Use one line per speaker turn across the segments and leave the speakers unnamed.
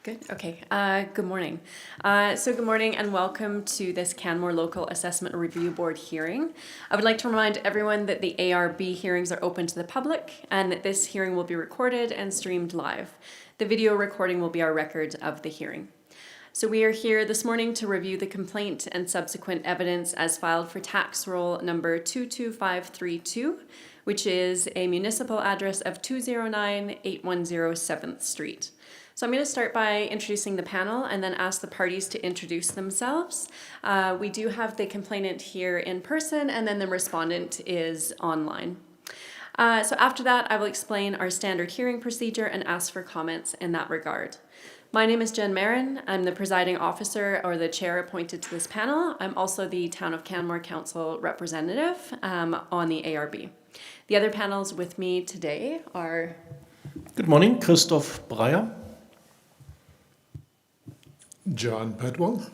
Good. Okay. Good morning. Good morning and welcome to this Canmore Local Assessment Review Board hearing. I would like to remind everyone that the ARB hearings are open to the public and that this hearing will be recorded and streamed live. The video recording will be our record of the hearing. So we are here this morning to review the complaint and subsequent evidence as filed for tax roll number 22532, which is a municipal address of 209 810 7th Street. So I'm going to start by introducing the panel and then ask the parties to introduce themselves. We do have the complainant here in person and then the respondent is online. So after that, I will explain our standard hearing procedure and ask for comments in that regard. My name is Jen Marin. I'm the presiding officer or the chair appointed to this panel. I'm also the Town of Canmore Council representative on the ARB. The other panels with me today are...
Good morning, Christoph Breyer.
John Pedwell.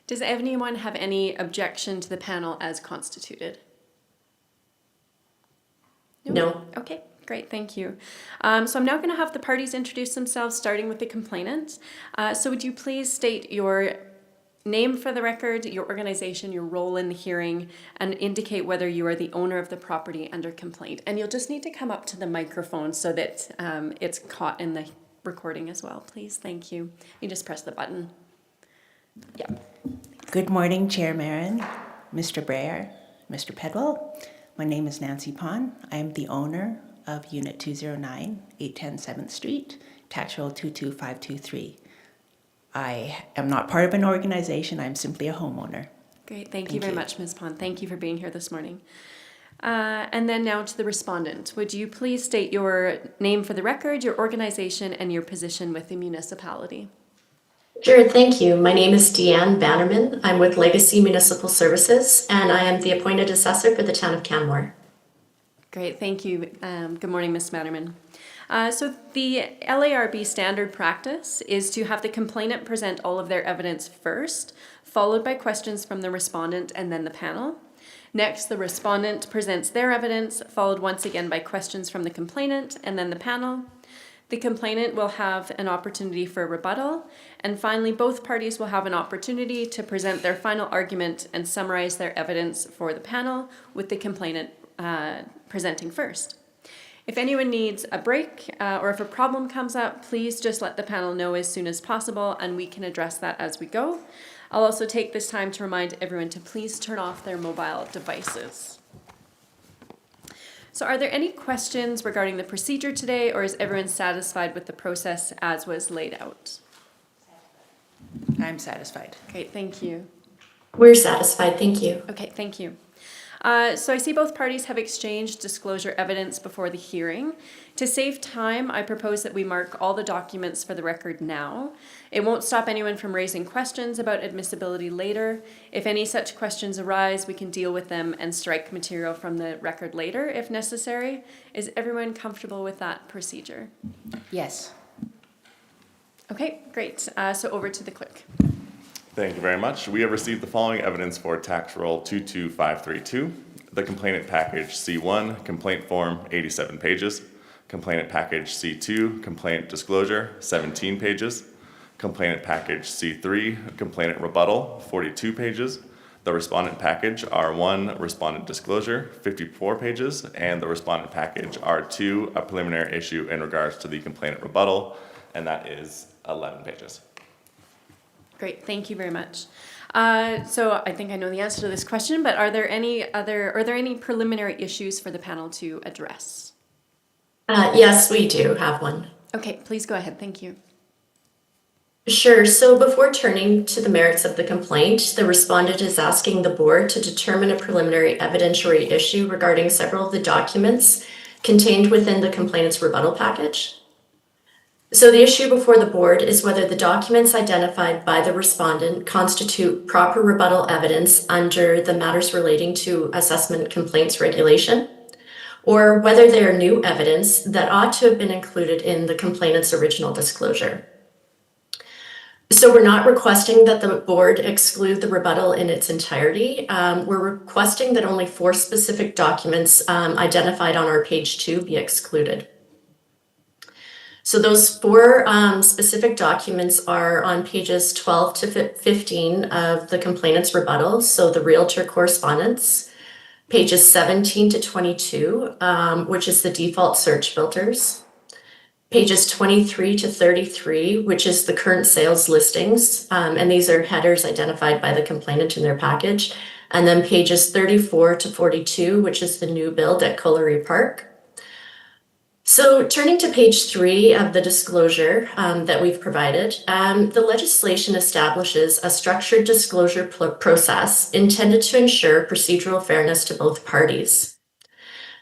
Does anyone have any objection to the panel as constituted?
No.
Okay, great, thank you. So I'm now going to have the parties introduce themselves, starting with the complainant. So would you please state your name for the record, your organization, your role in the hearing, and indicate whether you are the owner of the property under complaint. And you'll just need to come up to the microphone so that it's caught in the recording as well, please. Thank you. You just press the button. Yeah.
Good morning, Chair Marin, Mr. Breyer, Mr. Pedwell. My name is Nancy Pon. I am the owner of Unit 209, 810 7th Street, tax roll 22523. I am not part of an organization. I'm simply a homeowner.
Great. Thank you very much, Ms. Pon. Thank you for being here this morning. And then now to the respondent. Would you please state your name for the record, your organization, and your position with the municipality?
Sure, thank you. My name is Deanne Bannerman. I'm with Legacy Municipal Services, and I am the appointed assessor for the Town of Canmore.
Great, thank you. Good morning, Ms. Bannerman. So the LARB standard practice is to have the complainant present all of their evidence first, followed by questions from the respondent and then the panel. Next, the respondent presents their evidence, followed once again by questions from the complainant and then the panel. The complainant will have an opportunity for rebuttal, and finally, both parties will have an opportunity to present their final argument and summarize their evidence for the panel, with the complainant presenting first. If anyone needs a break or if a problem comes up, please just let the panel know as soon as possible, and we can address that as we go. I'll also take this time to remind everyone to please turn off their mobile devices. So are there any questions regarding the procedure today, or is everyone satisfied with the process as was laid out?
I'm satisfied.
Great, thank you.
We're satisfied, thank you.
Okay, thank you. So I see both parties have exchanged disclosure evidence before the hearing. To save time, I propose that we mark all the documents for the record now. It won't stop anyone from raising questions about admissibility later. If any such questions arise, we can deal with them and strike material from the record later if necessary. Is everyone comfortable with that procedure?
Yes.
Okay, great. So over to the clerk.
Thank you very much. We have received the following evidence for tax roll 22532. The complainant package C1, complaint form, 87 pages. Complainant package C2, complaint disclosure, 17 pages. Complainant package C3, complainant rebuttal, 42 pages. The respondent package R1, respondent disclosure, 54 pages. And the respondent package R2, a preliminary issue in regards to the complainant rebuttal, and that is 11 pages.
Great, thank you very much. So I think I know the answer to this question, but are there any preliminary issues for the panel to address?
Yes, we do have one.
Okay, please go ahead, thank you.
Sure, so before turning to the merits of the complaint, the respondent is asking the board to determine a preliminary evidentiary issue regarding several of the documents contained within the complainant's rebuttal package. So the issue before the board is whether the documents identified by the respondent constitute proper rebuttal evidence under the matters relating to assessment complaints regulation, or whether they are new evidence that ought to have been included in the complainant's original disclosure. So we're not requesting that the board exclude the rebuttal in its entirety. We're requesting that only 4 specific documents identified on our page 2 be excluded. So those four specific documents are on pages 12 to 15 of the complainant's rebuttal, so the realtor correspondence, pages 17 to 22, which is the default search filters, pages 23 to 33, which is the current sales listings, and these are headers identified by the complainant in their package, and then pages 34 to 42, which is the new build at Colliery Park. So turning to page 3 of the disclosure that we've provided, the legislation establishes a structured disclosure process intended to ensure procedural fairness to both parties.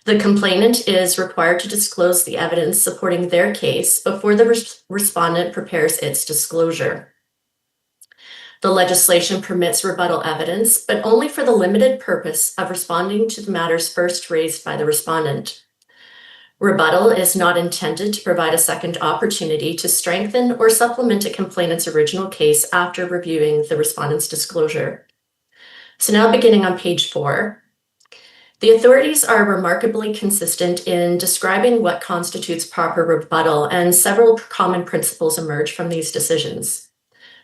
The complainant is required to disclose the evidence supporting their case before the respondent prepares its disclosure. The legislation permits rebuttal evidence, but only for the limited purpose of responding to the matters first raised by the respondent. Rebuttal is not intended to provide a second opportunity to strengthen or supplement a complainant's original case after reviewing the respondent's disclosure. So now beginning on page 4, the authorities are remarkably consistent in describing what constitutes proper rebuttal, and several common principles emerge from these decisions.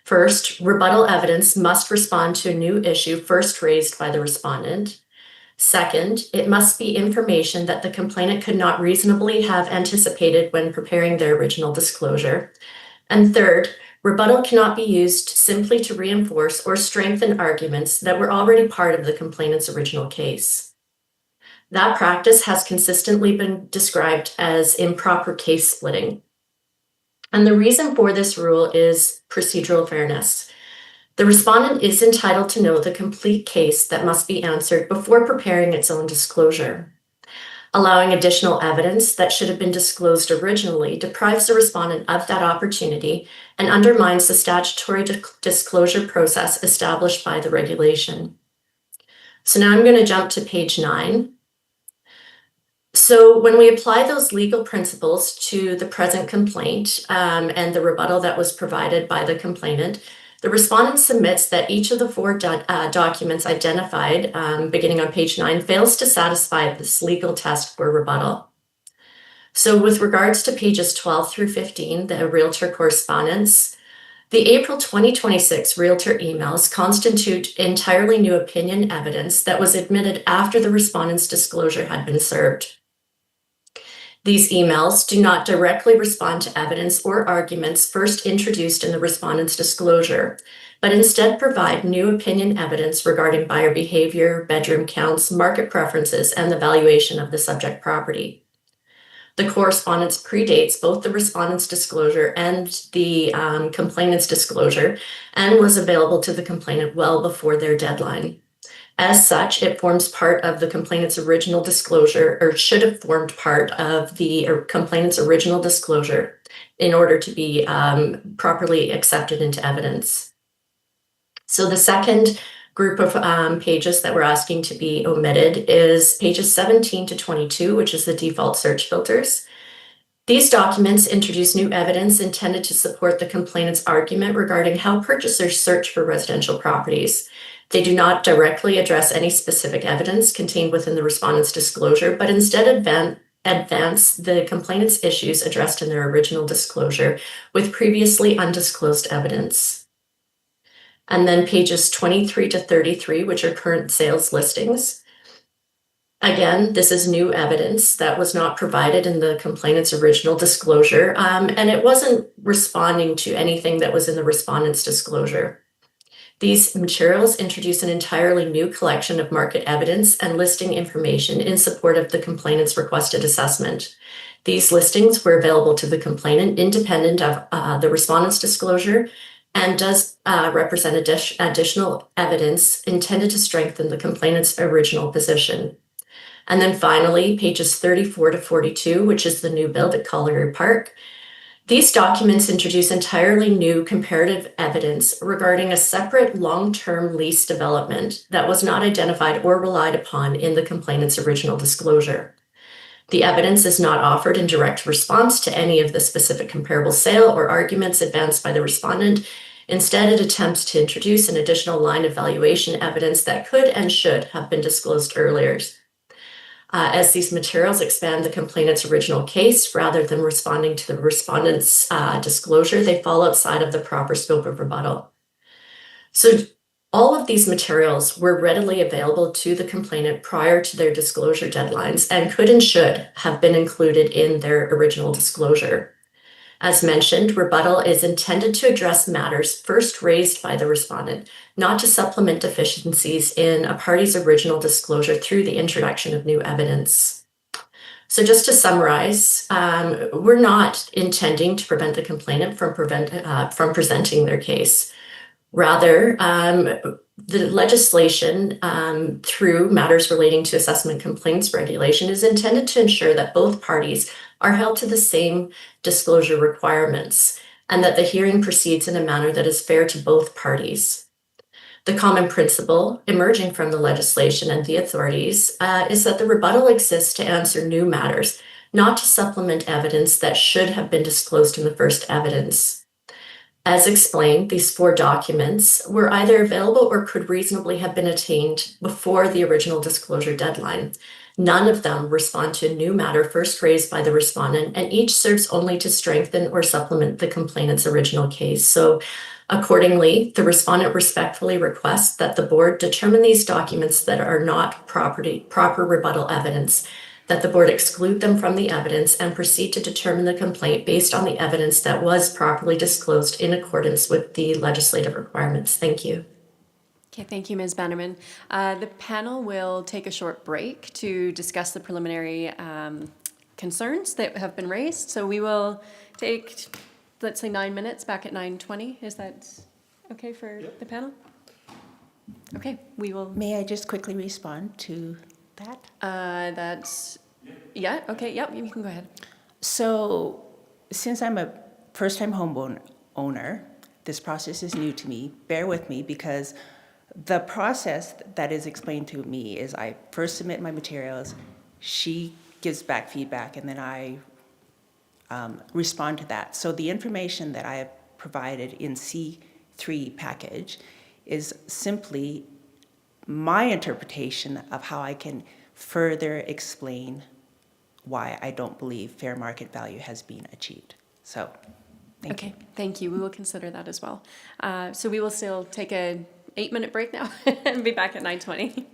First, rebuttal evidence must respond to a new issue first raised by the respondent. Second, it must be information that the complainant could not reasonably have anticipated when preparing their original disclosure. And third, rebuttal cannot be used simply to reinforce or strengthen arguments that were already part of the complainant's original case. That practice has consistently been described as improper case splitting. And the reason for this rule is procedural fairness. The respondent is entitled to know the complete case that must be answered before preparing its own disclosure. Allowing additional evidence that should have been disclosed originally deprives the respondent of that opportunity and undermines the statutory disclosure process established by the regulation. So now I'm going to jump to page 9. So when we apply those legal principles to the present complaint and the rebuttal that was provided by the complainant, the respondent submits that each of the 4 documents identified, beginning on page 9, fails to satisfy this legal test for rebuttal. So with regards to pages 12 through 15, the realtor correspondence, the April 2026 realtor emails constitute entirely new opinion evidence that was admitted after the respondent's disclosure had been served. These emails do not directly respond to evidence or arguments first introduced in the respondent's disclosure, but instead provide new opinion evidence regarding buyer behavior, bedroom counts, market preferences, and the valuation of the subject property. The correspondence predates both the respondent's disclosure and the complainant's disclosure and was available to the complainant well before their deadline. As such, it forms part of the complainant's original disclosure, or should have formed part of the complainant's original disclosure in order to be properly accepted into evidence. So the second group of pages that we're asking to be omitted is pages 17 to 22, which is the default search filters. These documents introduce new evidence intended to support the complainant's argument regarding how purchasers search for residential properties. They do not directly address any specific evidence contained within the respondent's disclosure, but instead advance the complainant's issues addressed in their original disclosure with previously undisclosed evidence. And then pages 23 to 33, which are current sales listings. Again, this is new evidence that was not provided in the complainant's original disclosure, and it wasn't responding to anything that was in the respondent's disclosure. These materials introduce an entirely new collection of market evidence and listing information in support of the complainant's requested assessment. These listings were available to the complainant independent of the respondent's disclosure and does represent additional evidence intended to strengthen the complainant's original position. And then finally, pages 34 to 42, which is the new build at Colliery Park. These documents introduce entirely new comparative evidence regarding a separate long-term lease development that was not identified or relied upon in the complainant's original disclosure. The evidence is not offered in direct response to any of the specific comparable sale or arguments advanced by the respondent. Instead, it attempts to introduce an additional line of valuation evidence that could and should have been disclosed earlier. As these materials expand the complainant's original case rather than responding to the respondent's disclosure, they fall outside of the proper scope of rebuttal. So all of these materials were readily available to the complainant prior to their disclosure deadlines and could and should have been included in their original disclosure. As mentioned, rebuttal is intended to address matters first raised by the respondent, not to supplement deficiencies in a party's original disclosure through the introduction of new evidence. So just to summarize, we're not intending to prevent the complainant from presenting their case. Rather, the legislation through matters relating to assessment complaints regulation is intended to ensure that both parties are held to the same disclosure requirements and that the hearing proceeds in a manner that is fair to both parties. The common principle emerging from the legislation and the authorities is that the rebuttal exists to answer new matters, not to supplement evidence that should have been disclosed in the first evidence. As explained, these 4 documents were either available or could reasonably have been attained before the original disclosure deadline. None of them respond to a new matter first raised by the respondent, and each serves only to strengthen or supplement the complainant's original case. So accordingly, the respondent respectfully requests that the board determine these documents that are not proper rebuttal evidence, that the board exclude them from the evidence and proceed to determine the complaint based on the evidence that was properly disclosed in accordance with the legislative requirements. Thank you.
Okay, thank you, Ms. Bannerman. The panel will take a short break to discuss the preliminary concerns that have been raised. So we will take, let's say, 9 minutes, back at 9:20. Is that okay for the panel? Okay, we will.
May I just quickly respond to that?
Yeah, okay, yep, you can go ahead.
So, since I'm a first-time home owner, this process is new to me. Bear with me because the process that is explained to me is I first submit my materials, she gives back feedback, and then I respond to that. So the information that I have provided in C3 package is simply my interpretation of how I can further explain why I don't believe fair market value has been achieved. So, thank you.
Okay, thank you. We will consider that as well. So we will still take a 8-minute break now and be back at 9:20.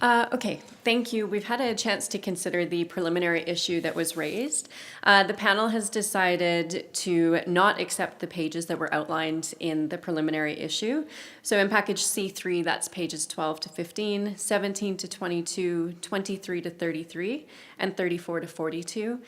Okay, thank you. We've had a chance to consider the preliminary issue that was raised. The panel has decided to not accept the pages that were outlined in the preliminary issue. So in package C3, that's pages 12 to 15, 17 to 22, 23 to 33, and 34 to 42.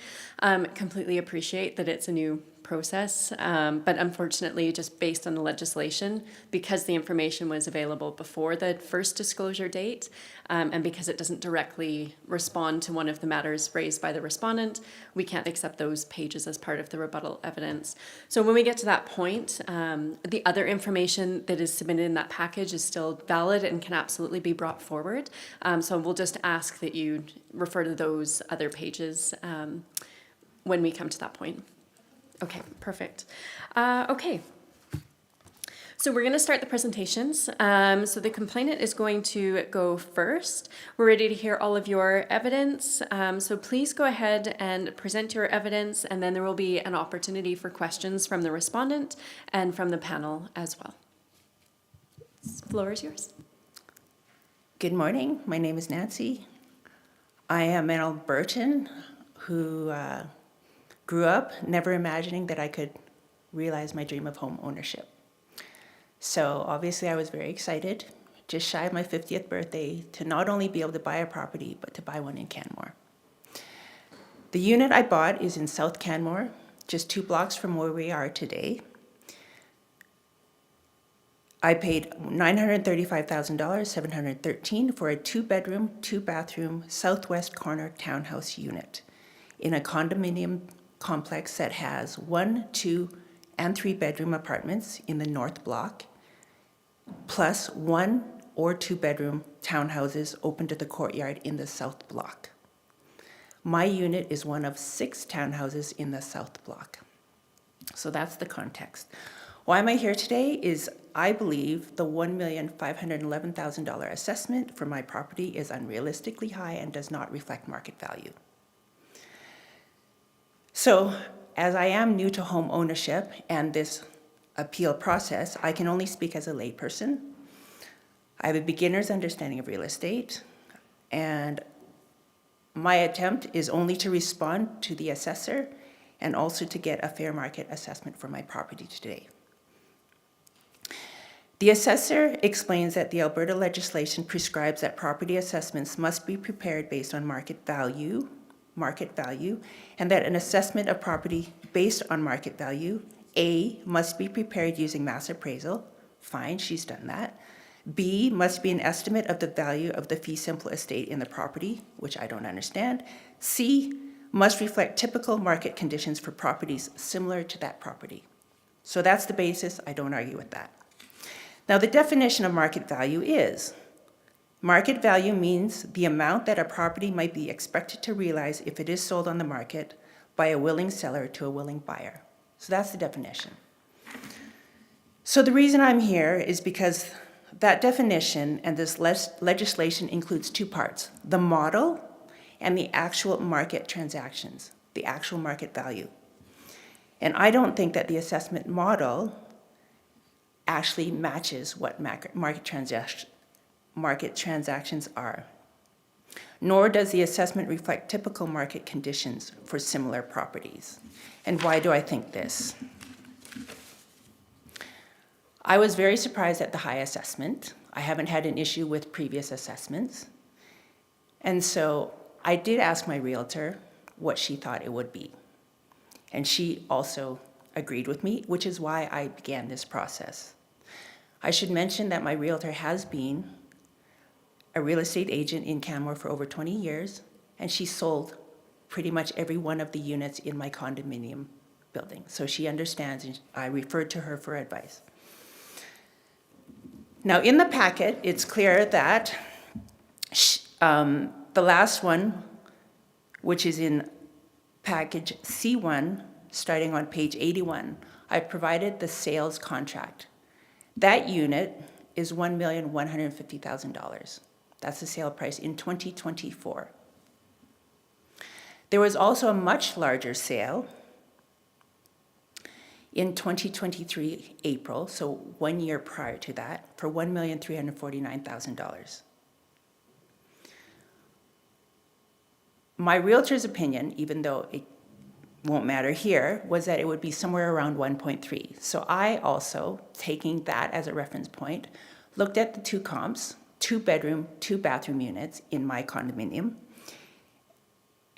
Completely appreciate that it's a new process, but unfortunately, just based on the legislation, because the information was available before the first disclosure date, and because it doesn't directly respond to one of the matters raised by the respondent, we can't accept those pages as part of the rebuttal evidence. So when we get to that point, the other information that is submitted in that package is still valid and can absolutely be brought forward. So we'll just ask that you refer to those other pages when we come to that point. Okay, perfect. Okay. So we're going to start the presentations. So the complainant is going to go first. We're ready to hear all of your evidence. So please go ahead and present your evidence, and then there will be an opportunity for questions from the respondent and from the panel as well. The floor is yours.
Good morning. My name is Nancy. I am an Albertan who grew up never imagining that I could realize my dream of home ownership. So obviously I was very excited, just shy of my 50th birthday, to not only be able to buy a property, but to buy one in Canmore. The unit I bought is in South Canmore, just 2 blocks from where we are today. I paid $935,000, $713 for a 2-bedroom, 2-bathroom, southwest corner townhouse unit in a condominium complex that has 1, 2, and 3-bedroom apartments in the north block, plus 1 or 2-bedroom townhouses open to the courtyard in the south block. My unit is one of 6 townhouses in the south block. So that's the context. Why am I here today is I believe the $1,511,000 assessment for my property is unrealistically high and does not reflect market value. So, as I am new to home ownership and this appeal process, I can only speak as a layperson. I have a beginner's understanding of real estate, and my attempt is only to respond to the assessor and also to get a fair market assessment for my property today. The assessor explains that the Alberta legislation prescribes that property assessments must be prepared based on market value, and that an assessment of property based on market value, A, must be prepared using mass appraisal. Fine, she's done that. B, must be an estimate of the value of the fee simple estate in the property, which I don't understand. C, must reflect typical market conditions for properties similar to that property. So that's the basis. I don't argue with that. Now, the definition of market value is market value means the amount that a property might be expected to realize if it is sold on the market by a willing seller to a willing buyer. So that's the definition. So the reason I'm here is because that definition and this legislation includes 2 parts, the model and the actual market transactions, the actual market value. And I don't think that the assessment model actually matches what market transactions are. Nor does the assessment reflect typical market conditions for similar properties. And why do I think this? I was very surprised at the high assessment. I haven't had an issue with previous assessments. And so I did ask my realtor what she thought it would be. And she also agreed with me, which is why I began this process. I should mention that my realtor has been a real estate agent in Canmore for over 20 years, and she sold pretty much every one of the units in my condominium building. So she understands, and I referred to her for advice. Now, in the packet, it's clear that the last one, which is in package C1, starting on page 81, I provided the sales contract. That unit is $1,150,000. That's the sale price in 2024. There was also a much larger sale in 2023 April, so 1 year prior to that, for $1,349,000. My realtor's opinion, even though it won't matter here, was that it would be somewhere around 1.3. So I also, taking that as a reference point, looked at the two comps, 2-bedroom, 2-bathroom units in my condominium,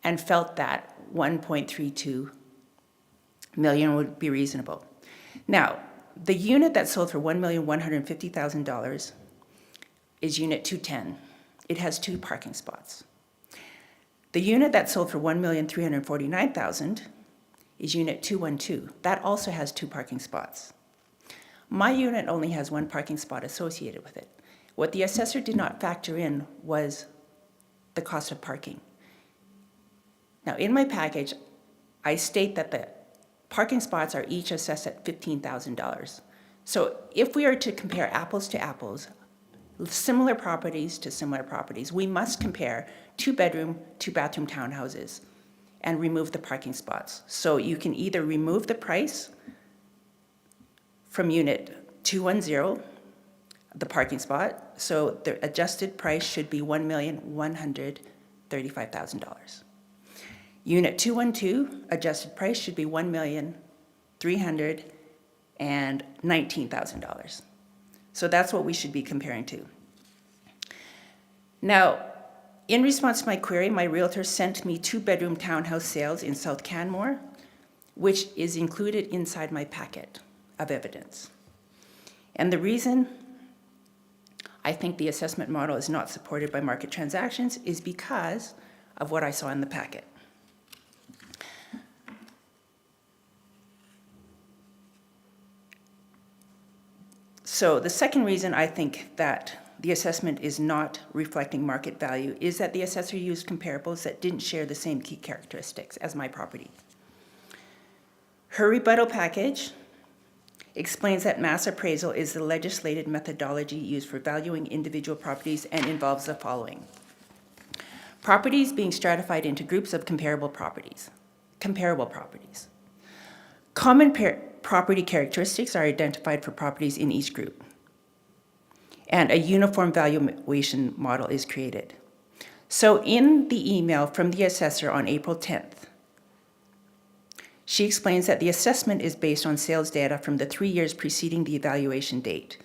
and felt that 1.32 million would be reasonable. Now, the unit that sold for $1,150,000 is Unit 210. It has 2 parking spots. The unit that sold for $1,349,000 is Unit 212. That also has 2 parking spots. My unit only has 1 parking spot associated with it. What the assessor did not factor in was the cost of parking. Now, in my package, I state that the parking spots are each assessed at $15,000. So if we are to compare apples to apples, similar properties to similar properties, we must compare 2-bedroom, 2-bathroom townhouses and remove the parking spots. So you can either remove the price from Unit 210, the parking spot, so the adjusted price should be $1,135,000. Unit 212, adjusted price should be $1,319,000. So that's what we should be comparing to. Now, in response to my query, my realtor sent me 2-bedroom townhouse sales in South Canmore, which is included inside my packet of evidence. And the reason I think the assessment model is not supported by market transactions is because of what I saw in the packet. So the second reason I think that the assessment is not reflecting market value is that the assessor used comparables that didn't share the same key characteristics as my property. Her rebuttal package explains that mass appraisal is the legislated methodology used for valuing individual properties and involves the following. Properties being stratified into groups of comparable properties. Common property characteristics are identified for properties in each group, and a uniform valuation model is created. So in the email from the assessor on April 10th, she explains that the assessment is based on sales data from the 3 years preceding the evaluation date,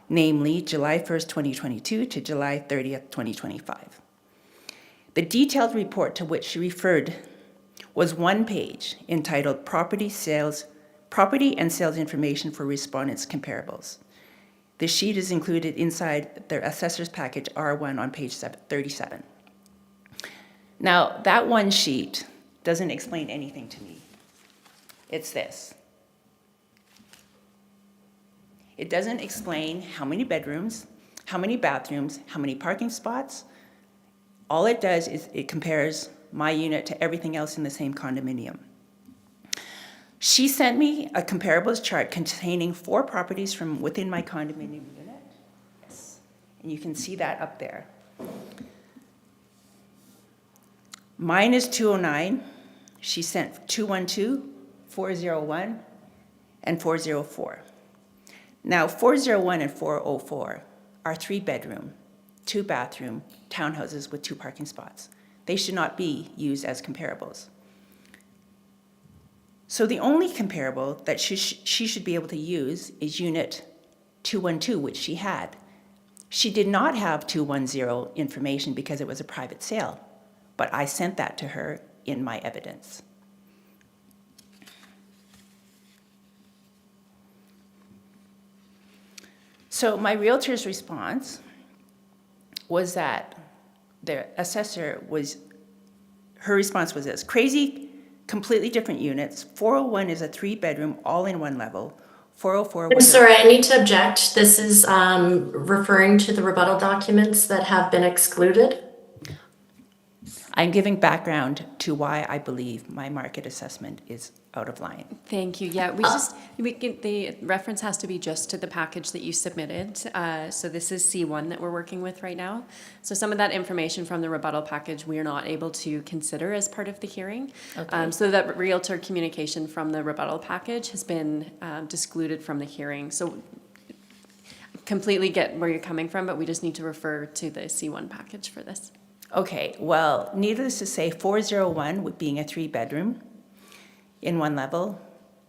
namely July 1st, 2022 to July 30th, 2025. The detailed report to which she referred was 1 page entitled Property and Sales Information for Respondents Comparables. The sheet is included inside the assessor's package R1 on page 37. Now, that one sheet doesn't explain anything to me. It's this. It doesn't explain how many bedrooms, how many bathrooms, how many parking spots. All it does is it compares my unit to everything else in the same condominium. She sent me a comparables chart containing 4 properties from within my condominium unit. Yes. And you can see that up there. Mine is 209. She sent 212, 401, and 404. Now, 401 and 404 are 3-bedroom, 2-bathroom townhouses with 2 parking spots. They should not be used as comparables. So the only comparable that she should be able to use is Unit 212, which she had. She did not have 210 information because it was a private sale, but I sent that to her in my evidence. So my realtor's response was that the assessor her response was this: crazy, completely different units. 401 is a 3-bedroom, all in one level. 404
I'm
was
sorry, I need to object. This is referring to the rebuttal documents that have been excluded.
I'm giving background to why I believe my market assessment is out of line.
Thank you. Yeah, the reference has to be just to the package that you submitted. So this is C1 that we're working with right now. So some of that information from the rebuttal package we are not able to consider as part of the hearing.
Okay.
So that realtor communication from the rebuttal package has been excluded from the hearing. So completely get where you're coming from, but we just need to refer to the C1 package for this.
Okay, well, needless to say, 401 with being a 3-bedroom in one level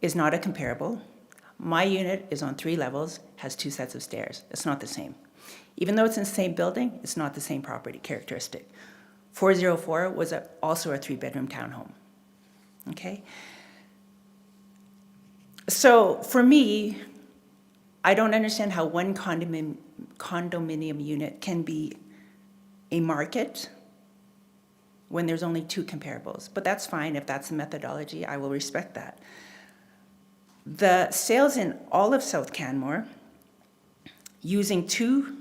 is not a comparable. My unit is on 3 levels, has 2 sets of stairs. It's not the same. Even though it's in the same building, it's not the same property characteristic. 404 was also a 3-bedroom townhome. Okay? So for me, I don't understand how one condominium unit can be a market when there's only 2 comparables. But that's fine. If that's the methodology, I will respect that. The sales in all of South Canmore using 2.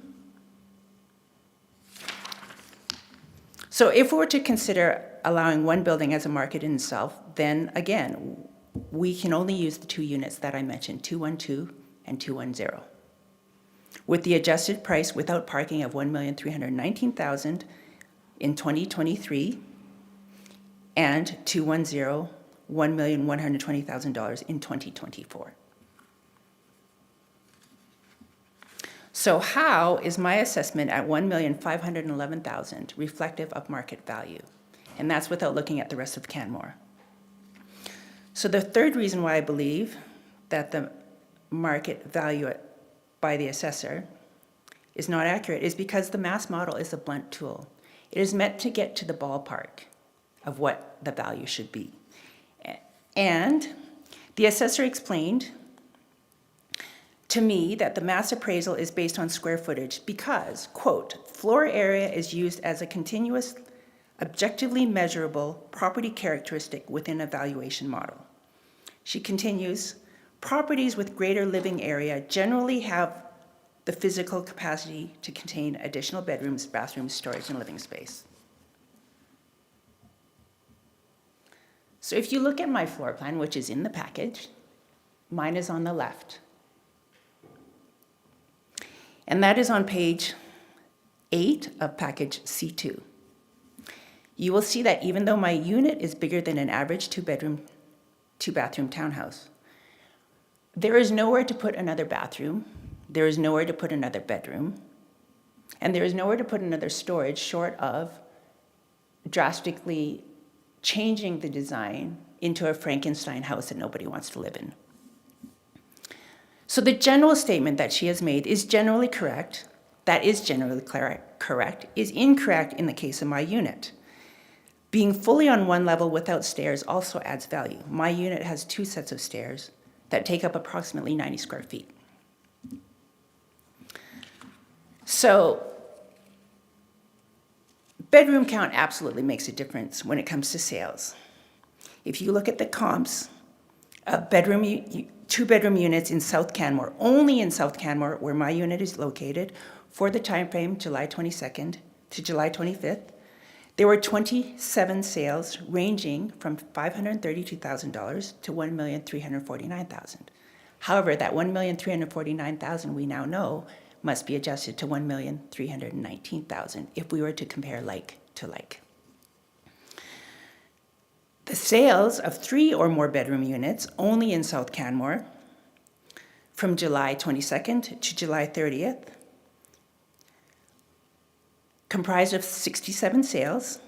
So if we were to consider allowing one building as a market in itself, then again, we can only use the 2 units that I mentioned, 212 and 210. With the adjusted price without parking of $1,319,000 in 2023 and 210, $1,120,000 in 2024. So how is my assessment at $1,511,000 reflective of market value? And that's without looking at the rest of Canmore. So the third reason why I believe that the market value by the assessor is not accurate is because the mass model is a blunt tool. It is meant to get to the ballpark of what the value should be. And the assessor explained to me that the mass appraisal is based on square footage because, quote, floor area is used as a continuous, objectively measurable property characteristic within a valuation model. She continues, properties with greater living area generally have the physical capacity to contain additional bedrooms, bathrooms, storage, and living space. So if you look at my floor plan, which is in the package, mine is on the left. And that is on page 8 of package C2. You will see that even though my unit is bigger than an average 2-bedroom, 2-bathroom townhouse, there is nowhere to put another bathroom, there is nowhere to put another bedroom, and there is nowhere to put another storage short of drastically changing the design into a Frankenstein house that nobody wants to live in. So the general statement that she has made is generally correct, that is generally correct, is incorrect in the case of my unit. Being fully on one level without stairs also adds value. My unit has 2 sets of stairs that take up approximately 90 square feet. So bedroom count absolutely makes a difference when it comes to sales. If you look at the comps of 2-bedroom units in South Canmore, only in South Canmore where my unit is located, for the time frame July 22nd to July 25th, there were 27 sales ranging from $532,000 to $1,349,000. However, that $1,349,000 we now know must be adjusted to $1,319,000 if we were to compare like to like. The sales of 3 or more bedroom units only in South Canmore from July 22nd to July 30th comprised of 67 sales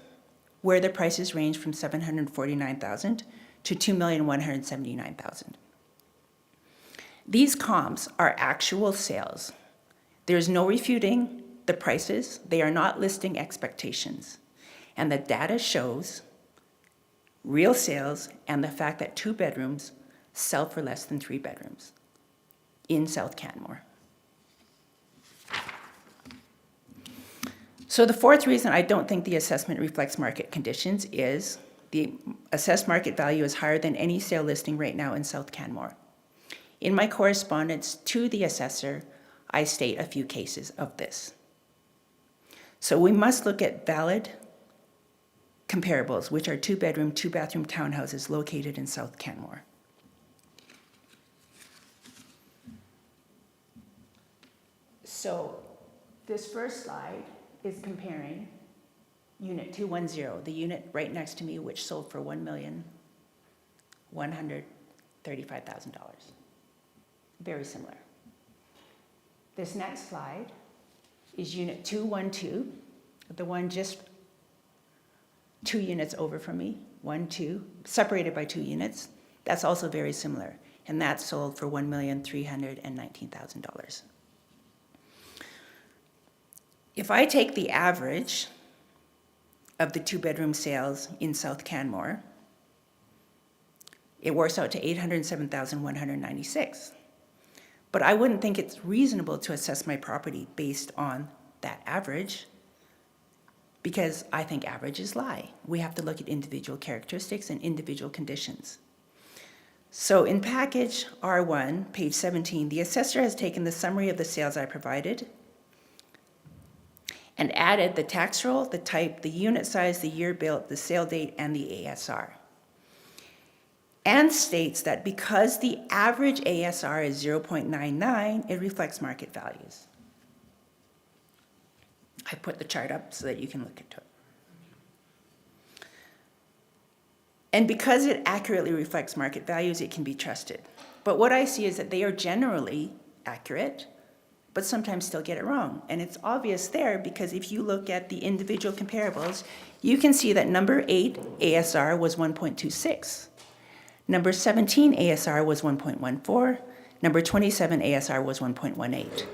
where the prices range from $749,000 to $2,179,000. These comps are actual sales. There's no refuting the prices. They are not listing expectations. And the data shows real sales and the fact that 2 bedrooms sell for less than 3 bedrooms in South Canmore. So the fourth reason I don't think the assessment reflects market conditions is the assessed market value is higher than any sale listing right now in South Canmore. In my correspondence to the assessor, I state a few cases of this. So we must look at valid comparables, which are 2-bedroom, 2-bathroom townhouses located in South Canmore. So this first slide is comparing Unit 210, the unit right next to me, which sold for $1,135,000. Very similar. This next slide is Unit 212, the one just 2 units over from me, 1, 2, separated by 2 units. That's also very similar, and that's sold for $1,319,000. If I take the average of the 2-bedroom sales in South Canmore, it works out to $807,196. But I wouldn't think it's reasonable to assess my property based on that average, because I think averages lie. We have to look at individual characteristics and individual conditions. So in package R1, page 17, the assessor has taken the summary of the sales I provided and added the tax roll, the type, the unit size, the year built, the sale date, and the ASR. And states that because the average ASR is 0.99, it reflects market values. I put the chart up so that you can look into it. And because it accurately reflects market values, it can be trusted. But what I see is that they are generally accurate, but sometimes still get it wrong. And it's obvious there because if you look at the individual comparables, you can see that number 8 ASR was 1.26. Number 17 ASR was 1.14. Number 27 ASR was 1.18.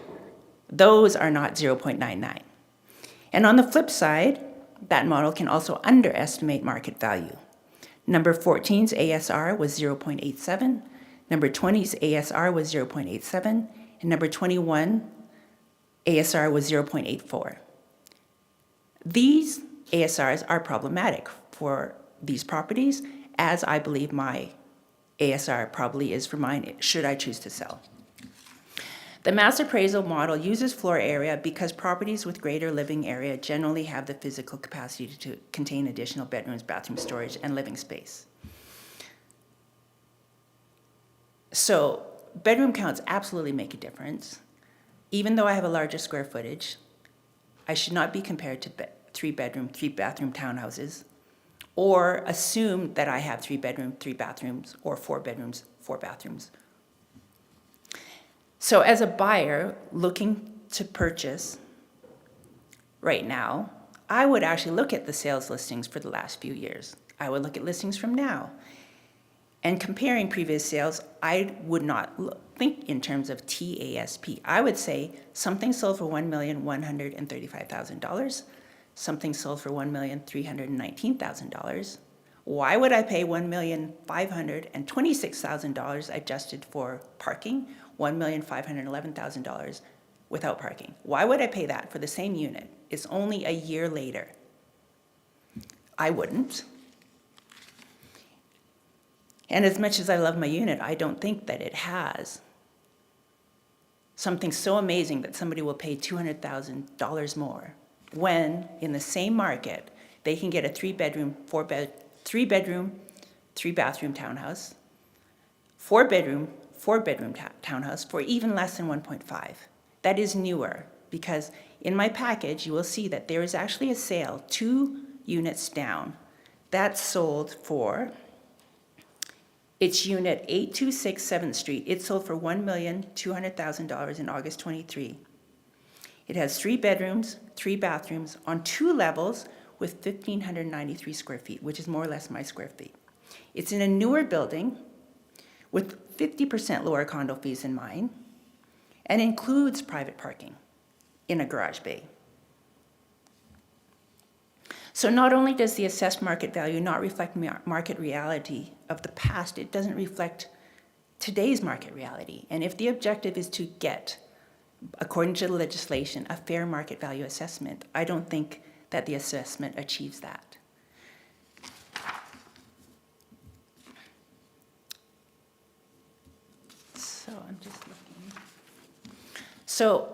Those are not 0.99. And on the flip side, that model can also underestimate market value. Number 14's ASR was 0.87. Number 20's ASR was 0.87. And number 21 ASR was 0.84. These ASRs are problematic for these properties, as I believe my ASR probably is for mine, should I choose to sell. The mass appraisal model uses floor area because properties with greater living area generally have the physical capacity to contain additional bedrooms, bathroom storage, and living space. So bedroom counts absolutely make a difference. Even though I have a larger square footage, I should not be compared to 3-bedroom, 3-bathroom townhouses, or assume that I have 3-bedroom, 3 bathrooms, or 4 bedrooms, 4 bathrooms. So as a buyer looking to purchase right now, I would actually look at the sales listings for the last few years. I would look at listings from now. And comparing previous sales, I would not think in terms of TASP. I would say something sold for $1,135,000, something sold for $1,319,000. Why would I pay $1,526,000 adjusted for parking, $1,511,000 without parking? Why would I pay that for the same unit? It's only a year later. I wouldn't. And as much as I love my unit, I don't think that it has something so amazing that somebody will pay $200,000 more when in the same market they can get a 3-bedroom, 3-bathroom townhouse, 4-bedroom, 4-bedroom townhouse for even less than 1.5. That is newer because in my package you will see that there is actually a sale 2 units down that's sold for, it's unit 826 7th Street. It sold for $1,200,000 in August 23. It has 3 bedrooms, 3 bathrooms on 2 levels with 1,593 square feet, which is more or less my square feet. It's in a newer building with 50% lower condo fees than mine and includes private parking in a garage bay. So not only does the assessed market value not reflect market reality of the past, it doesn't reflect today's market reality. And if the objective is to get, according to the legislation, a fair market value assessment, I don't think that the assessment achieves that. So I'm just looking. So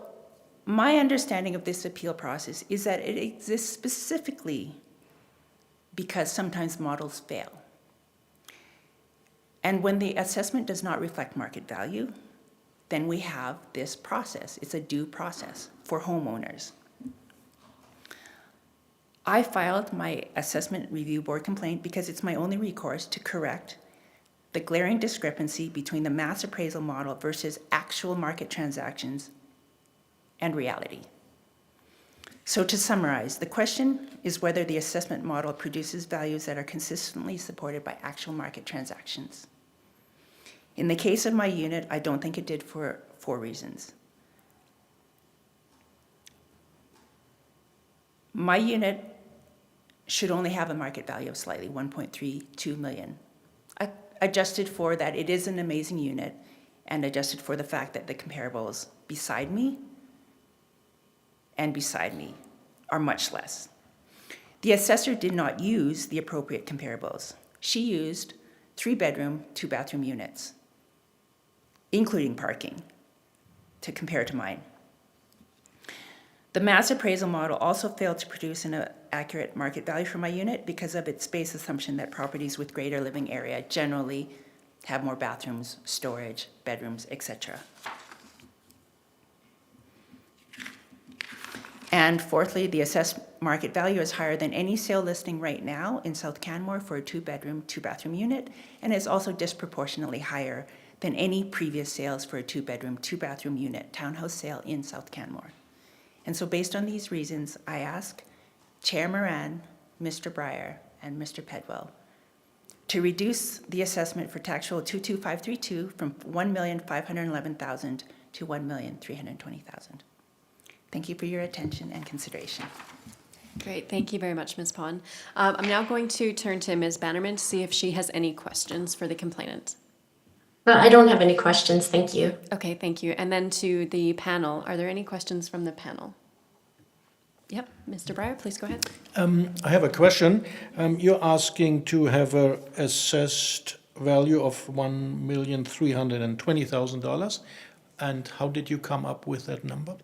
my understanding of this appeal process is that it exists specifically because sometimes models fail. And when the assessment does not reflect market value, then we have this process. It's a due process for homeowners. I filed my assessment review board complaint because it's my only recourse to correct the glaring discrepancy between the mass appraisal model versus actual market transactions and reality. So to summarize, the question is whether the assessment model produces values that are consistently supported by actual market transactions. In the case of my unit, I don't think it did for 4 reasons. My unit should only have a market value of slightly 1.32 million. I adjusted for that it is an amazing unit and adjusted for the fact that the comparables beside me are much less. The assessor did not use the appropriate comparables. She used 3-bedroom, 2-bathroom units, including parking, to compare to mine. The mass appraisal model also failed to produce an accurate market value for my unit because of its base assumption that properties with greater living area generally have more bathrooms, storage, bedrooms, etc. And fourthly, the assessed market value is higher than any sale listing right now in South Canmore for a 2-bedroom, 2-bathroom unit, and is also disproportionately higher than any previous sales for a 2-bedroom, 2-bathroom unit townhouse sale in South Canmore. And so based on these reasons, I ask Chair Moran, Mr. Breyer, and Mr. Pedwell to reduce the assessment for tax roll 22532 from $1,511,000 to $1,320,000. Thank you for your attention and consideration.
Great, thank you very much, Ms. Pon. I'm now going to turn to Ms. Bannerman to see if she has any questions for the complainant.
I don't have any questions, thank you.
Okay, thank you. And then to the panel, are there any questions from the panel? Yep, Mr. Breyer, please go ahead.
I have a question. You're asking to have an assessed value of $1,320,000. And how did you come up with that number?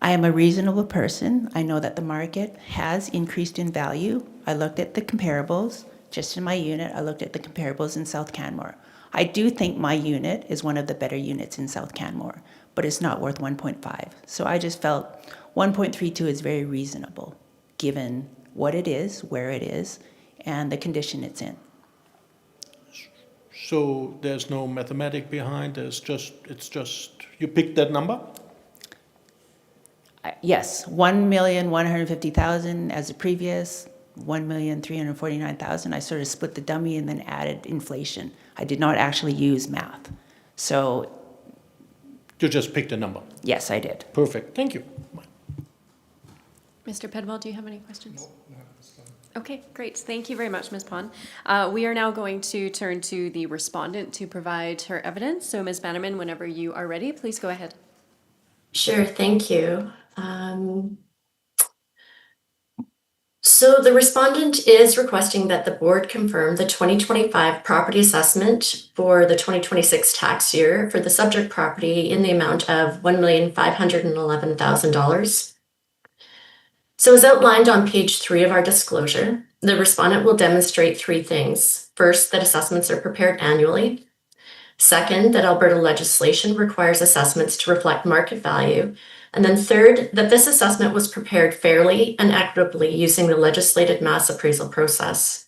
I am a reasonable person. I know that the market has increased in value. I looked at the comparables. Just in my unit, I looked at the comparables in South Canmore. I do think my unit is one of the better units in South Canmore, but it's not worth 1.5. So I just felt 1.32 is very reasonable, given what it is, where it is, and the condition it's in.
So there's no mathematic behind, it's just, you picked that number?
Yes, 1,150,000 as the previous, 1,349,000. I sort of split the dummy and then added inflation. I did not actually use math. So
You just picked a number.
yes, I did.
Perfect, thank you.
Mr. Pedwell, do you have any questions? No, that's fine. Okay, great. Thank you very much, Ms. Pon. We are now going to turn to the respondent to provide her evidence. So Ms. Bannerman, whenever you are ready, please go ahead.
Sure, thank you. So the respondent is requesting that the board confirm the 2025 property assessment for the 2026 tax year for the subject property in the amount of $1,511,000. So as outlined on page 3 of our disclosure, the respondent will demonstrate 3 things. First, that assessments are prepared annually. Second, that Alberta legislation requires assessments to reflect market value. And then third, that this assessment was prepared fairly and equitably using the legislated mass appraisal process.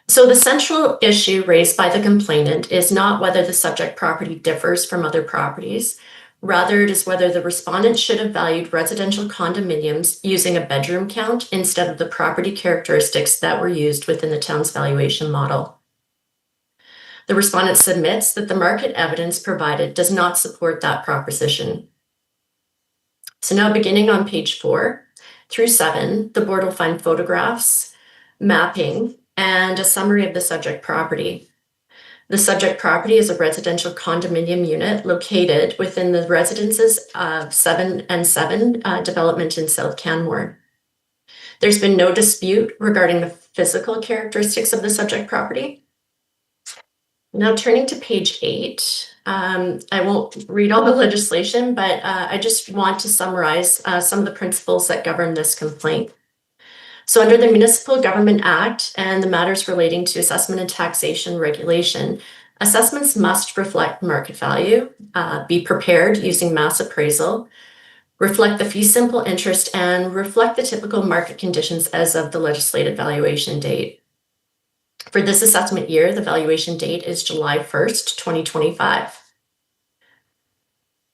So the central issue raised by the complainant is not whether the subject property differs from other properties. Rather, it is whether the respondent should have valued residential condominiums using a bedroom count instead of the property characteristics that were used within the town's valuation model. The respondent submits that the market evidence provided does not support that proposition. So now beginning on page 4 through 7, the board will find photographs, mapping, and a summary of the subject property. The subject property is a residential condominium unit located within the residences of 7 and 7 development in South Canmore. There's been no dispute regarding the physical characteristics of the subject property. Now turning to page 8, I won't read all the legislation, but I just want to summarize some of the principles that govern this complaint. So under the Municipal Government Act and the matters relating to assessment and taxation regulation, assessments must reflect market value, be prepared using mass appraisal, reflect the fee simple interest, and reflect the typical market conditions as of the legislated valuation date. For this assessment year, the valuation date is July 1st, 2025.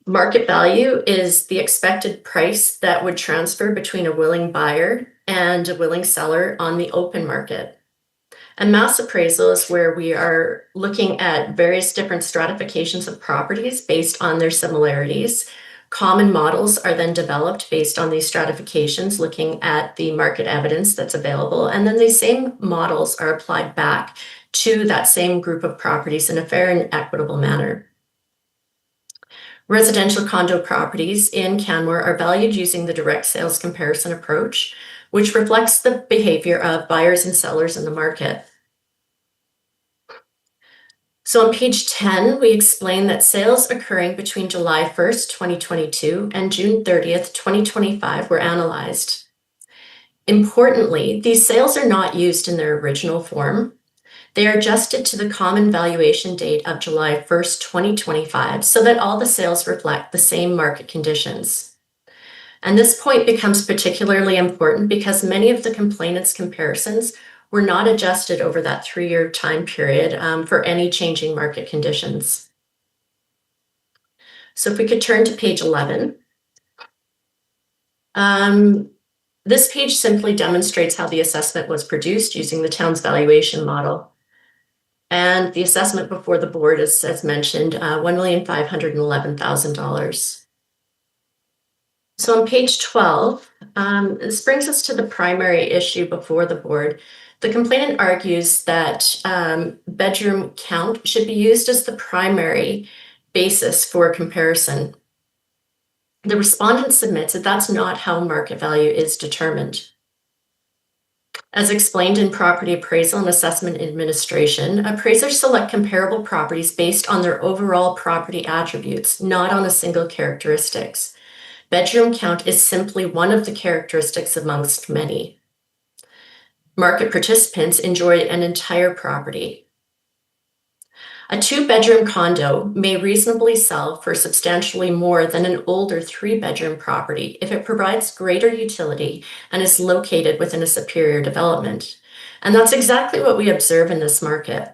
Market value is the expected price that would transfer between a willing buyer and a willing seller on the open market. And mass appraisal is where we are looking at various different stratifications of properties based on their similarities. Common models are then developed based on these stratifications, looking at the market evidence that's available. And then these same models are applied back to that same group of properties in a fair and equitable manner. Residential condo properties in Canmore are valued using the direct sales comparison approach, which reflects the behavior of buyers and sellers in the market. So on page 10, we explain that sales occurring between July 1st, 2022 and June 30th, 2025 were analyzed. Importantly, these sales are not used in their original form. They are adjusted to the common valuation date of July 1st, 2025, so that all the sales reflect the same market conditions. And this point becomes particularly important because many of the complainant's comparisons were not adjusted over that 3-year time period for any changing market conditions. So if we could turn to page 11. This page simply demonstrates how the assessment was produced using the town's valuation model. And the assessment before the board is, as mentioned, $1,511,000. So on page 12, this brings us to the primary issue before the board. The complainant argues that bedroom count should be used as the primary basis for comparison. The respondent submits that that's not how market value is determined. As explained in property appraisal and assessment administration, appraisers select comparable properties based on their overall property attributes, not on a single characteristics. Bedroom count is simply one of the characteristics amongst many. Market participants enjoy an entire property. A 2-bedroom condo may reasonably sell for substantially more than an older 3-bedroom property if it provides greater utility and is located within a superior development. And that's exactly what we observe in this market.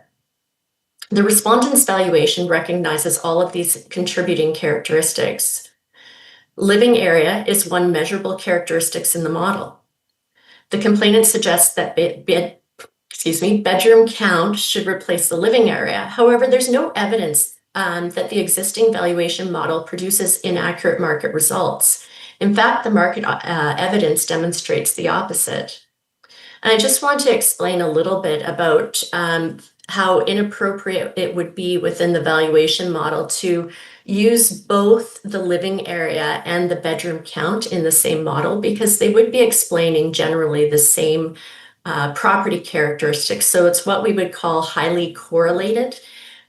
The respondent's valuation recognizes all of these contributing characteristics. Living area is one measurable characteristic in the model. The complainant suggests that bedroom count should replace the living area. However, there's no evidence that the existing valuation model produces inaccurate market results. In fact, the market evidence demonstrates the opposite. And I just want to explain a little bit about how inappropriate it would be within the valuation model to use both the living area and the bedroom count in the same model, because they would be explaining generally the same property characteristics. So it's what we would call highly correlated,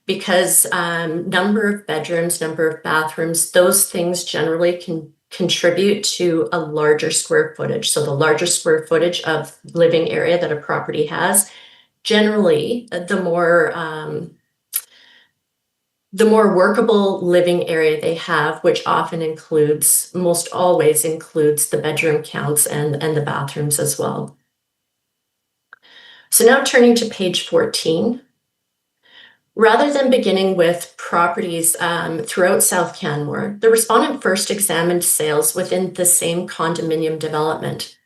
because number of bedrooms, number of bathrooms, those things generally can contribute to a larger square footage. So the larger square footage of living area that a property has, generally the more workable living area they have, which often includes, most always includes the bedroom counts and the bathrooms as well. So now turning to page 14, rather than beginning with properties throughout South Canmore, the respondent first examined sales within the same condominium development.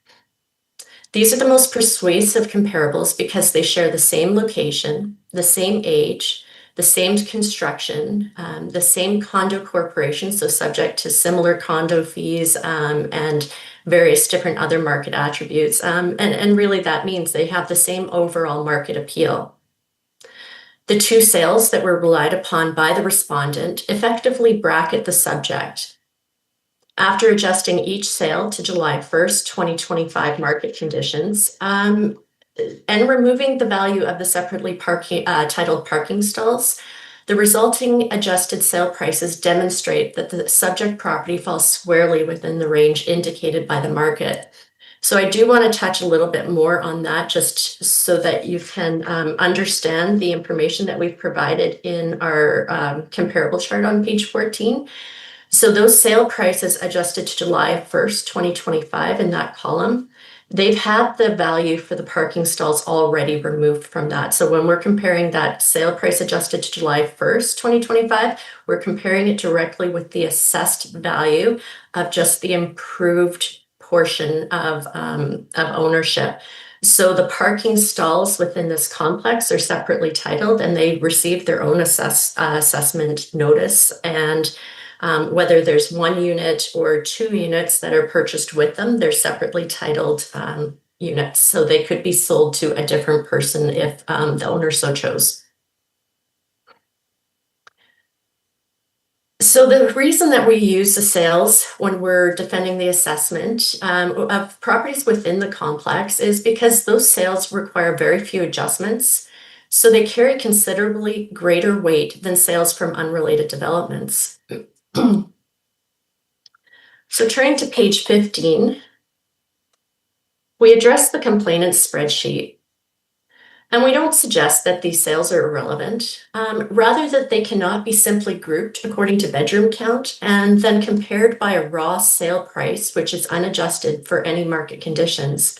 These are the most persuasive comparables because they share the same location, the same age, the same construction, the same condo corporation, so subject to similar condo fees and various different other market attributes. And really that means they have the same overall market appeal. The 2 sales that were relied upon by the respondent effectively bracket the subject. After adjusting each sale to July 1st, 2025 market conditions, and removing the value of the separately titled parking stalls, the resulting adjusted sale prices demonstrate that the subject property falls squarely within the range indicated by the market. So I do want to touch a little bit more on that, just so that you can understand the information that we've provided in our comparable chart on page 14. So those sale prices adjusted to July 1st, 2025 in that column, they've had the value for the parking stalls already removed from that. So when we're comparing that sale price adjusted to July 1st, 2025, we're comparing it directly with the assessed value of just the improved portion of ownership. So the parking stalls within this complex are separately titled, and they receive their own assessment notice. And whether there's 1 unit or 2 units that are purchased with them, they're separately titled units. So they could be sold to a different person if the owner so chose. So the reason that we use the sales when we're defending the assessment of properties within the complex is because those sales require very few adjustments. So they carry considerably greater weight than sales from unrelated developments. So turning to page 15, we address the complainant's spreadsheet. And we don't suggest that these sales are irrelevant, rather that they cannot be simply grouped according to bedroom count and then compared by a raw sale price, which is unadjusted for any market conditions.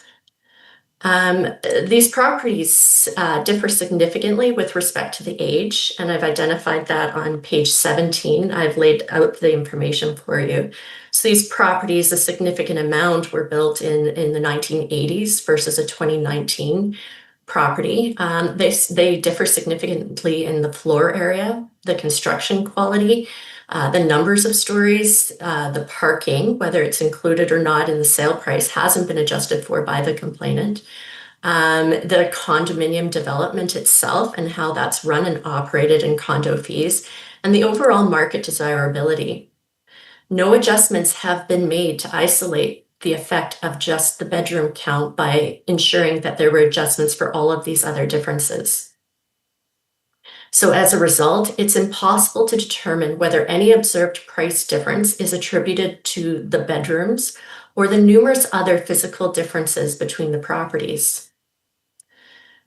These properties differ significantly with respect to the age, and I've identified that on page 17. I've laid out the information for you. So these properties, a significant amount were built in the 1980s versus a 2019 property. They differ significantly in the floor area, the construction quality, the numbers of stories, the parking, whether it's included or not in the sale price, hasn't been adjusted for by the complainant. The condominium development itself and how that's run and operated in condo fees, and the overall market desirability. No adjustments have been made to isolate the effect of just the bedroom count by ensuring that there were adjustments for all of these other differences. So as a result, it's impossible to determine whether any observed price difference is attributed to the bedrooms or the numerous other physical differences between the properties.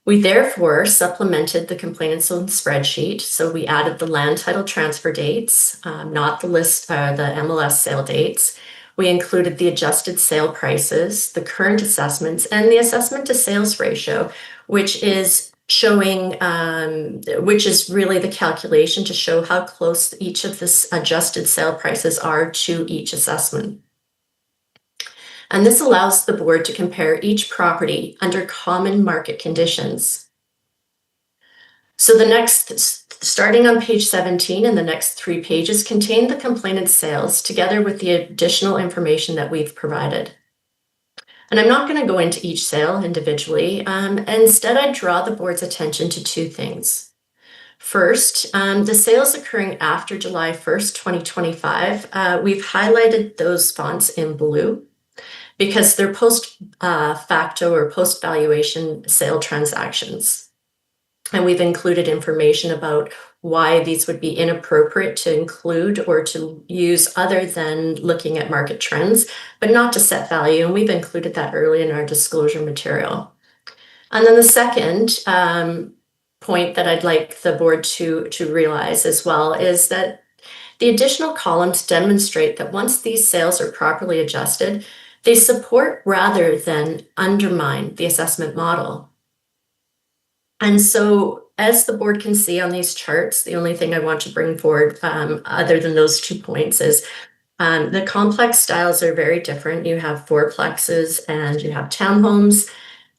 We therefore supplemented the complainant's own spreadsheet. So we added the land title transfer dates, not the MLS sale dates. We included the adjusted sale prices, the current assessments, and the assessment to sales ratio, which is showing, which is really the calculation to show how close each of the adjusted sale prices are to each assessment. And this allows the board to compare each property under common market conditions. So starting on page 17 and the next 3 pages contain the complainant's sales together with the additional information that we've provided. And I'm not going to go into each sale individually. Instead, I draw the board's attention to 2 things. First, the sales occurring after July 1st, 2025, we've highlighted those fonts in blue because they're post facto or post valuation sale transactions. And we've included information about why these would be inappropriate to include or to use other than looking at market trends, but not to set value. And we've included that early in our disclosure material. And then the second point that I'd like the board to realize as well is that the additional columns demonstrate that once these sales are properly adjusted, they support rather than undermine the assessment model. And so, as the board can see on these charts, the only thing I want to bring forward other than those 2 points is the complex styles are very different. You have fourplexes and you have townhomes.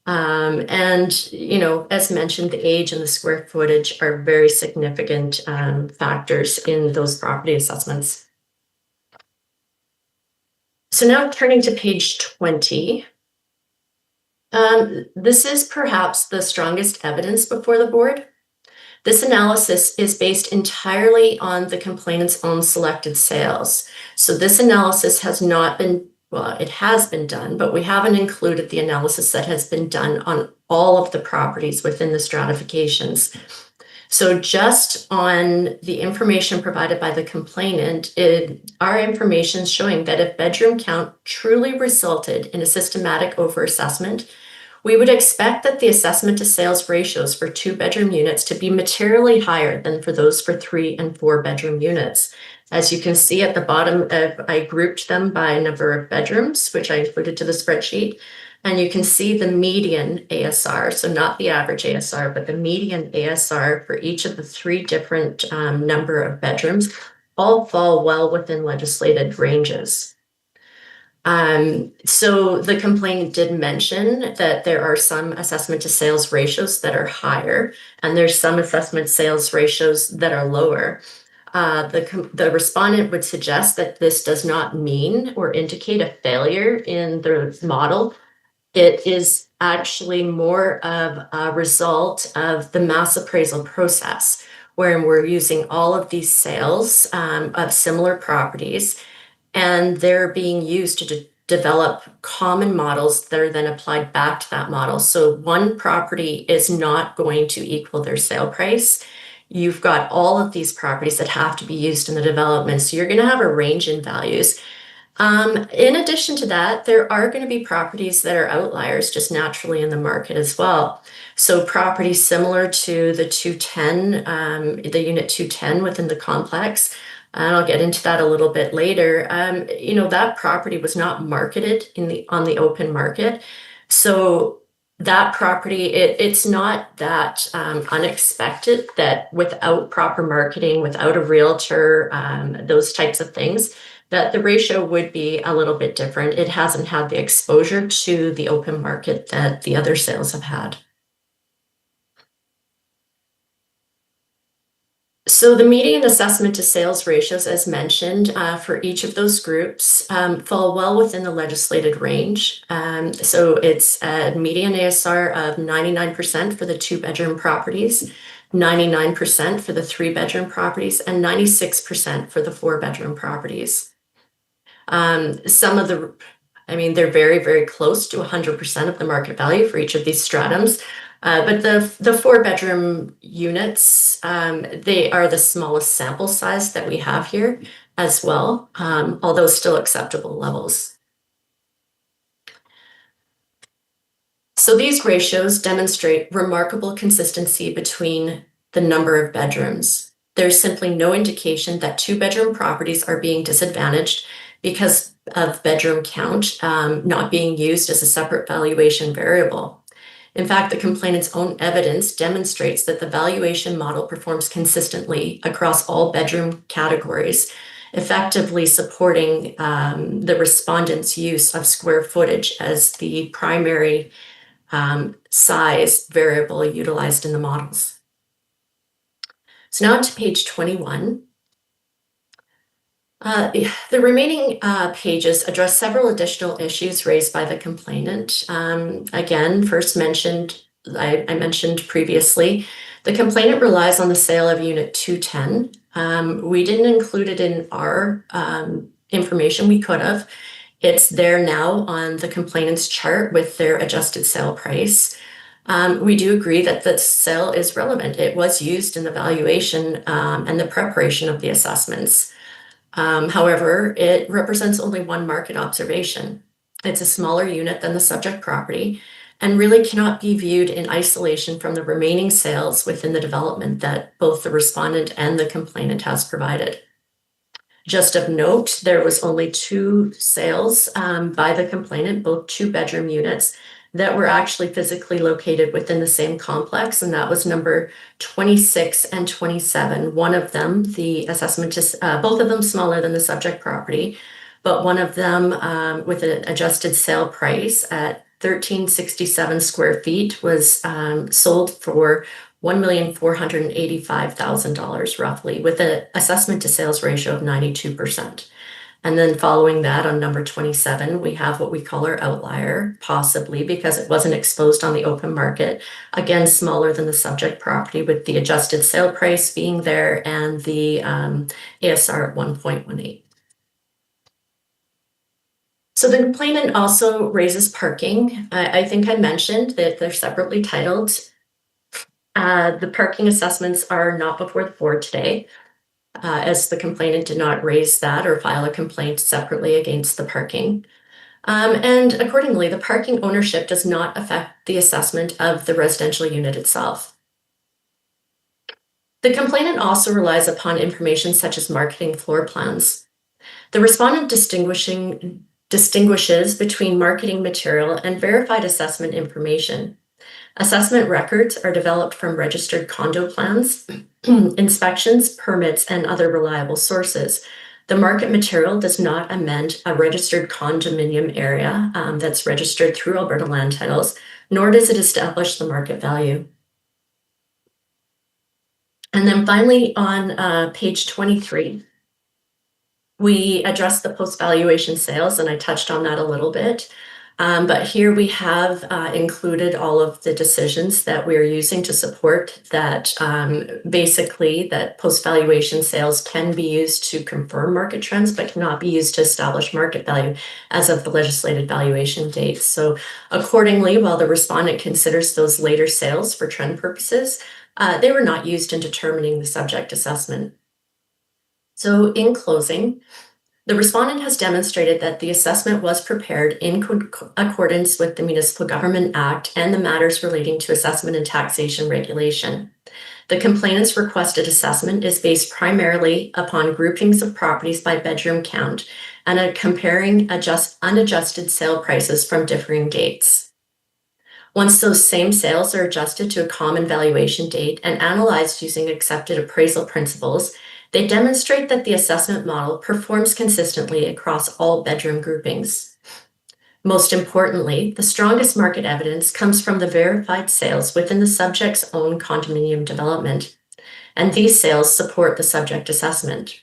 And, you know, as mentioned, the age and the square footage are very significant factors in those property assessments. So now turning to page 20. This is perhaps the strongest evidence before the board. This analysis is based entirely on the complainant's own selected sales. So this analysis has not been, well, it has been done, but we haven't included the analysis that has been done on all of the properties within the stratifications. So just on the information provided by the complainant, our information is showing that if bedroom count truly resulted in a systematic overassessment, we would expect that the assessment to sales ratios for 2-bedroom units to be materially higher than for those for 3 and 4-bedroom units. As you can see at the bottom, I grouped them by number of bedrooms, which I included to the spreadsheet. And you can see the median ASR, so not the average ASR, but the median ASR for each of the three different number of bedrooms all fall well within legislated ranges. So the complainant did mention that there are some assessment to sales ratios that are higher, and there's some assessment sales ratios that are lower. The respondent would suggest that this does not mean or indicate a failure in the model. It is actually more of a result of the mass appraisal process, where we're using all of these sales of similar properties, and they're being used to develop common models that are then applied back to that model. So one property is not going to equal their sale price. You've got all of these properties that have to be used in the development. So you're going to have a range in values. In addition to that, there are going to be properties that are outliers just naturally in the market as well. So properties similar to the 210, the unit 210 within the complex, and I'll get into that a little bit later. That property was not marketed on the open market. So that property, it's not that unexpected that without proper marketing, without a realtor, those types of things, that the ratio would be a little bit different. It hasn't had the exposure to the open market that the other sales have had. So the median assessment to sales ratios, as mentioned, for each of those groups fall well within the legislated range. So it's a median ASR of 99% for the 2-bedroom properties, 99% for the 3-bedroom properties, and 96% for the 4-bedroom properties. They're very, very close to 100% of the market value for each of these stratums. But the 4-bedroom units, they are the smallest sample size that we have here as well, although still acceptable levels. So these ratios demonstrate remarkable consistency between the number of bedrooms. There's simply no indication that 2-bedroom properties are being disadvantaged because of bedroom count not being used as a separate valuation variable. In fact, the complainant's own evidence demonstrates that the valuation model performs consistently across all bedroom categories, effectively supporting the respondent's use of square footage as the primary size variable utilized in the models. So now to page 21. The remaining pages address several additional issues raised by the complainant. Again, I mentioned previously, the complainant relies on the sale of Unit 210. We didn't include it in our information. We could have. It's there now on the complainant's chart with their adjusted sale price. We do agree that the sale is relevant. It was used in the valuation and the preparation of the assessments. However, it represents only one market observation. It's a smaller unit than the subject property and really cannot be viewed in isolation from the remaining sales within the development that both the respondent and the complainant has provided. Just of note, there was only 2 sales by the complainant, both 2-bedroom units, that were actually physically located within the same complex, and that was number 26 and 27. One of them, the assessment, both of them smaller than the subject property, but one of them with an adjusted sale price at 1367 square feet was sold for $1,485,000 roughly, with an assessment to sales ratio of 92%. And then following that on number 27, we have what we call our outlier, possibly because it wasn't exposed on the open market. Again, smaller than the subject property with the adjusted sale price being there and the ASR at 1.18. So the complainant also raises parking. I think I mentioned that they're separately titled. The parking assessments are not before the board today, as the complainant did not raise that or file a complaint separately against the parking. And accordingly, the parking ownership does not affect the assessment of the residential unit itself. The complainant also relies upon information such as marketing floor plans. The respondent distinguishing distinguishes between marketing material and verified assessment information. Assessment records are developed from registered condo plans, inspections, permits, and other reliable sources. The market material does not amend a registered condominium area that's registered through Alberta Land Titles, nor does it establish the market value. And then finally, on page 23, we address the post-valuation sales, and I touched on that a little bit. But here we have included all of the decisions that we're using to support that. Basically, that post-valuation sales can be used to confirm market trends, but cannot be used to establish market value as of the legislated valuation date. So accordingly, while the respondent considers those later sales for trend purposes, they were not used in determining the subject assessment. So in closing, the respondent has demonstrated that the assessment was prepared in accordance with the Municipal Government Act and the matters relating to assessment and taxation regulation. The complainant's requested assessment is based primarily upon groupings of properties by bedroom count and comparing unadjusted sale prices from differing dates. Once those same sales are adjusted to a common valuation date and analyzed using accepted appraisal principles, they demonstrate that the assessment model performs consistently across all bedroom groupings. Most importantly, the strongest market evidence comes from the verified sales within the subject's own condominium development, and these sales support the subject assessment.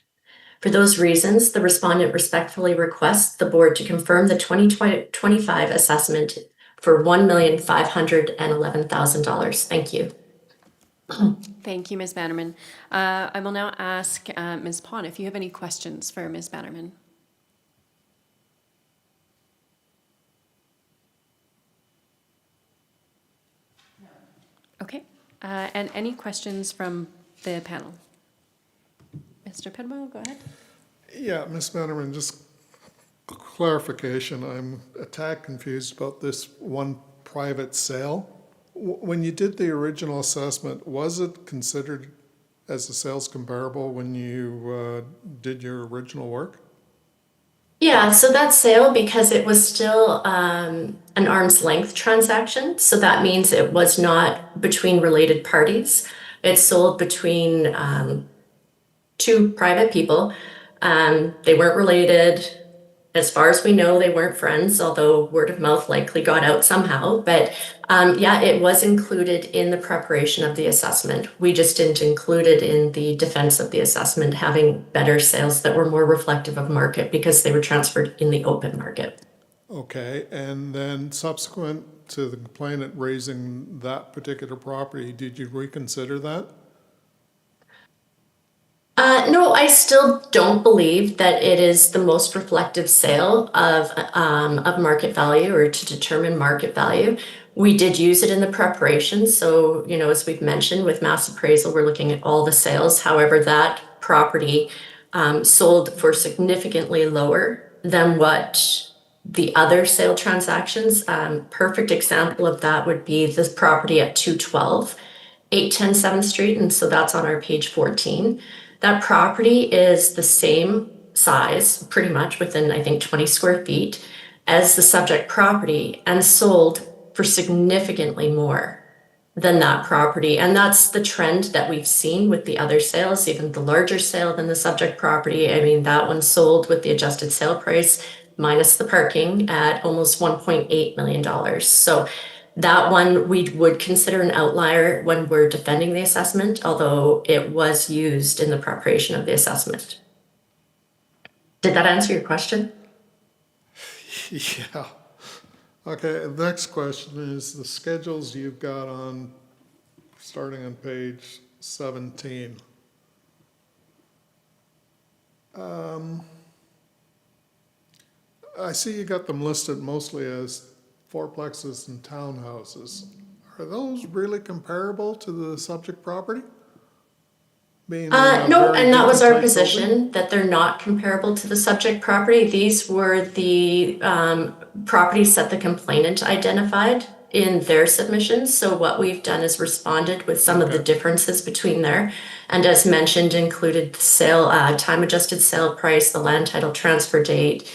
For those reasons, the respondent respectfully requests the board to confirm the 2025 assessment for $1,511,000. Thank you.
Thank you, Ms. Bannerman. I will now ask Ms. Pon if you have any questions for Ms. Bannerman. Okay, and any questions from the panel? Mr. Pedwell, go ahead.
Yeah, Ms. Bannerman, just clarification. I'm a tad confused about this one private sale. When you did the original assessment, was it considered as a sales comparable when you did your original work?
Yeah, so that sale, because it was still an arm's length transaction, so that means it was not between related parties. It's sold between two private people. They weren't related. As far as we know, they weren't friends, although word of mouth likely got out somehow. But yeah, it was included in the preparation of the assessment. We just didn't include it in the defense of the assessment, having better sales that were more reflective of market because they were transferred in the open market.
Okay, and then subsequent to the complainant raising that particular property, did you reconsider that?
No, I still don't believe that it is the most reflective sale of market value or to determine market value. We did use it in the preparation. So, you know, as we've mentioned with mass appraisal, we're looking at all the sales. However, that property sold for significantly lower than what the other sale transactions. Perfect example of that would be this property at 212, 810 7th Street. And so that's on our page 14. That property is the same size, pretty much within, I think, 20 square feet as the subject property and sold for significantly more than that property. And that's the trend that we've seen with the other sales, even the larger sale than the subject property. I mean, that one sold with the adjusted sale price minus the parking at almost $1.8 million. So that one we would consider an outlier when we're defending the assessment, although it was used in the preparation of the assessment. Did that answer your question?
Yeah. Okay, the next question is the schedules you've got on, starting on page 17. I see you got them listed mostly as fourplexes and townhouses. Are those really comparable to the subject property?
No, and that was our position, that they're not comparable to the subject property. These were the properties that the complainant identified in their submissions. So what we've done is responded with some of the differences between there. And as mentioned, included the sale, time adjusted sale price, the land title transfer date,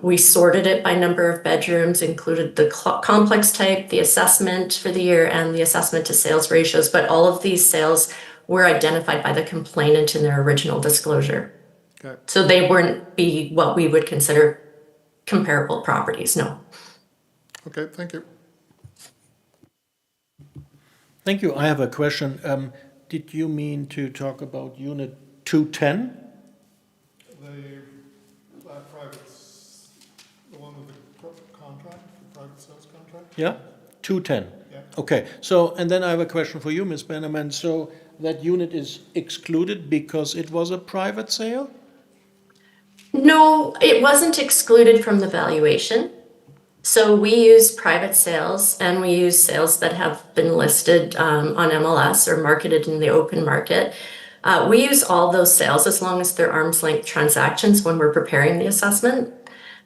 We sorted it by number of bedrooms, included the complex type, the assessment for the year, and the assessment to sales ratios. But all of these sales were identified by the complainant in their original disclosure.
Okay.
So they wouldn't be what we would consider comparable properties, no.
Okay, thank you.
Thank you. I have a question. Did you mean to talk about Unit 210?
The one with the contract, the private sales contract?
Yeah? 210?
Yeah.
Okay. So, and then I have a question for you, Ms. Bannerman. So that unit is excluded because it was a private sale?
No, it wasn't excluded from the valuation. So we use private sales and we use sales that have been listed on MLS or marketed in the open market. We use all those sales as long as they're arm's length transactions when we're preparing the assessment.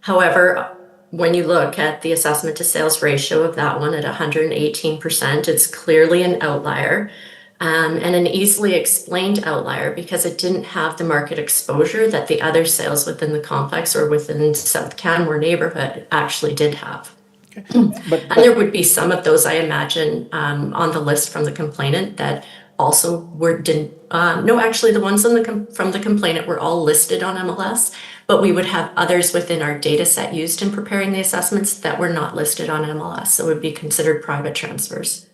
However, when you look at the assessment to sales ratio of that one at 118%, it's clearly an outlier. And an easily explained outlier because it didn't have the market exposure that the other sales within the complex or within South Canmore neighborhood actually did have.
Okay.
And there would be some of those, I imagine, on the list from the complainant that also actually the ones from the complainant were all listed on MLS, but we would have others within our data set used in preparing the assessments that were not listed on MLS, so would be considered private transfers.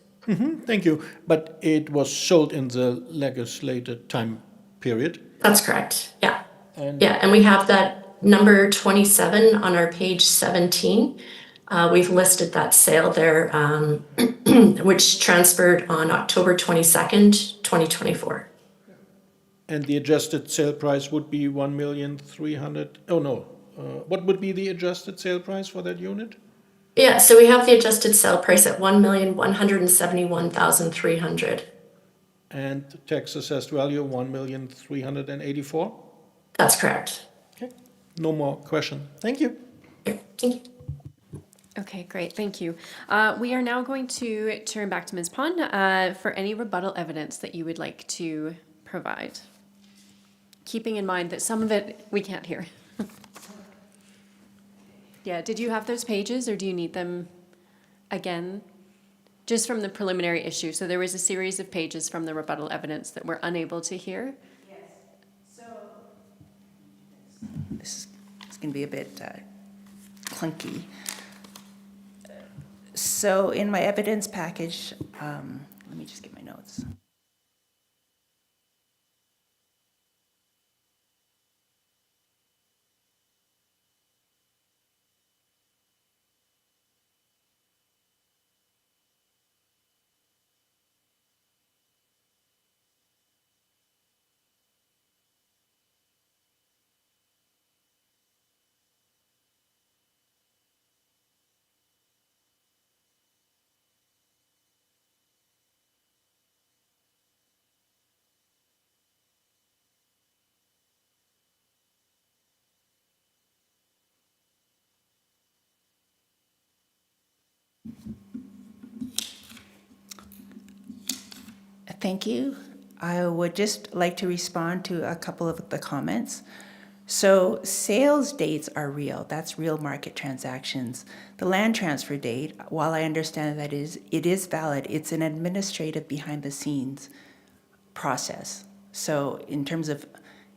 Thank you. But it was sold in the legislated time period?
That's correct, yeah.
And
And we have that number 27 on our page 17. We've listed that sale there, which transferred on October 22nd, 2024.
And the adjusted sale price would be 1,300,000. Oh, no. What would be the adjusted sale price for that unit?
Yeah, so we have the adjusted sale price at $1,171,300.
And tax assessed value 1,384,000.
That's correct.
Okay. No more question. Thank you.
Thank you.
Okay, great, thank you. We are now going to turn back to Ms. Pond for any rebuttal evidence that you would like to provide. Keeping in mind that some of it we can't hear. Yeah, did you have those pages or do you need them again? Just from the preliminary issue. So there was a series of pages from the rebuttal evidence that we're unable to hear.
Yes. So this is going to be a bit clunky. So in my evidence package, let me just get my notes. Thank you. I would just like to respond to a couple of the comments. So sales dates are real. That's real market transactions. The land transfer date, while I understand that it is valid, it's an administrative behind the scenes process. So in terms of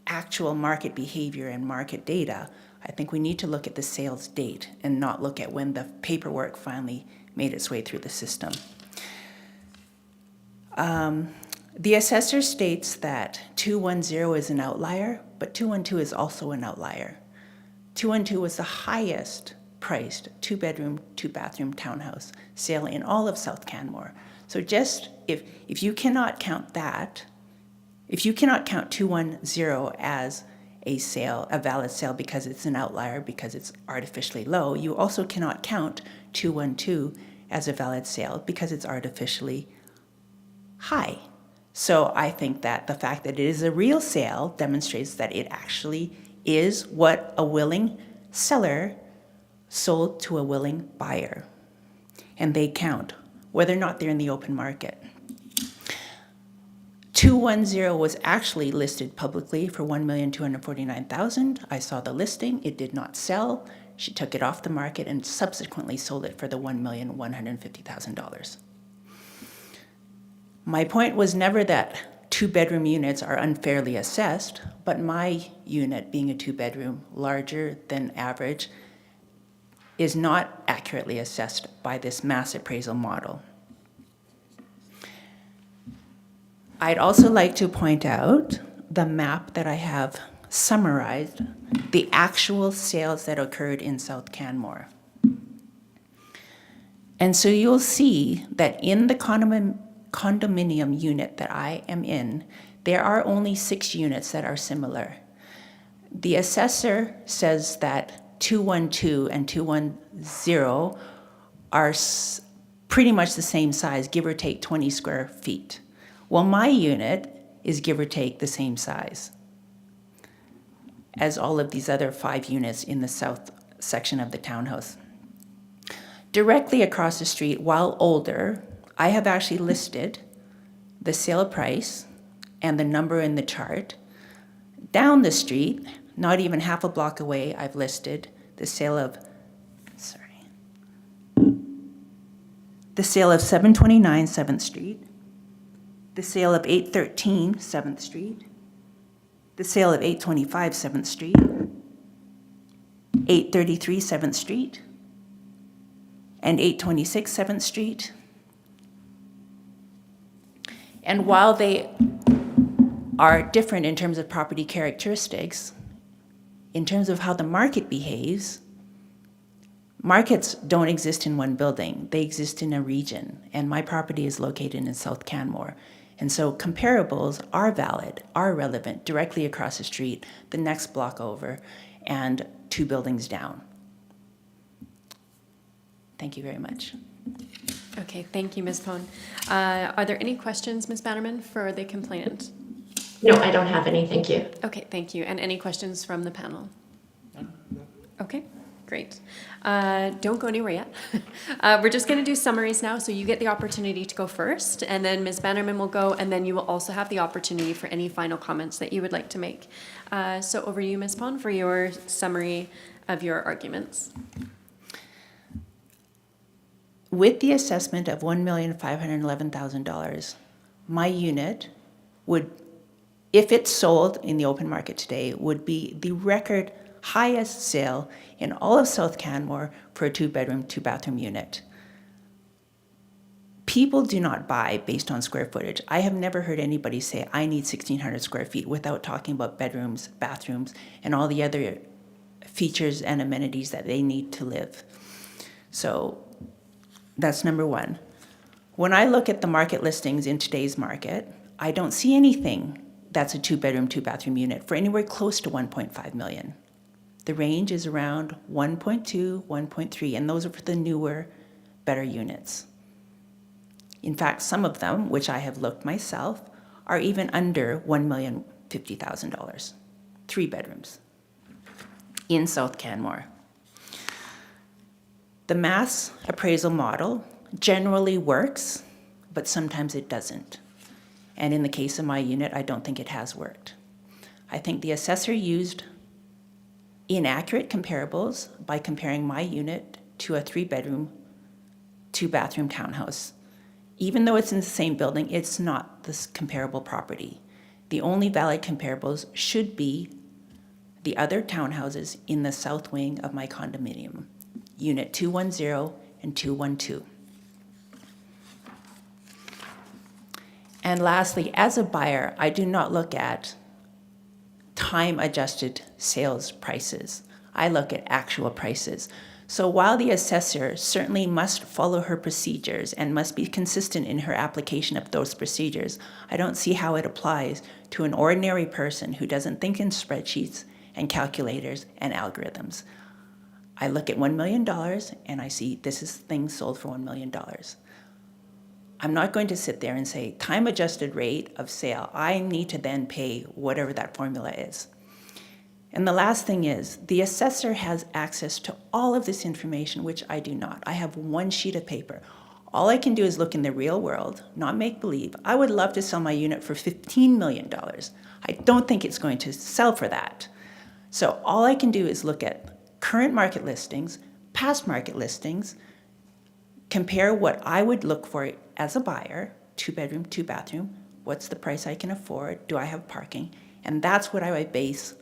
actual market behavior and market data, I think we need to look at the sales date and not look at when the paperwork finally made its way through the system. The assessor states that 210 is an outlier, but 212 is also an outlier. 212 was the highest priced 2-bedroom, 2-bathroom townhouse sale in all of South Canmore. So just if you cannot count that, if you cannot count 210 as a sale, a valid sale because it's an outlier, because it's artificially low, you also cannot count 212 as a valid sale because it's artificially high. So I think that the fact that it is a real sale demonstrates that it actually is what a willing seller sold to a willing buyer. And they count, whether or not they're in the open market. 210 was actually listed publicly for $1,249,000. I saw the listing, it did not sell. She took it off the market and subsequently sold it for the $1,150,000. My point was never that two-bedroom units are unfairly assessed, but my unit, being a two-bedroom, larger than average, is not accurately assessed by this mass appraisal model. I'd also like to point out the map that I have summarized, the actual sales that occurred in South Canmore. And so you'll see that in the condominium unit that I am in, there are only 6 units that are similar. The assessor says that 212 and 210 are pretty much the same size, give or take 20 square feet. Well, my unit is give or take the same size as all of these other 5 units in the south section of the townhouse. Directly across the street, while older, I have actually listed the sale price and the number in the chart. Down the street, not even half a block away, I've listed the sale of 729 7th Street, the sale of 813 7th Street, the sale of 825 7th Street, 833 7th Street, and 826 7th Street. And while they are different in terms of property characteristics, in terms of how the market behaves, markets don't exist in one building. They exist in a region, and my property is located in South Canmore. And so comparables are valid, are relevant directly across the street, the next block over, and 2 buildings down. Thank you very much.
Okay, thank you, Ms. Pone. Are there any questions, Ms. Bannerman, for the complainant?
No, I don't have any, thank you.
Okay, thank you. And any questions from the panel? Okay, great. Don't go anywhere yet. We're just going to do summaries now, so you get the opportunity to go first, and then Ms. Bannerman will go, and then you will also have the opportunity for any final comments that you would like to make. So over to you, Ms. Pone, for your summary of your arguments.
With the assessment of $1,511,000, my unit would, if it's sold in the open market today, would be the record highest sale in all of South Canmore for a 2-bedroom, 2-bathroom unit. People do not buy based on square footage. I have never heard anybody say, I need 1,600 square feet without talking about bedrooms, bathrooms, and all the other features and amenities that they need to live. So that's number one. When I look at the market listings in today's market, I don't see anything that's a 2-bedroom, 2-bathroom unit for anywhere close to 1.5 million. The range is around 1.2, 1.3, and those are for the newer, better units. In fact, some of them, which I have looked myself, are even under $1,050,000, 3 bedrooms in South Canmore. The mass appraisal model generally works, but sometimes it doesn't. And in the case of my unit, I don't think it has worked. I think the assessor used inaccurate comparables by comparing my unit to a 3-bedroom, 2-bathroom townhouse. Even though it's in the same building, it's not this comparable property. The only valid comparables should be the other townhouses in the south wing of my condominium, Unit 210 and 212. And lastly, as a buyer, I do not look at time-adjusted sales prices. I look at actual prices. So while the assessor certainly must follow her procedures and must be consistent in her application of those procedures, I don't see how it applies to an ordinary person who doesn't think in spreadsheets and calculators and algorithms. I look at $1 million and I see this is things sold for $1 million. I'm not going to sit there and say time-adjusted rate of sale. I need to then pay whatever that formula is. And the last thing is, the assessor has access to all of this information, which I do not. I have one sheet of paper. All I can do is look in the real world, not make believe. I would love to sell my unit for $15 million. I don't think it's going to sell for that. So all I can do is look at current market listings, past market listings, compare what I would look for as a buyer, 2-bedroom, 2-bathroom, what's the price I can afford, do I have parking? And that's what I would base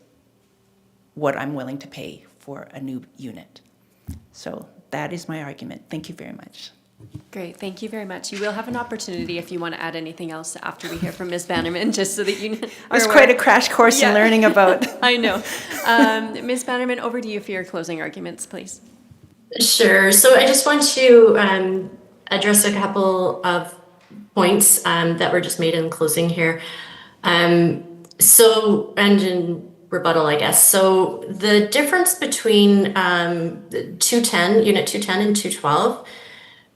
what I'm willing to pay for a new unit. So that is my argument. Thank you very much.
Great, thank you very much. You will have an opportunity if you want to add anything else after we hear from Ms. Bannerman, just so that you are
It's
aware.
quite a crash course
Yeah.
in learning about.
I know. Ms. Bannerman, over to you for your closing arguments, please.
Sure. So I just want to address a couple of points that were just made in closing here. And in rebuttal, I guess. So the difference between Unit 210 and 212.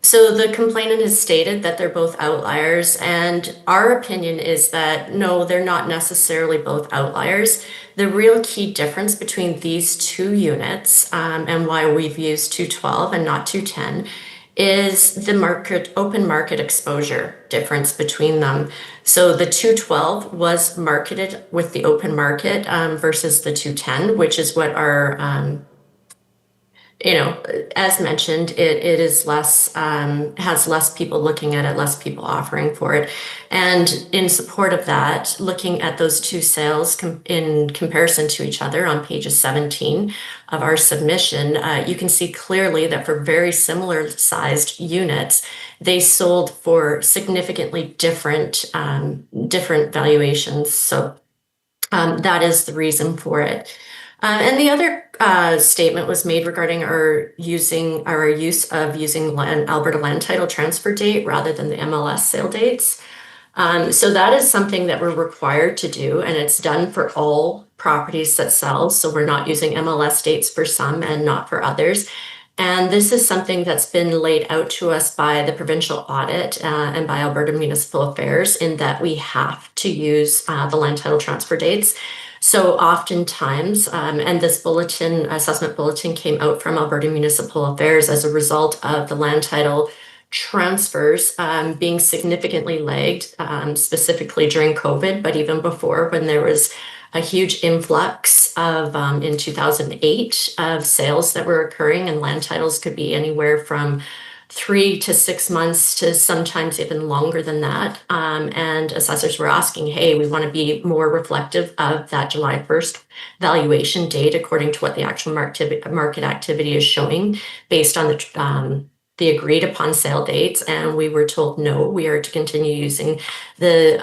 So the complainant has stated that they're both outliers, and our opinion is that no, they're not necessarily both outliers. The real key difference between these two units and why we've used 212 and not 210 is the open market exposure difference between them. So the 212 was marketed with the open market versus the 210, which is what our as mentioned, it is less, has less people looking at it, less people offering for it. And in support of that, looking at those two sales in comparison to each other on pages 17 of our submission, you can see clearly that for very similar sized units, they sold for significantly different valuations. So that is the reason for it. And the other statement was made regarding our use of using Alberta land title transfer date rather than the MLS sale dates. So that is something that we're required to do, and it's done for all properties that sell. So we're not using MLS dates for some and not for others. And this is something that's been laid out to us by the provincial audit and by Alberta Municipal Affairs, in that we have to use the land title transfer dates. So oftentimes, and this assessment bulletin came out from Alberta Municipal Affairs as a result of the land title transfers being significantly lagged, specifically during COVID, but even before, when there was a huge influx of, in 2008, of sales that were occurring, and land titles could be anywhere from 3 to 6 months to sometimes even longer than that. And assessors were asking, hey, we want to be more reflective of that July 1st valuation date according to what the actual market activity is showing based on the agreed upon sale dates. And we were told, no, we are to continue using the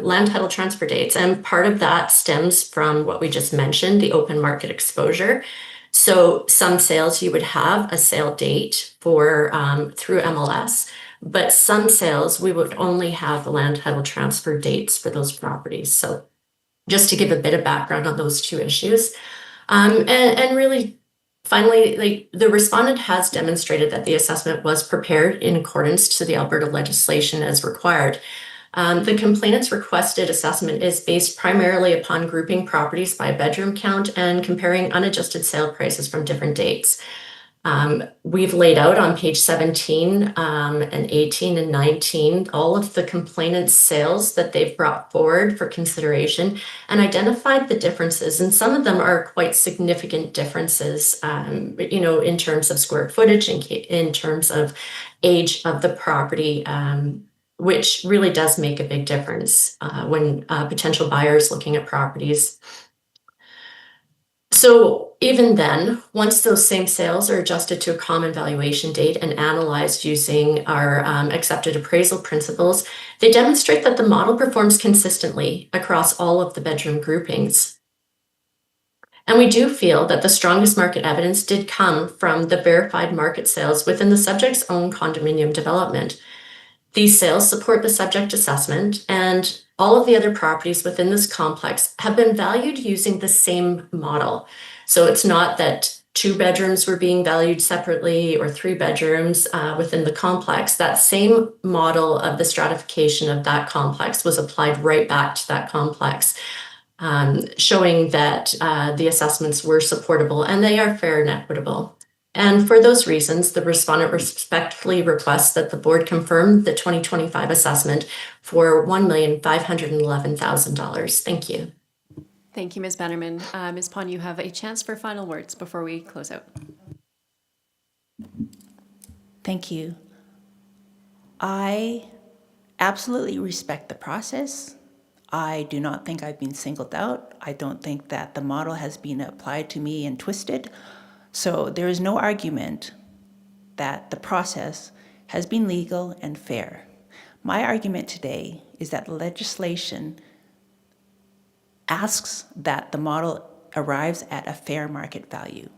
land title transfer dates. And part of that stems from what we just mentioned, the open market exposure. So some sales you would have a sale date for through MLS, but some sales we would only have the land title transfer dates for those properties. So just to give a bit of background on those two issues. And really, finally, the respondent has demonstrated that the assessment was prepared in accordance to the Alberta legislation as required. The complainant's requested assessment is based primarily upon grouping properties by bedroom count and comparing unadjusted sale prices from different dates. We've laid out on page 17 and 18 and 19 all of the complainant's sales that they've brought forward for consideration and identified the differences. And some of them are quite significant differences, in terms of square footage and in terms of age of the property, which really does make a big difference when potential buyers looking at properties. So even then, once those same sales are adjusted to a common valuation date and analyzed using our accepted appraisal principles, they demonstrate that the model performs consistently across all of the bedroom groupings. And we do feel that the strongest market evidence did come from the verified market sales within the subject's own condominium development. These sales support the subject assessment, and all of the other properties within this complex have been valued using the same model. So it's not that 2 bedrooms were being valued separately or 3 bedrooms within the complex. That same model of the stratification of that complex was applied right back to that complex, showing that the assessments were supportable and they are fair and equitable. And for those reasons, the respondent respectfully requests that the board confirm the 2025 assessment for $1,511,000. Thank you.
Thank you, Ms. Bannerman. Ms. Pond, you have a chance for final words before we close out.
Thank you. I absolutely respect the process. I do not think I've been singled out. I don't think that the model has been applied to me and twisted. So there is no argument that the process has been legal and fair. My argument today is that legislation asks that the model arrives at a fair market value.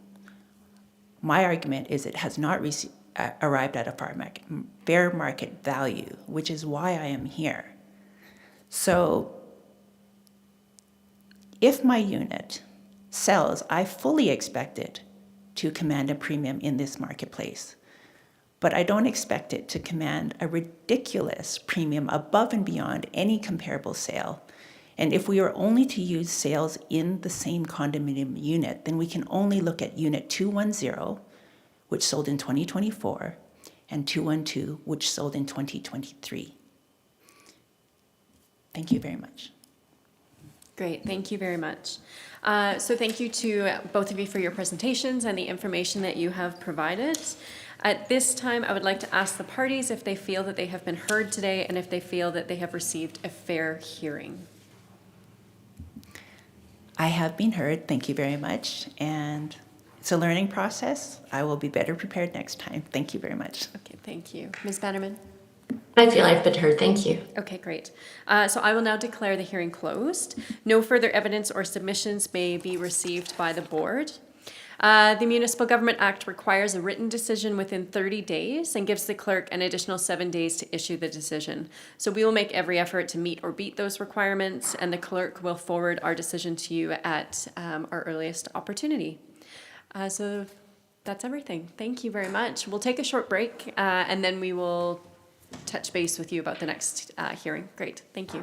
My argument is it has not arrived at a fair market value, which is why I am here. So if my unit sells, I fully expect it to command a premium in this marketplace. But I don't expect it to command a ridiculous premium above and beyond any comparable sale. And if we are only to use sales in the same condominium unit, then we can only look at unit 210, which sold in 2024, and 212, which sold in 2023. Thank you very much.
Great, thank you very much. So thank you to both of you for your presentations and the information that you have provided. At this time, I would like to ask the parties if they feel that they have been heard today and if they feel that they have received a fair hearing.
I have been heard, thank you very much. And it's a learning process. I will be better prepared next time. Thank you very much.
Okay, thank you. Ms. Bannerman?
I feel I've been heard. Thank you.
Okay, great. So I will now declare the hearing closed. No further evidence or submissions may be received by the board. The Municipal Government Act requires a written decision within 30 days and gives the clerk an additional 7 days to issue the decision. So we will make every effort to meet or beat those requirements, and the clerk will forward our decision to you at our earliest opportunity. So that's everything. Thank you very much. We'll take a short break, and then we will touch base with you about the next hearing. Great. Thank you.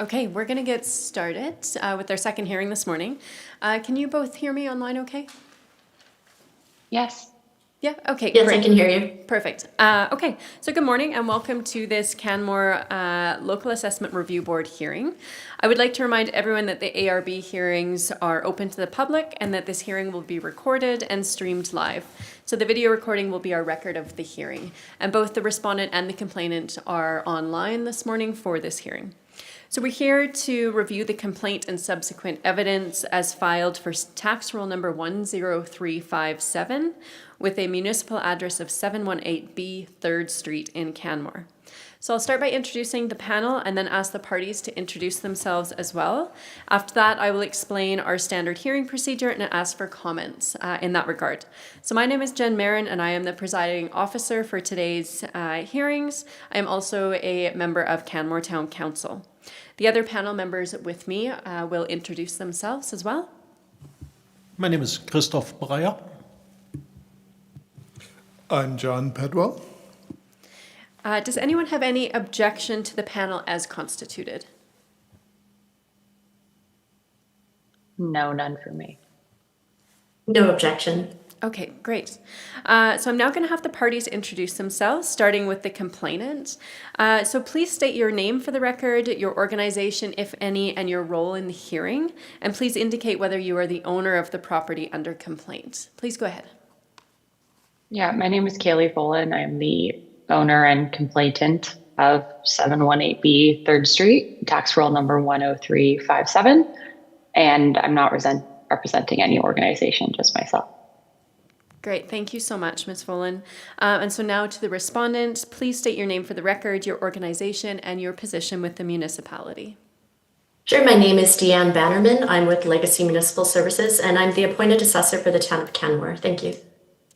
Okay, we're going to get started with our second hearing this morning. Can you both hear me online okay?
Yes.
Yeah, okay,
Yes,
great.
I can hear you.
Perfect. Okay, so good morning and welcome to this Canmore Local Assessment Review Board hearing. I would like to remind everyone that the ARB hearings are open to the public and that this hearing will be recorded and streamed live. So the video recording will be our record of the hearing. And both the respondent and the complainant are online this morning for this hearing. So we're here to review the complaint and subsequent evidence as filed for tax roll number 10357 with a municipal address of 718B 3rd Street in Canmore. So I'll start by introducing the panel and then ask the parties to introduce themselves as well. After that, I will explain our standard hearing procedure and ask for comments in that regard. So my name is Jen Marin and I am the presiding officer for today's hearings. I am also a member of Canmore Town Council. The other panel members with me will introduce themselves as well.
My name is Christoph Breyer.
I'm John Pedwell.
Does anyone have any objection to the panel as constituted?
No, none for me.
No objection.
Okay, great. So I'm now going to have the parties introduce themselves, starting with the complainant. So please state your name for the record, your organization, if any, and your role in the hearing. And please indicate whether you are the owner of the property under complaint. Please go ahead.
Yeah, my name is Kaylee Folan. I'm the owner and complainant of 718B 3rd Street, tax roll number 10357. And I'm not representing any organization, just myself.
Great, thank you so much, Ms. Folan. And so now to the respondent, please state your name for the record, your organization, and your position with the municipality.
Sure, my name is Deanne Bannerman. I'm with Legacy Municipal Services, and I'm the appointed assessor for the town of Canmore. Thank you.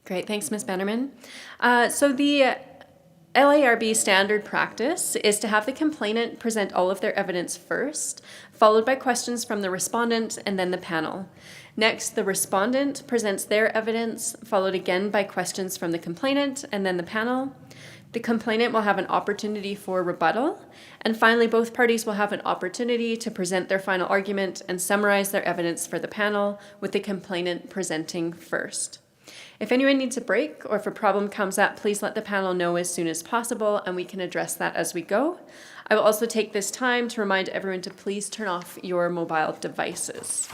Great, thanks, Ms. Bannerman. So the LARB standard practice is to have the complainant present all of their evidence first, followed by questions from the respondent and then the panel. Next, the respondent presents their evidence, followed again by questions from the complainant and then the panel. The complainant will have an opportunity for rebuttal. And finally, both parties will have an opportunity to present their final argument and summarize their evidence for the panel, with the complainant presenting first. If anyone needs a break or if a problem comes up, please let the panel know as soon as possible and we can address that as we go. I will also take this time to remind everyone to please turn off your mobile devices.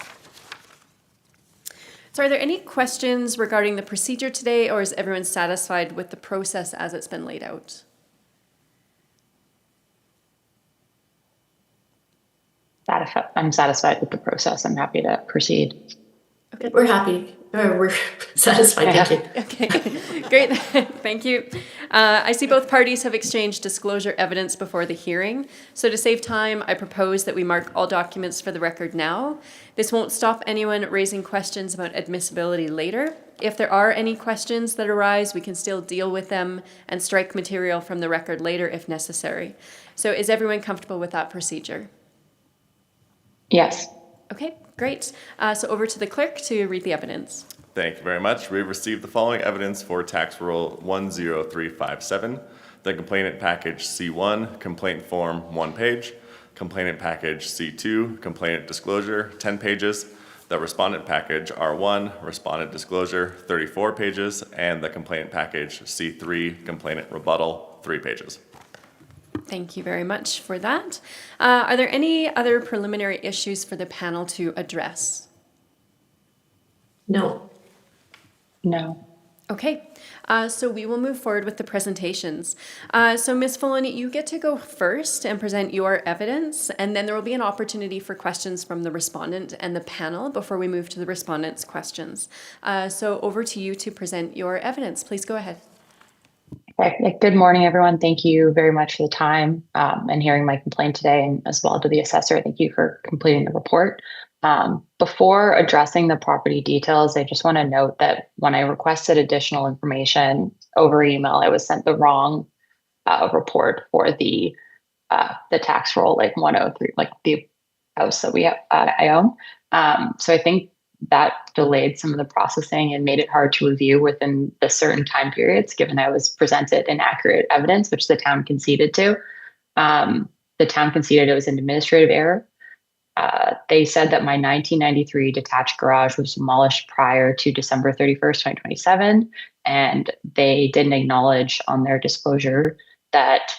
So are there any questions regarding the procedure today, or is everyone satisfied with the process as it's been laid out?
I'm satisfied with the process. I'm happy to proceed.
We're happy. We're satisfied. Thank you.
Okay, great. Thank you. I see both parties have exchanged disclosure evidence before the hearing. So to save time, I propose that we mark all documents for the record now. This won't stop anyone raising questions about admissibility later. If there are any questions that arise, we can still deal with them and strike material from the record later if necessary. So is everyone comfortable with that procedure?
Yes.
Okay, great. So over to the clerk to read the evidence.
Thank you very much. We have received the following evidence for tax roll 10357. The complainant package C1, complaint form 1 page. Complainant package C2, complainant disclosure 10 pages. The respondent package R1, respondent disclosure 34 pages. And the complainant package C3, complainant rebuttal 3 pages.
Thank you very much for that. Are there any other preliminary issues for the panel to address?
No.
No.
Okay, so we will move forward with the presentations. So Ms. Folan, you get to go first and present your evidence, and then there will be an opportunity for questions from the respondent and the panel before we move to the respondent's questions. So over to you to present your evidence. Please go ahead.
Okay. Good morning, everyone. Thank you very much for the time and hearing my complaint today, and as well to the assessor. Thank you for completing the report. Before addressing the property details, I just want to note that when I requested additional information over email, I was sent the wrong report for the tax roll, like 103, like the house that I own. So I think that delayed some of the processing and made it hard to review within the certain time periods, given I was presented inaccurate evidence, which the town conceded to. the town conceded it was an administrative error. They said that my 1993 detached garage was demolished prior to December 31st, 2027, and they didn't acknowledge on their disclosure that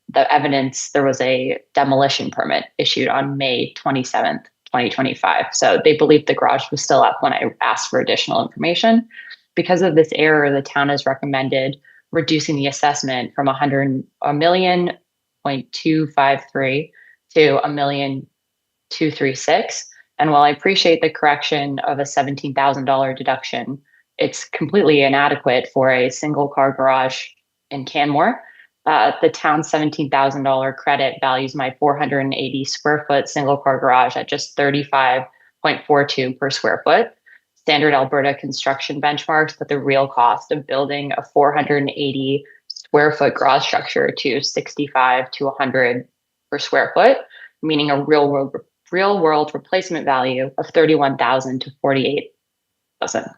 there was a demolition permit issued on May 27th, 2025. So they believed the garage was still up when I asked for additional information. Because of this error, the town has recommended reducing the assessment from $1,000,000.253 to $1,236,000. And while I appreciate the correction of a $17,000 deduction, it's completely inadequate for a single car garage in Canmore. The town's $17,000 credit values my 480 square foot single car garage at just 35.42 per square foot. Standard Alberta construction benchmarks put the real cost of building a 480 square foot garage structure to 65 to 100 per square foot, meaning a real world replacement value of 31,000 to 48,000.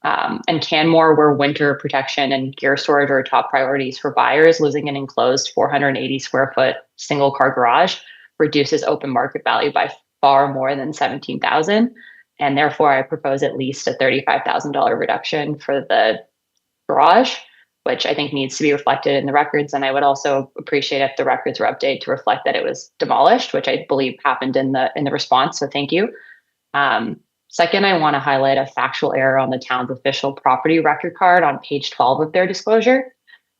And Canmore, where winter protection and gear storage are top priorities for buyers, losing an enclosed 480 square foot single car garage reduces open market value by far more than 17,000. And therefore, I propose at least a $35,000 reduction for the garage, which I think needs to be reflected in the records. And I would also appreciate if the records were updated to reflect that it was demolished, which I believe happened in the response. So thank you. Second, I want to highlight a factual error on the town's official property record card on page 12 of their disclosure.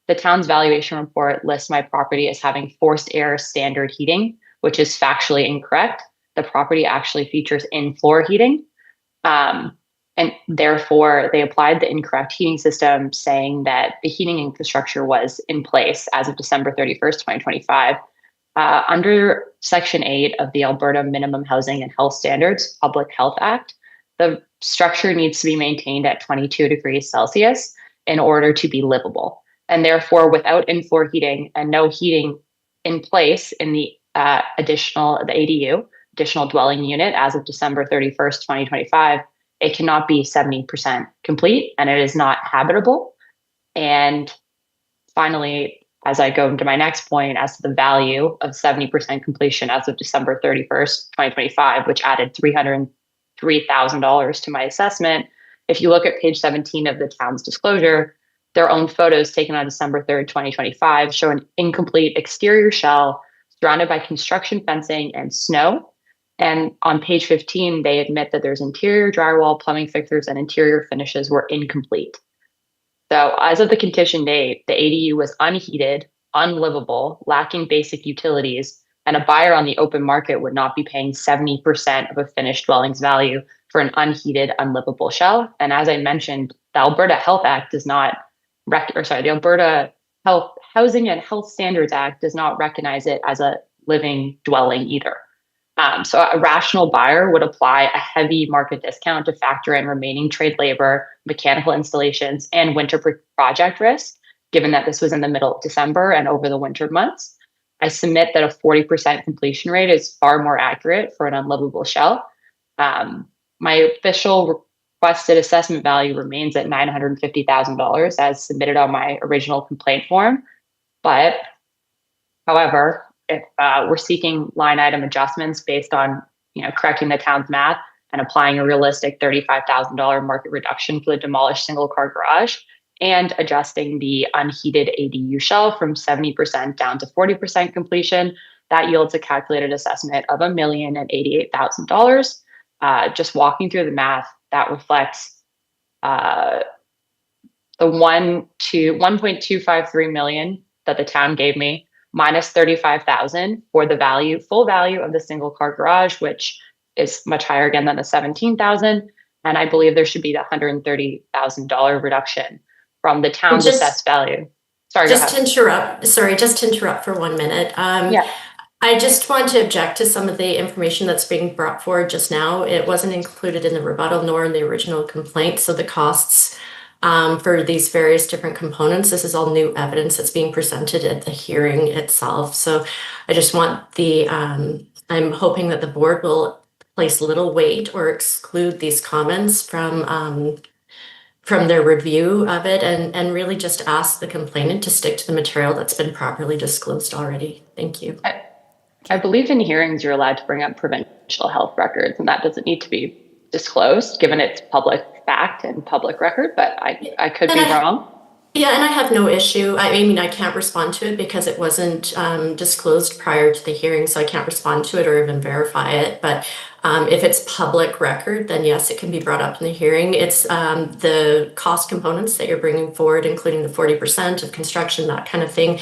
The town's valuation report lists my property as having forced air standard heating, which is factually incorrect. The property actually features in-floor heating. And therefore, they applied the incorrect heating system, saying that the heating infrastructure was in place as of December 31st, 2025. Under Section 8 of the Alberta Minimum Housing and Health Standards Public Health Act, the structure needs to be maintained at 22 degrees Celsius in order to be livable. And therefore, without in-floor heating and no heating in place in the ADU, additional dwelling unit, as of December 31st, 2025, it cannot be 70% complete and it is not habitable. And finally, as I go into my next point, as to the value of 70% completion as of December 31st, 2025, which added $303,000 to my assessment. If you look at page 17 of the town's disclosure, their own photos taken on December 3rd, 2025 show an incomplete exterior shell surrounded by construction fencing and snow. And on page 15, they admit that there's interior drywall, plumbing fixtures, and interior finishes were incomplete. So as of the condition date, the ADU was unheated, unlivable, lacking basic utilities, and a buyer on the open market would not be paying 70% of a finished dwelling's value for an unheated, unlivable shell. And as I mentioned, the Alberta Health Act does not, the Alberta Housing and Health Standards Act does not recognize it as a living dwelling either. So a rational buyer would apply a heavy market discount to factor in remaining trade labor, mechanical installations, and winter project risk, given that this was in the middle of December and over the winter months. I submit that a 40% completion rate is far more accurate for an unlivable shell. My official requested assessment value remains at $950,000 as submitted on my original complaint form. But however, if we're seeking line item adjustments based on, correcting the town's math and applying a realistic $35,000 market reduction for the demolished single car garage and adjusting the unheated ADU shell from 70% down to 40% completion, that yields a calculated assessment of $1,088,000. Just walking through the math, that reflects the $1.253 million that the town gave me, minus $35,000 for the full value of the single car garage, which is much higher again than the $17,000. And I believe there should be the $130,000 reduction from the town's assessed value. Sorry,
just to interrupt for 1 minute.
Yeah.
I just want to object to some of the information that's being brought forward just now. It wasn't included in the rebuttal nor in the original complaint. So the costs for these various different components, this is all new evidence that's being presented at the hearing itself. So I just want I'm hoping that the board will place little weight or exclude these comments from their review of it and really just ask the complainant to stick to the material that's been properly disclosed already. Thank you.
I believe in hearings you're allowed to bring up provincial health records, and that doesn't need to be disclosed given it's public fact and public record, but I could be wrong.
Yeah, and I have no issue. I mean, I can't respond to it because it wasn't disclosed prior to the hearing, so I can't respond to it or even verify it. But if it's public record, then yes, it can be brought up in the hearing. It's the cost components that you're bringing forward, including the 40% of construction, that kind of thing.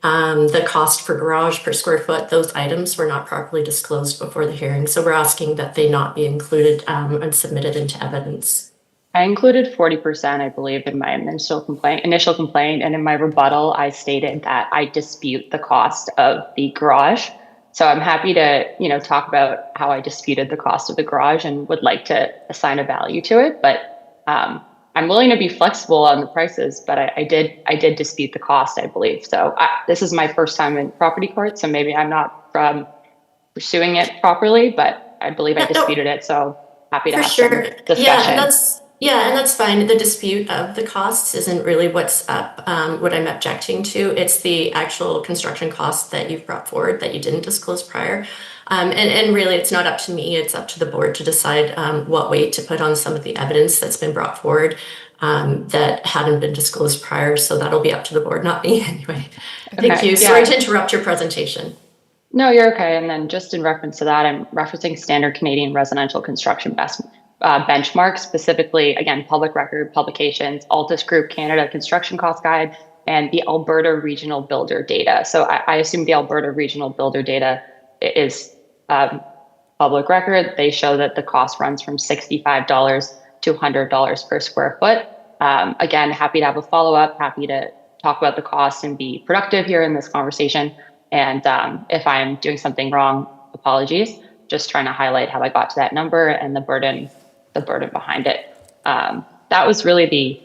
The cost per garage per square foot, those items were not properly disclosed before the hearing. So we're asking that they not be included and submitted into evidence.
I included 40%, I believe, in my initial complaint, and in my rebuttal, I stated that I dispute the cost of the garage. So I'm happy to, talk about how I disputed the cost of the garage and would like to assign a value to it. But I'm willing to be flexible on the prices, but I did dispute the cost, I believe. So this is my first time in property court, so maybe I'm not pursuing it properly, but I believe I disputed it. So happy to have some discussion.
Yeah, and that's fine. The dispute of the costs isn't really what's up, what I'm objecting to. It's the actual construction costs that you've brought forward that you didn't disclose prior. And really, it's not up to me. It's up to the board to decide what weight to put on some of the evidence that's been brought forward that hadn't been disclosed prior. So that'll be up to the board, not me anyway. Thank you. Sorry to interrupt your presentation.
No, you're okay. And then just in reference to that, I'm referencing standard Canadian residential construction benchmarks, specifically, again, public record publications, Altus Group Canada Construction Cost Guide, and the Alberta Regional Builder data. So I assume the Alberta Regional Builder data is public record. They show that the cost runs from $65 to $100 per square foot. Again, happy to have a follow-up, happy to talk about the cost and be productive here in this conversation. And if I'm doing something wrong, apologies. Just trying to highlight how I got to that number and the burden behind it. That was really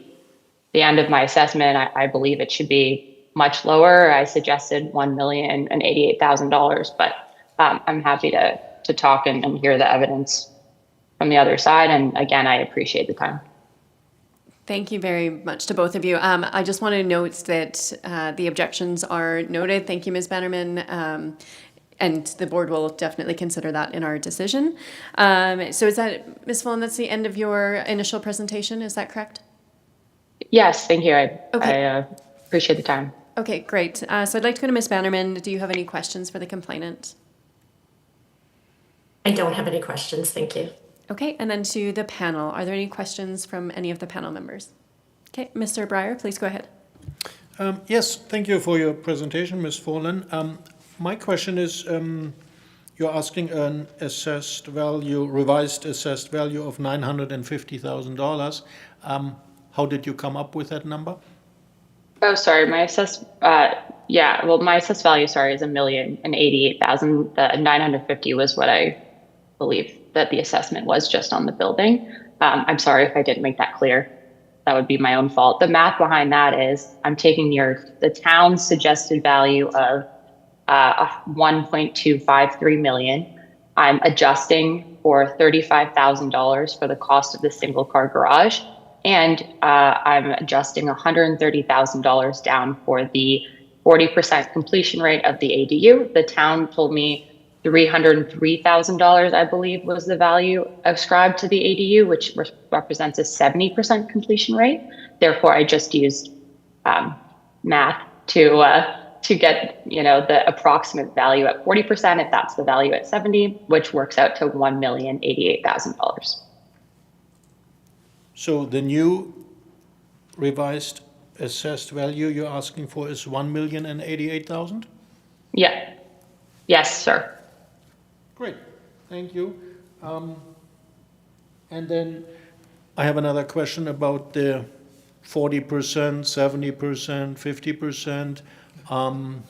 the end of my assessment. I believe it should be much lower. I suggested $1,088,000, but I'm happy to talk and hear the evidence from the other side. And again, I appreciate the time.
Thank you very much to both of you. I just want to note that the objections are noted. Thank you, Ms. Bannerman. And the board will definitely consider that in our decision. So is that, Ms. Fullen, that's the end of your initial presentation, is that correct?
Yes, thank you. I appreciate the time.
Okay, great. So I'd like to go to Ms. Bannerman. Do you have any questions for the complainant?
I don't have any questions, thank you.
Okay, and then to the panel. Are there any questions from any of the panel members? Okay, Mr. Breyer, please go ahead.
Yes, thank you for your presentation, Ms. Fullen. My question is, you're asking an revised assessed value of $950,000. How did you come up with that number?
Oh, sorry, my assessed value, is $1,088,000. The 950 was what I believe that the assessment was just on the building. I'm sorry if I didn't make that clear. That would be my own fault. The math behind that is I'm taking the town's suggested value of 1.253 million. I'm adjusting for $35,000 for the cost of the single car garage. And I'm adjusting $130,000 down for the 40% completion rate of the ADU. The town told me $303,000, I believe, was the value ascribed to the ADU, which represents a 70% completion rate. Therefore, I just used math to get the approximate value at 40%, if that's the value at 70, which works out to $1,088,000.
So the new revised assessed value you're asking for is $1,088,000?
Yeah. Yes, sir.
Great, thank you. And then I have another question about the 40%, 70%, 50%.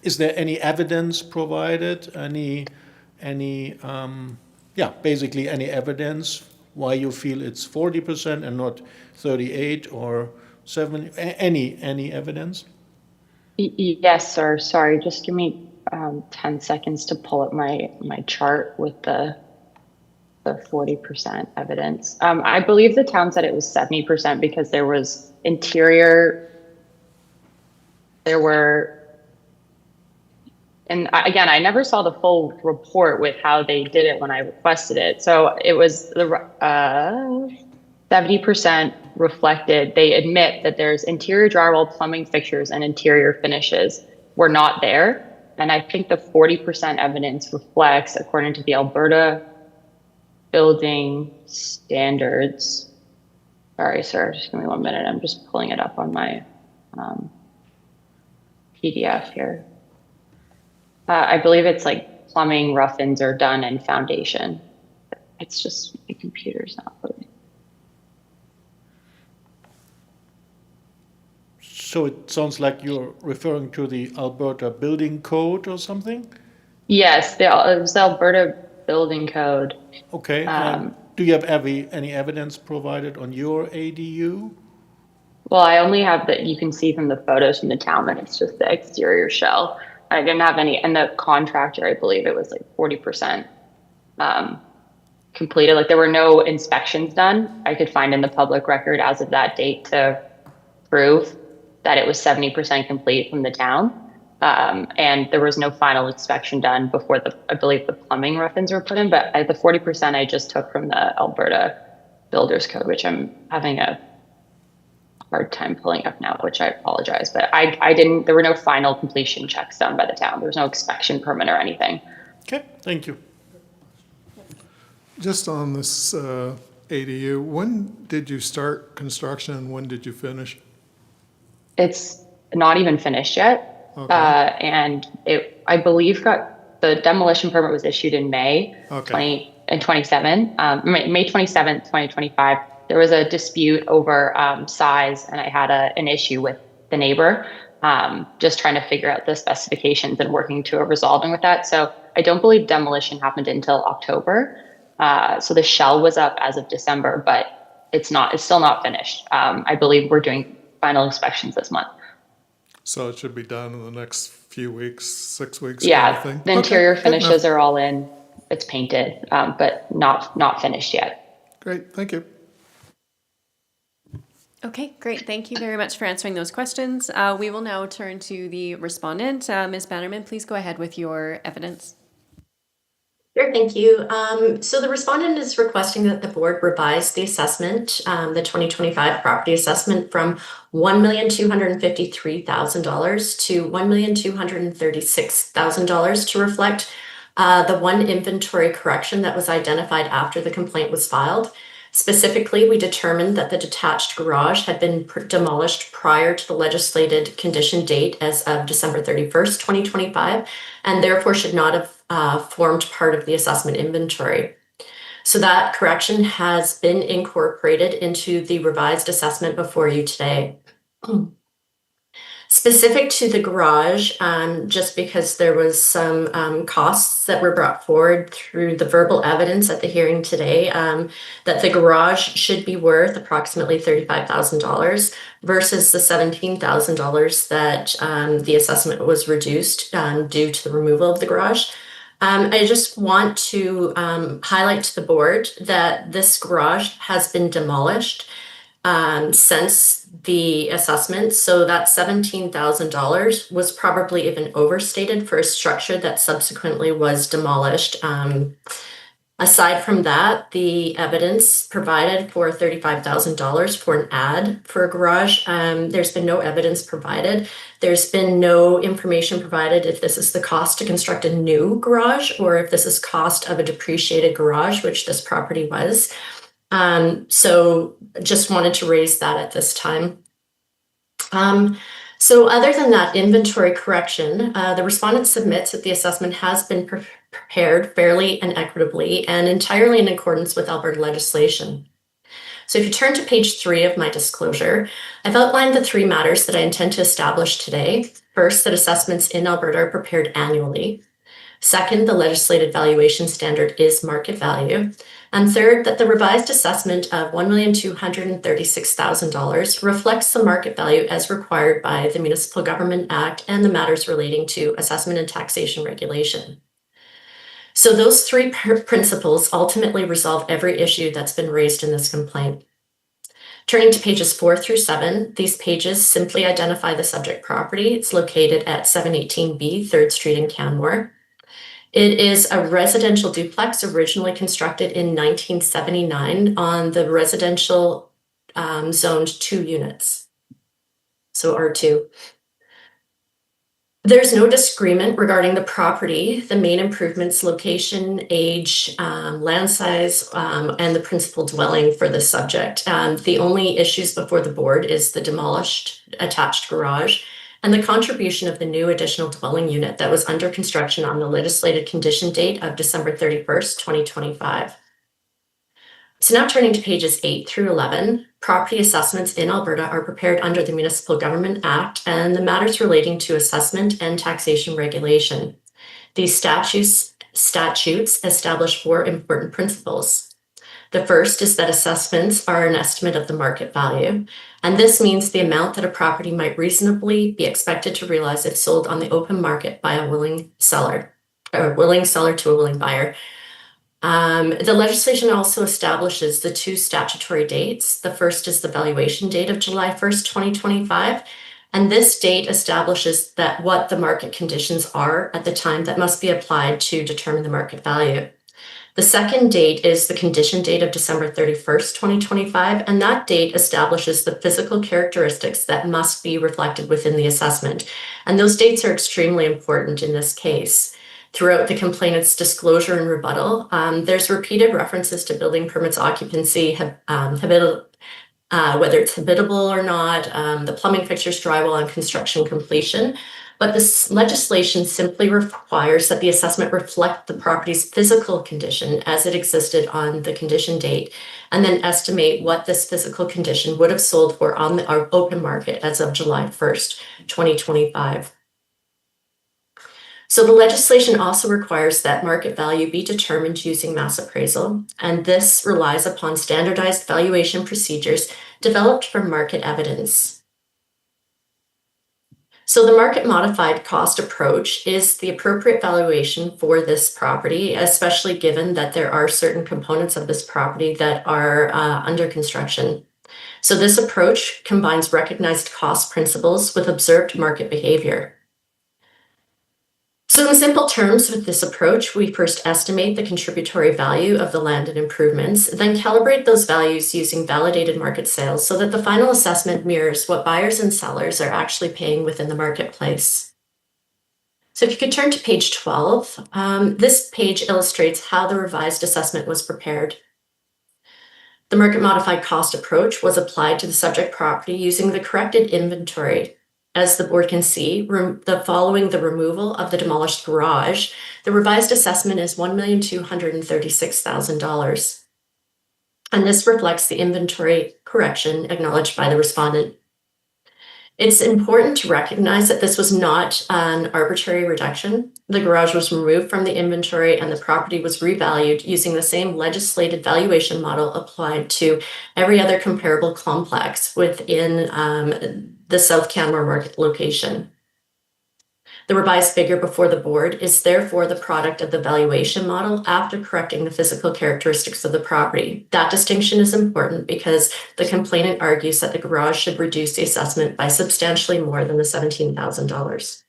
Is there any evidence provided? Basically any evidence why you feel it's 40% and not 38 or 70? Any evidence?
Yes, sir. Sorry, just give me 10 seconds to pull up my chart with the 40% evidence. I believe the town said it was 70% because there was interior. There were again, I never saw the full report with how they did it when I requested it. So it was the 70% reflected. They admit that there's interior drywall, plumbing fixtures, and interior finishes were not there. And I think the 40% evidence reflects, according to the Alberta building standards. Sorry, sir, just give me 1 minute. I'm just pulling it up on my PDF here. I believe it's like plumbing, rough-ins are done, and foundation. It's just my computer's not loading.
So it sounds like you're referring to the Alberta Building Code or something?
Yes, it was the Alberta Building Code.
Okay. And do you have any evidence provided on your ADU?
Well, I only have that you can see from the photos from the town that it's just the exterior shell. I didn't have any, and the contractor, I believe it was like 40% completed. Like there were no inspections done. I could find in the public record as of that date to prove that it was 70% complete from the town. And there was no final inspection done before I believe the plumbing rough-ins were put in, but the 40% I just took from the Alberta Builders Code, which I'm having a hard time pulling up now, which I apologize, but there were no final completion checks done by the town. There was no inspection permit or anything.
Okay, thank you.
Just on this ADU, when did you start construction and when did you finish?
It's not even finished yet.
Okay.
And I believe the demolition permit was issued in May
Okay.
27, May 27th, 2025. There was a dispute over size, and I had an issue with the neighbor, just trying to figure out the specifications and working to resolving with that. So I don't believe demolition happened until October. So the shell was up as of December, but it's still not finished. I believe we're doing final inspections this month.
So it should be done in the next few weeks, 6 weeks,
Yeah,
kind of thing?
the interior
Okay, good enough.
finishes are all in. It's painted, but not finished yet.
Great, thank you.
Okay, great. Thank you very much for answering those questions. We will now turn to the respondent. Ms. Bannerman, please go ahead with your evidence.
Sure, thank you. So the respondent is requesting that the board revise the assessment, the 2025 property assessment from $1,253,000 to $1,236,000 to reflect the one inventory correction that was identified after the complaint was filed. Specifically, we determined that the detached garage had been demolished prior to the legislated condition date as of December 31st, 2025, and therefore should not have formed part of the assessment inventory. So that correction has been incorporated into the revised assessment before you today. Specific to the garage, just because there was some costs that were brought forward through the verbal evidence at the hearing today, that the garage should be worth approximately $35,000 versus the $17,000 that the assessment was reduced due to the removal of the garage. I just want to highlight to the board that this garage has been demolished since the assessment. So that $17,000 was probably even overstated for a structure that subsequently was demolished. Aside from that, the evidence provided for $35,000 for an ad for a garage, there's been no evidence provided. There's been no information provided if this is the cost to construct a new garage or if this is cost of a depreciated garage, which this property was. So just wanted to raise that at this time. So other than that inventory correction, the respondent submits that the assessment has been prepared fairly and equitably and entirely in accordance with Alberta legislation. So if you turn to page 3 of my disclosure, I've outlined the 3 matters that I intend to establish today. First, that assessments in Alberta are prepared annually. Second, the legislated valuation standard is market value. And third, that the revised assessment of $1,236,000 reflects the market value as required by the Municipal Government Act and the matters relating to assessment and taxation regulation. So those 3 principles ultimately resolve every issue that's been raised in this complaint. Turning to pages 4 through 7, these pages simply identify the subject property. It's located at 718B 3rd Street in Canmore. It is a residential duplex originally constructed in 1979 on the residential zoned 2 units, so R2. There's no disagreement regarding the property, the main improvements, location, age, land size, and the principal dwelling for the subject. The only issues before the board is the demolished attached garage and the contribution of the new additional dwelling unit that was under construction on the legislated condition date of December 31st, 2025. So now turning to pages 8 through 11, property assessments in Alberta are prepared under the Municipal Government Act and the matters relating to assessment and taxation regulation. These statutes establish 4 important principles. The first is that assessments are an estimate of the market value, and this means the amount that a property might reasonably be expected to realize if sold on the open market by a willing seller, or a willing seller to a willing buyer. The legislation also establishes the 2 statutory dates. The first is the valuation date of July 1st, 2025, and this date establishes that what the market conditions are at the time that must be applied to determine the market value. The second date is the condition date of December 31st, 2025, and that date establishes the physical characteristics that must be reflected within the assessment. And those dates are extremely important in this case. Throughout the complainant's disclosure and rebuttal, there's repeated references to building permits occupancy, whether it's habitable or not, the plumbing fixtures, drywall, and construction completion. But this legislation simply requires that the assessment reflect the property's physical condition as it existed on the condition date, and then estimate what this physical condition would have sold for on the open market as of July 1st, 2025. So the legislation also requires that market value be determined using mass appraisal, and this relies upon standardized valuation procedures developed from market evidence. So the market modified cost approach is the appropriate valuation for this property, especially given that there are certain components of this property that are under construction. So this approach combines recognized cost principles with observed market behavior. So in simple terms, with this approach, we first estimate the contributory value of the land and improvements, then calibrate those values using validated market sales so that the final assessment mirrors what buyers and sellers are actually paying within the marketplace. So if you could turn to page 12, this page illustrates how the revised assessment was prepared. The market modified cost approach was applied to the subject property using the corrected inventory. As the board can see, following the removal of the demolished garage, the revised assessment is $1,236,000. And this reflects the inventory correction acknowledged by the respondent. It's important to recognize that this was not an arbitrary reduction. The garage was removed from the inventory and the property was revalued using the same legislated valuation model applied to every other comparable complex within the South Canmore market location. The revised figure before the board is therefore the product of the valuation model after correcting the physical characteristics of the property. That distinction is important because the complainant argues that the garage should reduce the assessment by substantially more than the $17,000.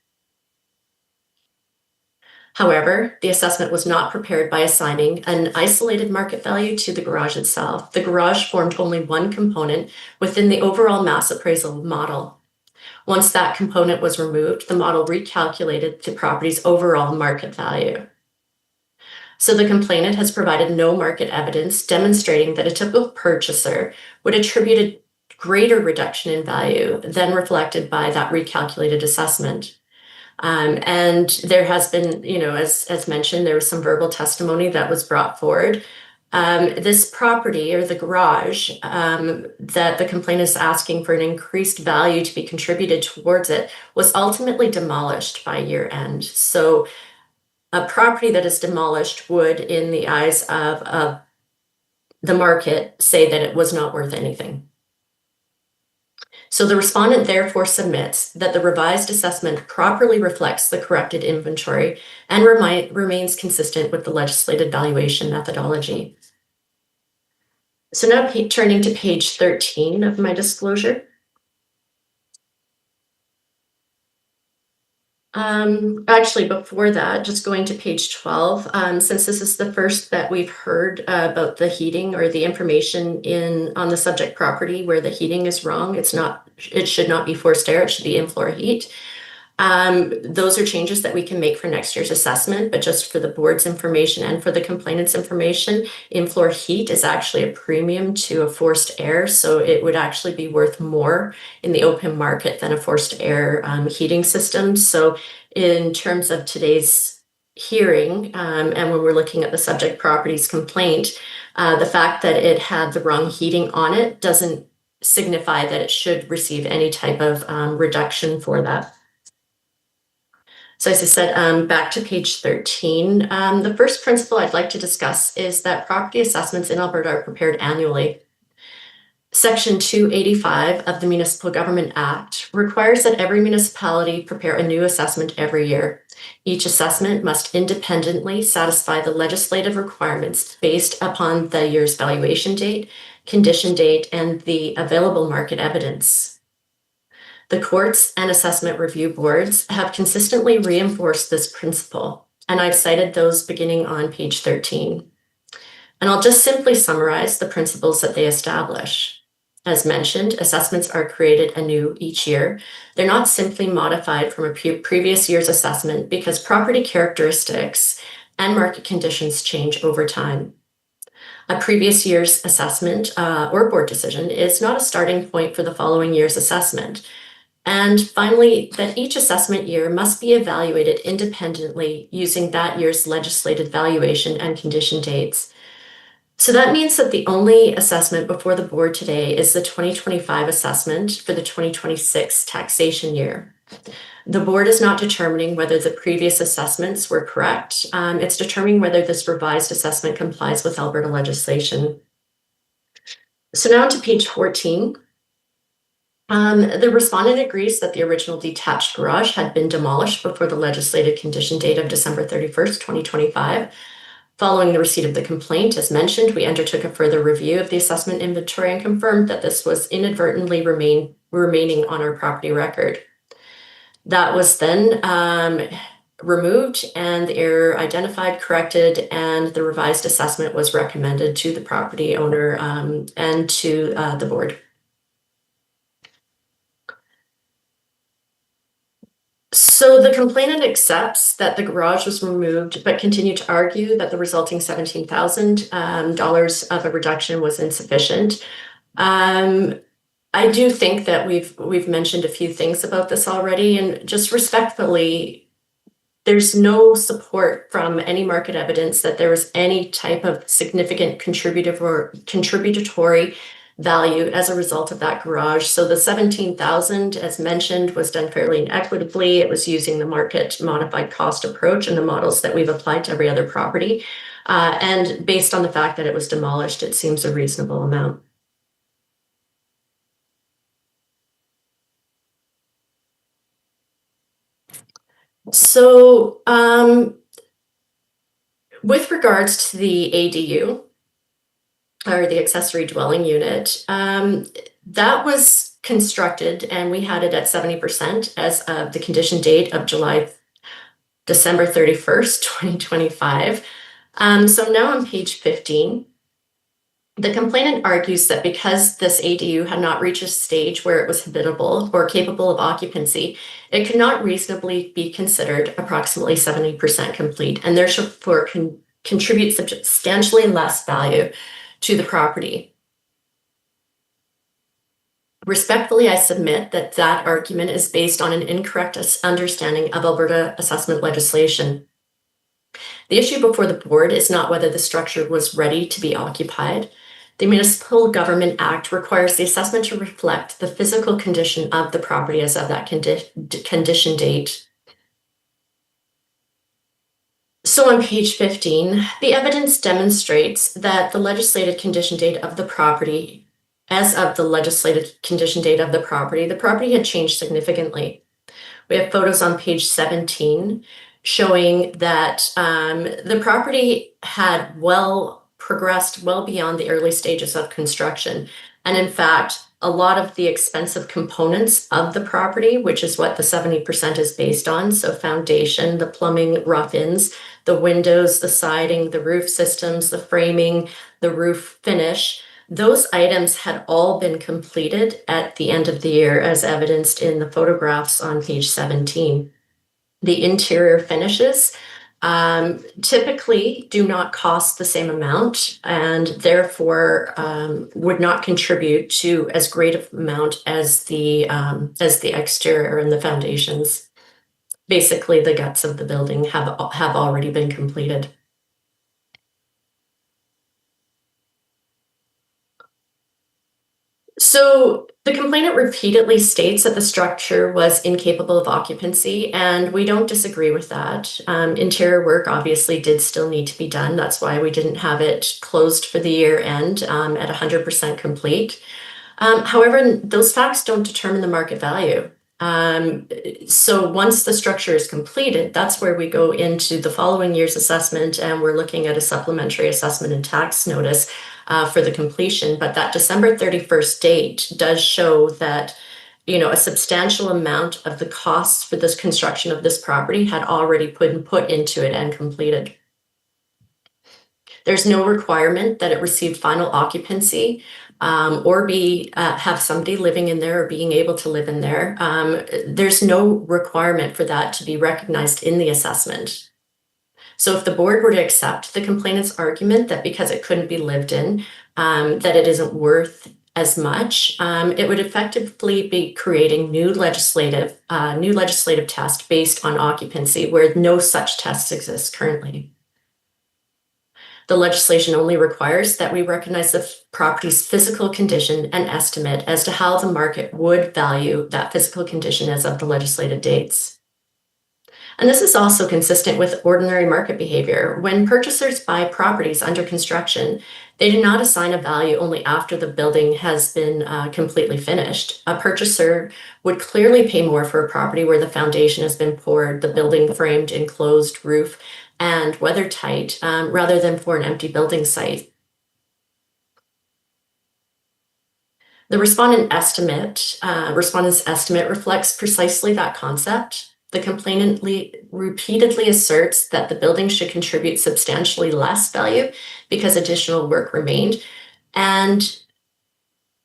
However, the assessment was not prepared by assigning an isolated market value to the garage itself. The garage formed only one component within the overall mass appraisal model. Once that component was removed, the model recalculated the property's overall market value. So the complainant has provided no market evidence demonstrating that a typical purchaser would attribute a greater reduction in value than reflected by that recalculated assessment. And there has been, as mentioned, there was some verbal testimony that was brought forward. This property or the garage that the complainant is asking for an increased value to be contributed towards it was ultimately demolished by year end. So a property that is demolished would, in the eyes of the market, say that it was not worth anything. So the respondent therefore submits that the revised assessment properly reflects the corrected inventory and remains consistent with the legislated valuation methodology. So now turning to page 13 of my disclosure. Actually, before that, just going to page 12, since this is the first that we've heard about the heating or the information on the subject property where the heating is wrong, it should not be forced air, it should be in-floor heat. Those are changes that we can make for next year's assessment, but just for the board's information and for the complainant's information, in-floor heat is actually a premium to a forced air, so it would actually be worth more in the open market than a forced air heating system. So in terms of today's hearing, and when we're looking at the subject property's complaint, the fact that it had the wrong heating on it doesn't signify that it should receive any type of reduction for that. So as I said, back to page 13, the first principle I'd like to discuss is that property assessments in Alberta are prepared annually. Section 285 of the Municipal Government Act requires that every municipality prepare a new assessment every year. Each assessment must independently satisfy the legislative requirements based upon the year's valuation date, condition date, and the available market evidence. The courts and assessment review boards have consistently reinforced this principle, and I've cited those beginning on page 13. And I'll just simply summarize the principles that they establish. As mentioned, assessments are created anew each year. They're not simply modified from a previous year's assessment because property characteristics and market conditions change over time. A previous year's assessment or board decision is not a starting point for the following year's assessment. And finally, that each assessment year must be evaluated independently using that year's legislated valuation and condition dates. So that means that the only assessment before the board today is the 2025 assessment for the 2026 taxation year. The board is not determining whether the previous assessments were correct. It's determining whether this revised assessment complies with Alberta legislation. So now to page 14. The respondent agrees that the original detached garage had been demolished before the legislated condition date of December 31st, 2025. Following the receipt of the complaint, as mentioned, we undertook a further review of the assessment inventory and confirmed that this was inadvertently remaining on our property record. That was then removed and the error identified, corrected, and the revised assessment was recommended to the property owner and to the board. So the complainant accepts that the garage was removed, but continued to argue that the resulting $17,000 of a reduction was insufficient. I do think that we've mentioned a few things about this already, and just respectfully, there's no support from any market evidence that there was any type of significant contributory value as a result of that garage. So the $17,000, as mentioned, was done fairly inequitably. It was using the market modified cost approach and the models that we've applied to every other property. And based on the fact that it was demolished, it seems a reasonable amount. So with regards to the ADU, or the accessory dwelling unit, that was constructed and we had it at 70% as of the condition date of December 31st, 2025. So now on page 15, the complainant argues that because this ADU had not reached a stage where it was habitable or capable of occupancy, it could not reasonably be considered approximately 70% complete and therefore can contribute substantially less value to the property. Respectfully, I submit that that argument is based on an incorrect understanding of Alberta assessment legislation. The issue before the board is not whether the structure was ready to be occupied. The Municipal Government Act requires the assessment to reflect the physical condition of the property as of that condition date. So on page 15, the evidence demonstrates that the legislated condition date of the property, as of the legislated condition date of the property had changed significantly. We have photos on page 17 showing that the property had well progressed well beyond the early stages of construction. And in fact, a lot of the expensive components of the property, which is what the 70% is based on, so foundation, the plumbing, rough-ins, the windows, the siding, the roof systems, the framing, the roof finish, those items had all been completed at the end of the year, as evidenced in the photographs on page 17. The interior finishes typically do not cost the same amount and therefore would not contribute to as great of amount as the exterior and the foundations. Basically, the guts of the building have already been completed. So the complainant repeatedly states that the structure was incapable of occupancy, and we don't disagree with that. Interior work obviously did still need to be done. That's why we didn't have it closed for the year end at 100% complete. However, those facts don't determine the market value. So once the structure is completed, that's where we go into the following year's assessment, and we're looking at a supplementary assessment and tax notice for the completion. But that December 31st date does show that, you know, a substantial amount of the costs for this construction of this property had already been put into it and completed. There's no requirement that it receive final occupancy or have somebody living in there or being able to live in there. There's no requirement for that to be recognized in the assessment. So if the board were to accept the complainant's argument that because it couldn't be lived in, that it isn't worth as much, it would effectively be creating new legislative test based on occupancy where no such tests exist currently. The legislation only requires that we recognize the property's physical condition and estimate as to how the market would value that physical condition as of the legislated dates. And this is also consistent with ordinary market behavior. When purchasers buy properties under construction, they do not assign a value only after the building has been completely finished. A purchaser would clearly pay more for a property where the foundation has been poured, the building framed, enclosed roof, and weather tight, rather than for an empty building site. The respondent's estimate reflects precisely that concept. The complainant repeatedly asserts that the building should contribute substantially less value because additional work remained. And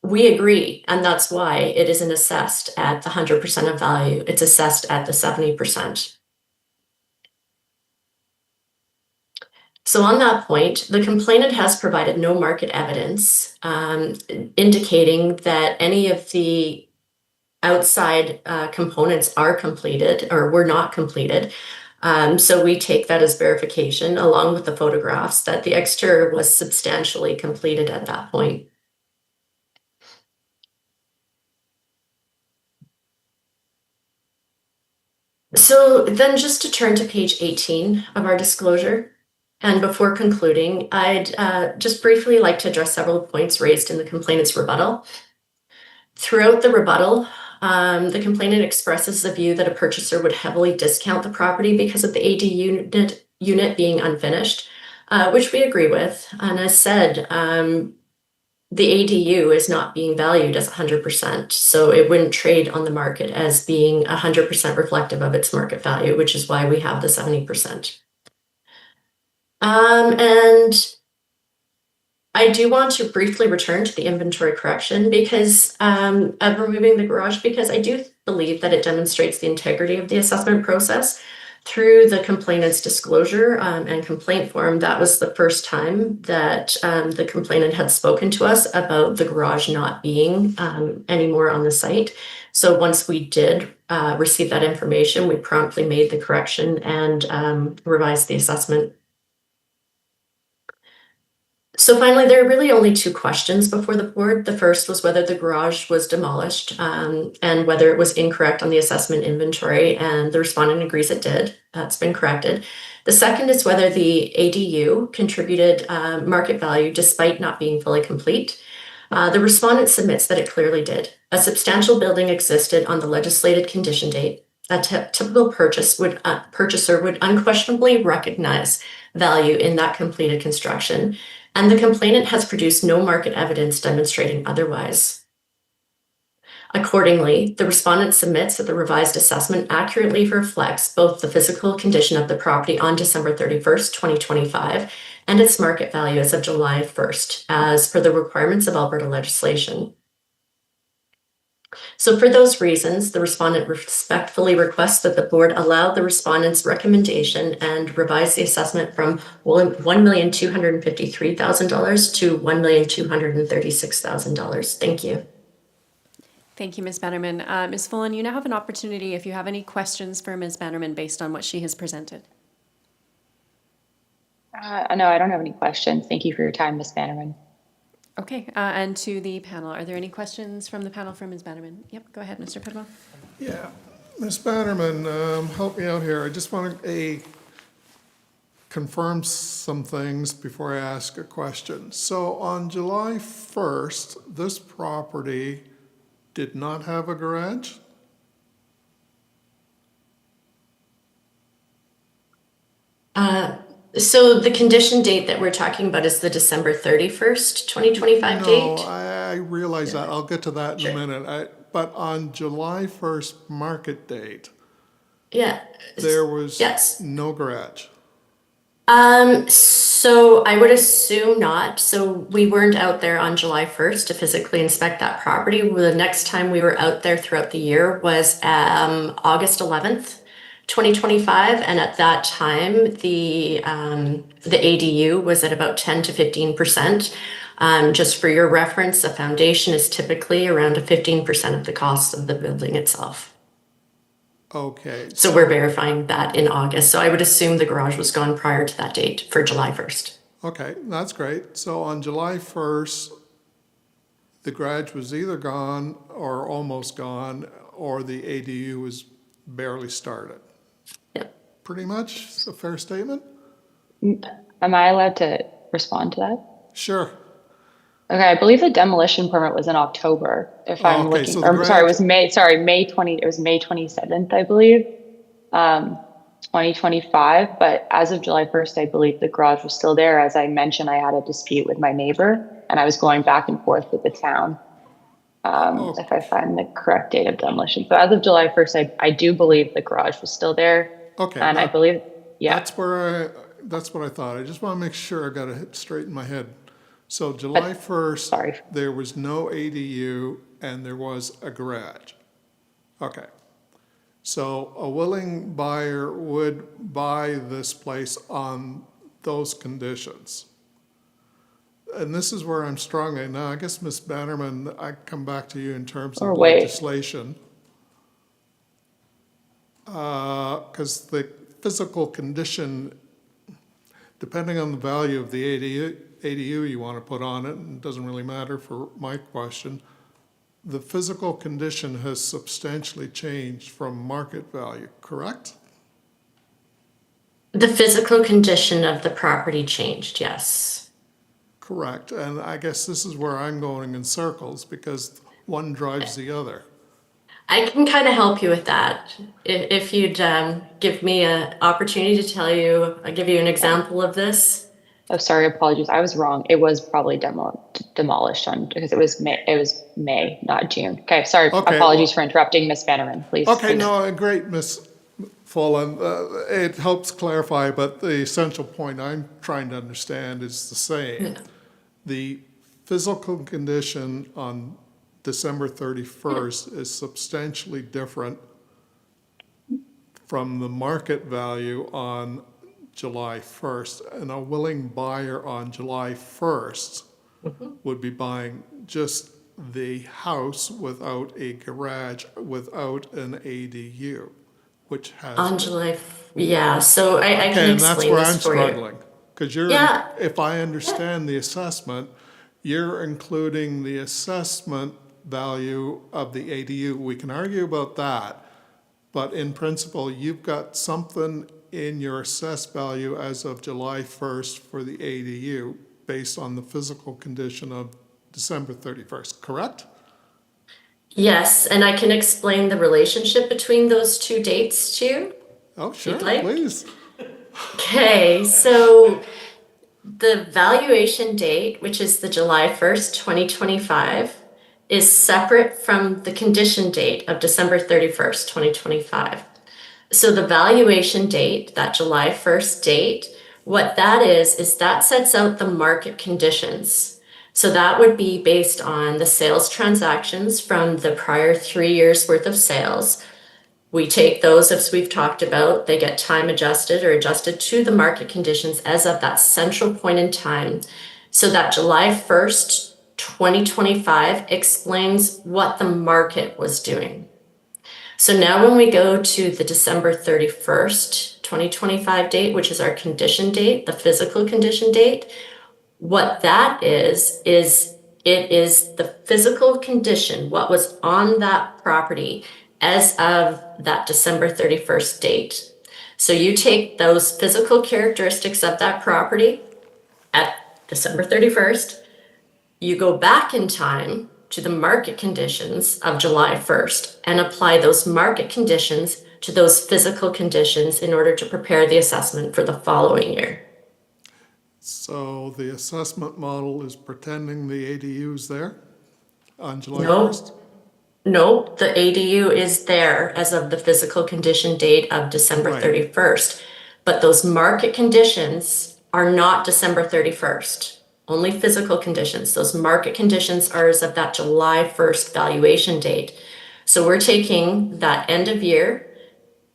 we agree, and that's why it isn't assessed at the 100% of value. It's assessed at the 70%. So on that point, the complainant has provided no market evidence indicating that any of the outside components are completed or were not completed. So we take that as verification along with the photographs that the exterior was substantially completed at that point. So then just to turn to page 18 of our disclosure, and before concluding, I'd just briefly like to address several points raised in the complainant's rebuttal. Throughout the rebuttal, the complainant expresses the view that a purchaser would heavily discount the property because of the AD unit being unfinished, which we agree with. And as said, the ADU is not being valued as 100%, so it wouldn't trade on the market as being 100% reflective of its market value, which is why we have the 70%. And I do want to briefly return to the inventory correction because of removing the garage, because I do believe that it demonstrates the integrity of the assessment process. Through the complainant's disclosure and complaint form, that was the first time that the complainant had spoken to us about the garage not being anymore on the site. So once we did receive that information, we promptly made the correction and revised the assessment. So finally, there are really only two questions before the board. The first was whether the garage was demolished and whether it was incorrect on the assessment inventory, and the respondent agrees it did. That's been corrected. The second is whether the ADU contributed market value despite not being fully complete. The respondent submits that it clearly did. A substantial building existed on the legislated condition date. A typical purchaser would unquestionably recognize value in that completed construction. and the complainant has produced no market evidence demonstrating otherwise. Accordingly, the respondent submits that the revised assessment accurately reflects both the physical condition of the property on December 31st, 2025, and its market value as of July 1st, as per the requirements of Alberta legislation. So for those reasons, the respondent respectfully requests that the board allow the respondent's recommendation and revise the assessment from $1,253,000 to $1,236,000. Thank you.
Thank you, Ms. Bannerman. Ms. Fullen, you now have an opportunity if you have any questions for Ms. Bannerman based on what she has presented.
No, I don't have any questions. Thank you for your time, Ms. Bannerman.
Okay, and to the panel, are there any questions from the panel for Ms. Bannerman? Yep, go ahead, Mr. Pedwell.
Yeah, Ms. Bannerman, help me out here. I just want to confirm some things before I ask a question. So on July 1st, this property did not have a garage?
So the condition date that we're talking about is the December 31st, 2025
No,
date?
I realize that. I'll get to that in a
Sure.
minute. But on July 1st market date,
Yeah.
there was
Yes.
no garage.
So I would assume not. So we weren't out there on July 1st to physically inspect that property. The next time we were out there throughout the year was August 11th, 2025. And at that time, the ADU was at about 10 to 15%. Just for your reference, a foundation is typically around 15% of the cost of the building itself.
Okay,
So we're verifying that in August. So I would assume the garage was gone prior to that date for July 1st.
okay, that's great. So on July 1st, the garage was either gone or almost gone, or the ADU was barely started.
Yep.
Pretty much a fair statement?
Am I allowed to respond to that?
Sure.
Okay, I believe the demolition permit was in October, if I'm
okay,
looking,
so
or
the
sorry, it
garage-
was May 27th, I believe, 2025, but as of July 1st, I believe the garage was still there. As I mentioned, I had a dispute with my neighbor, and I was going back and forth with the town, if I find the correct date of demolition. So as of July 1st, I do believe the garage was still there.
Okay,
And I
that-
believe, yeah,
That's what I thought. I just want to make sure I got it straight in my head. So July 1st,
sorry.
there was no ADU and there was a garage. Okay. So a willing buyer would buy this place on those conditions. And this is where I'm struggling. Now, I guess, Ms. Bannerman, I come back to you in terms of
Or wait.
legislation. Because the physical condition, depending on the value of the ADU you want to put on it, and it doesn't really matter for my question, the physical condition has substantially changed from market value, correct?
The physical condition of the property changed, yes.
Correct. And I guess this is where I'm going in circles because one drives the other.
I can kind of help you with that. If you'd give me an opportunity to I'll give you an example of this.
Oh, sorry, apologies. I was wrong. It was probably demolished because it was May, not June. Okay, sorry.
Okay.
Apologies for interrupting, Ms. Bannerman, please.
Okay, no, great, Ms. Fullen. It helps clarify, but the essential point I'm trying to understand is the same. The physical condition on December 31st is substantially different from the market value on July 1st, and a willing buyer on July 1st would be buying just the house without a garage, without an ADU, which has.
On July, yeah, so I
Okay,
can
and that's
explain
where
this
I'm
for you.
struggling. Because
Yeah.
if I understand the assessment, you're including the assessment value of the ADU. We can argue about that, but in principle, you've got something in your assessed value as of July 1st for the ADU based on the physical condition of December 31st, correct?
Yes, and I can explain the relationship between those two dates too.
Oh, sure,
You'd like?
please.
Okay, so The valuation date, which is the July 1st, 2025, is separate from the condition date of December 31st, 2025. So the valuation date, that July 1st date, what that is that sets out the market conditions. So that would be based on the sales transactions from the prior 3 years worth of sales. We take those, as we've talked about, they get time adjusted or adjusted to the market conditions as of that central point in time. So that July 1st, 2025 explains what the market was doing. So now when we go to the December 31st, 2025 date, which is our condition date, the physical condition date, what that is it is the physical condition, what was on that property as of that December 31st date. So you take those physical characteristics of that property at December 31st, you go back in time to the market conditions of July 1st and apply those market conditions to those physical conditions in order to prepare the assessment for the following year.
So the assessment model is pretending the ADU's there on July
No.
1st?
No, the ADU is there as of the physical condition date of December
Right.
31st. But those market conditions are not December 31st. Only physical conditions. Those market conditions are as of that July 1st valuation date. So we're taking that end of year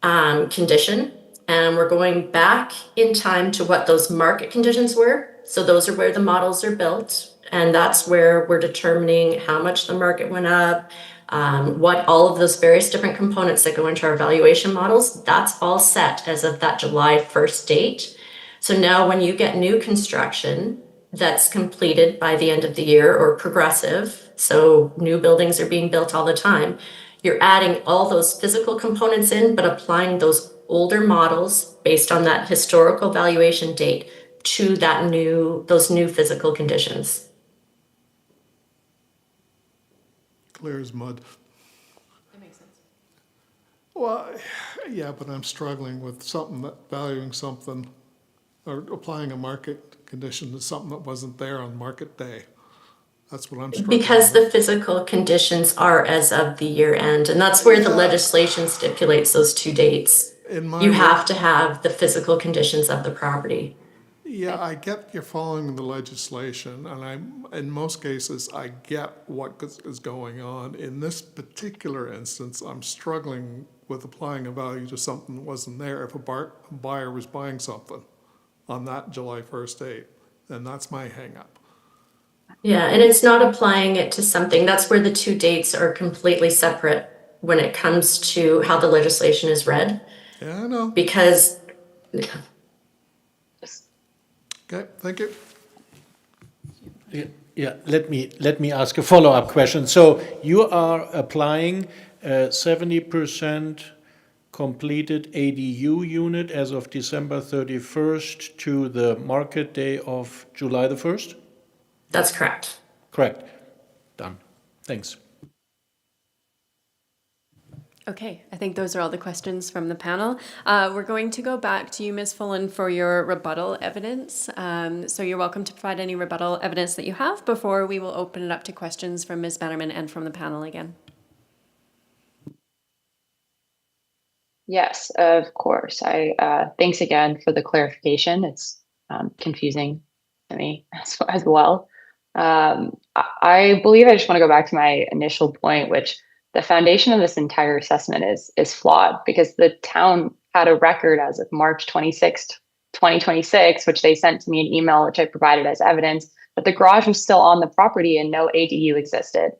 condition and we're going back in time to what those market conditions were. So those are where the models are built. And that's where we're determining how much the market went up, what all of those various different components that go into our valuation models, that's all set as of that July 1st date. So now when you get new construction that's completed by the end of the year or progressive, so new buildings are being built all the time, you're adding all those physical components in, but applying those older models based on that historical valuation date to those new physical conditions.
Clear as mud.
That makes sense.
Well, yeah, but I'm struggling with valuing something or applying a market condition to something that wasn't there on market day. That's what I'm struggling
Because
with.
the physical conditions are as of the year end, and that's where the
Yeah.
legislation stipulates those two dates.
In my
You
work-
have to have the physical conditions of the property.
Yeah, I get you're following the legislation, and in most cases, I get what is going on. In this particular instance, I'm struggling with applying a value to something that wasn't there if a buyer was buying something on that July 1st date, and that's my hangup.
Yeah, and it's not applying it to something, that's where the two dates are completely separate when it comes to how the legislation is read.
Yeah, I know.
Because,
Okay, thank you.
Yeah, let me ask a follow-up question. So you are applying a 70% completed ADU unit as of December 31st to the market day of July the 1st?
that's correct.
Correct. Done. Thanks.
Okay, I think those are all the questions from the panel. We're going to go back to you, Ms. Fullen, for your rebuttal evidence. So you're welcome to provide any rebuttal evidence that you have before we will open it up to questions from Ms. Bannerman and from the panel again.
Yes, of course. Thanks again for the clarification. It's confusing to me as well. I believe I just want to go back to my initial point, which the foundation of this entire assessment is flawed because the town had a record as of March 26th, 2026, which they sent to me an email, which I provided as evidence, but the garage was still on the property and no ADU existed.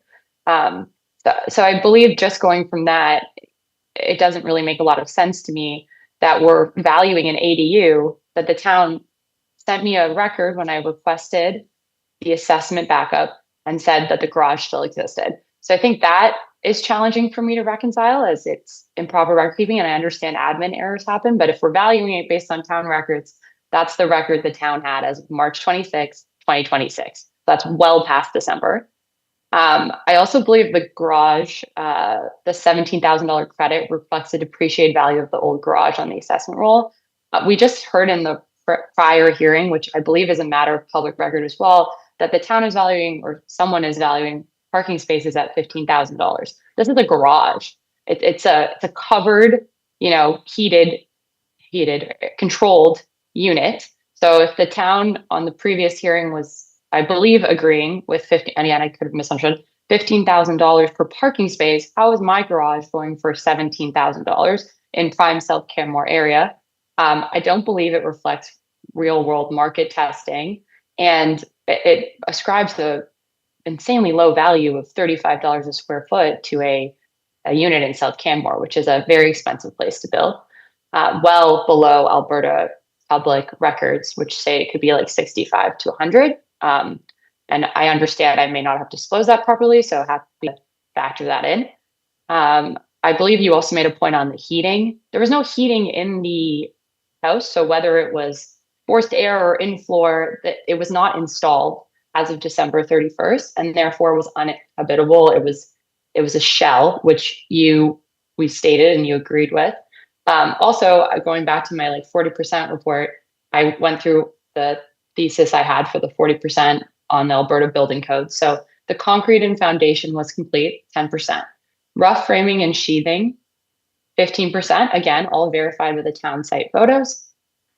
So I believe just going from that, it doesn't really make a lot of sense to me that we're valuing an ADU, that the town sent me a record when I requested the assessment backup and said that the garage still existed. So I think that is challenging for me to reconcile as it's improper record keeping, and I understand admin errors happen, but if we're valuing it based on town records, that's the record the town had as of March 26, 2026. That's well past December. I also believe the garage, the $17,000 credit reflects the depreciated value of the old garage on the assessment roll. We just heard in the prior hearing, which I believe is a matter of public record as well, that the town is valuing, or someone is valuing, parking spaces at $15,000. This is a garage. It's a covered, heated, controlled unit. So if the town on the previous hearing was, I believe, agreeing with and again, I could have misunderstood, $15,000 per parking space, how is my garage going for $17,000 in prime South Canmore area? I don't believe it reflects real world market testing, and it ascribes the insanely low value of $35 a square foot to a unit in South Canmore, which is a very expensive place to build, well below Alberta public records, which say it could be like 65 to 100. And I understand I may not have disclosed that properly, so I have to factor that in. I believe you also made a point on the heating. There was no heating in the house, so whether it was forced air or in floor, it was not installed as of December 31st, and therefore was uninhabitable. It was a shell, which we stated and you agreed with. Also, going back to my 40% report, I went through the thesis I had for the 40% on the Alberta Building Code. So the concrete and foundation was complete, 10%. Rough framing and sheathing, 15%. Again, all verified with the town site photos.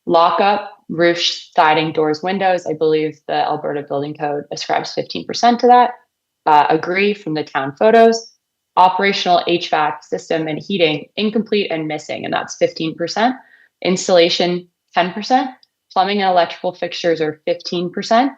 Lockup, roof, siding, doors, windows. I believe the Alberta Building Code ascribes 15% to that. Agree from the town photos. Operational HVAC system and heating, incomplete and missing, and that's 15%. Installation, 10%. Plumbing and electrical fixtures are 15%.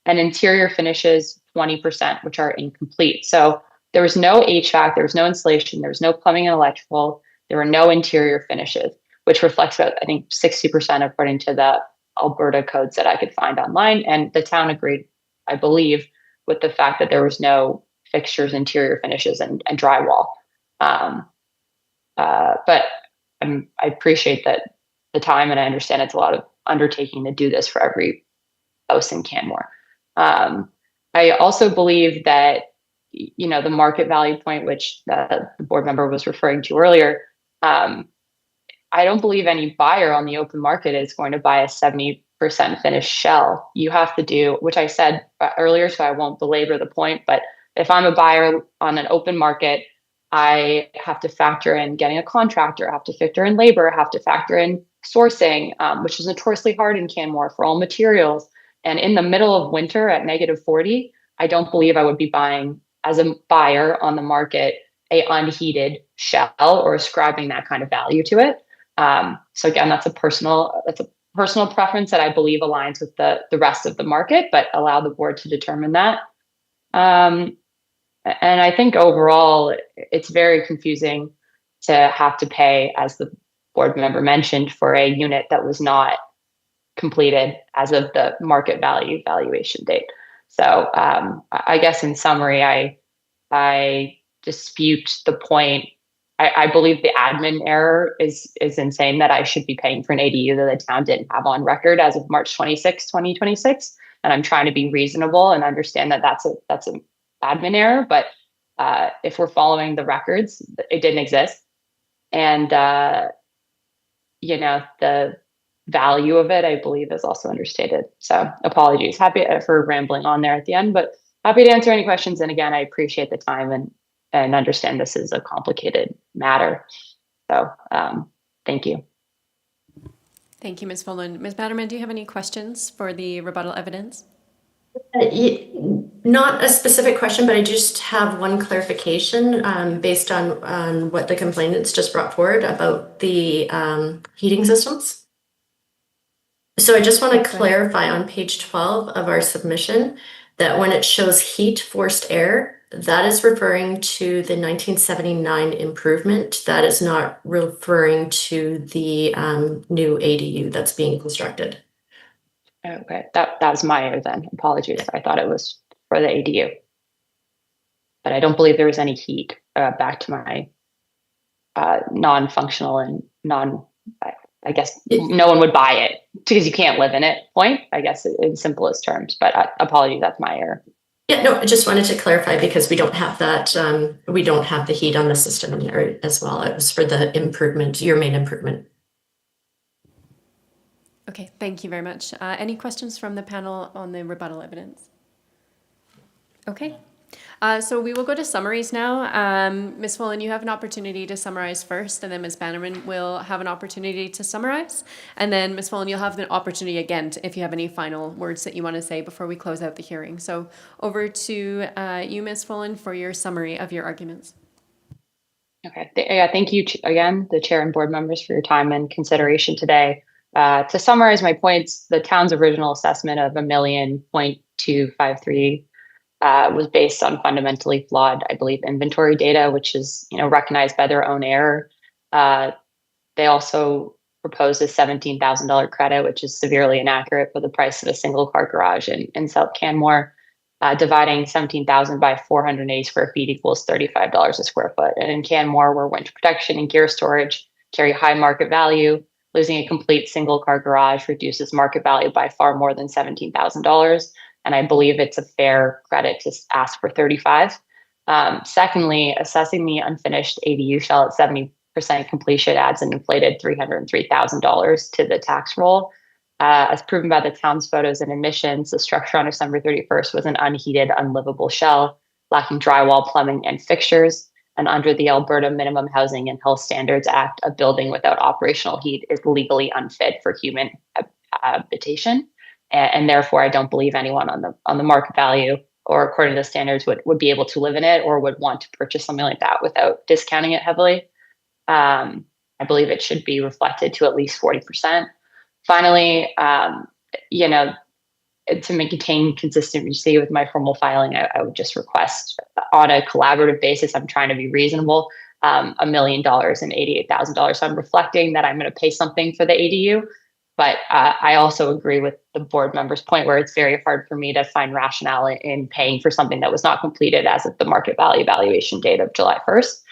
And interior finishes, 20%, which are incomplete. So there was no HVAC, there was no installation, there was no plumbing and electrical, there were no interior finishes, which reflects about, I think, 60% according to the Alberta codes that I could find online. And the town agreed, I believe, with the fact that there was no fixtures, interior finishes, and drywall. But I appreciate that the time, and I understand it's a lot of undertaking to do this for every house in Canmore. I also believe that, the market value point, which the board member was referring to earlier, I don't believe any buyer on the open market is going to buy a 70% finished shell. You have to do, which I said earlier, so I won't belabor the point, but if I'm a buyer on an open market, I have to factor in getting a contractor, I have to factor in labor, I have to factor in sourcing, which is notoriously hard in Canmore for all materials. And in the middle of winter at -40, I don't believe I would be buying, as a buyer on the market, a unheated shell or ascribing that kind of value to it. So again, that's a personal preference that I believe aligns with the rest of the market, but allow the board to determine that. And I think overall, it's very confusing to have to pay, as the board member mentioned, for a unit that was not completed as of the market value valuation date. So I guess in summary, I dispute the point. I believe the admin error is insane, that I should be paying for an ADU that the town didn't have on record as of March 26, 2026. And I'm trying to be reasonable and understand that that's an admin error. But if we're following the records, it didn't exist. And, the value of it, I believe, is also understated. So apologies. Happy for rambling on there at the end, but happy to answer any questions. And again, I appreciate the time and understand this is a complicated matter. So thank you.
Thank you, Ms. Folan. Ms. Batterman, do you have any questions for the rebuttal evidence?
Not a specific question, but I just have one clarification based on what the complainants just brought forward about the heating systems. So I just want to clarify on page 12 of our submission that when it shows heat forced air, that is referring to the 1979 improvement. That is not referring to the new ADU that's being constructed.
Okay, that was my error then. Apologies. I thought it was for the ADU. But I don't believe there was any heat. Back to my non-functional and I guess no one would buy it because you can't live in it point, I guess, in simplest terms. But apologies, that's my error.
Yeah, no, I just wanted to clarify because we don't have that. We don't have the heat on the system in there as well. It was for the improvement, your main improvement.
Okay. Okay, thank you very much. Any questions from the panel on the rebuttal evidence? Okay. So we will go to summaries now. Ms. Follen, you have an opportunity to summarize first, and then Ms. Bannerman will have an opportunity to summarize. And then Ms. Follen, you'll have the opportunity again if you have any final words that you want to say before we close out the hearing. So over to you, Ms. Follen, for your summary of your arguments.
Okay. Yeah, thank you again, the chair and board members, for your time and consideration today. To summarize my points, the town's original assessment of $1,253,000 was based on fundamentally flawed, I believe, inventory data, which is, recognized by their own error. They also proposed a $17,000 credit, which is severely inaccurate for the price of a single car garage in South Canmore. Dividing 17,000 by 480 square feet equals $35 a square foot. And in Canmore, where winter protection and gear storage carry high market value, losing a complete single car garage reduces market value by far more than $17,000. And I believe it's a fair credit to ask for 35. Secondly, assessing the unfinished ADU shell at 70% completion adds an inflated $303,000 to the tax roll. As proven by the town's photos and admissions, the structure on December 31st was an unheated, unlivable shell, lacking drywall, plumbing, and fixtures. And under the Alberta Minimum Housing and Health Standards Act, a building without operational heat is legally unfit for human habitation. And therefore, I don't believe anyone on the market value or according to the standards would be able to live in it or would want to purchase something like that without discounting it heavily. I believe it should be reflected to at least 40%. Finally, to maintain consistency with my formal filing, I would just request on a collaborative basis, I'm trying to be reasonable, $1 million and $88,000. So I'm reflecting that I'm going to pay something for the ADU, but I also agree with the board member's point where it's very hard for me to find rationale in paying for something that was not completed as of the market value valuation date of July 1st.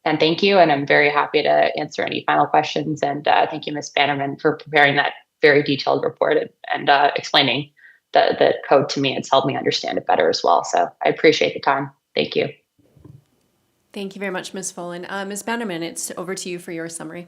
And thank you. And I'm very happy to answer any final questions. And thank you, Ms. Bannerman, for preparing that very detailed report and explaining the code to me. It's helped me understand it better as well. So I appreciate the time. Thank you.
Thank you very much, Ms. Follen. Ms. Bannerman, it's over to you for your summary.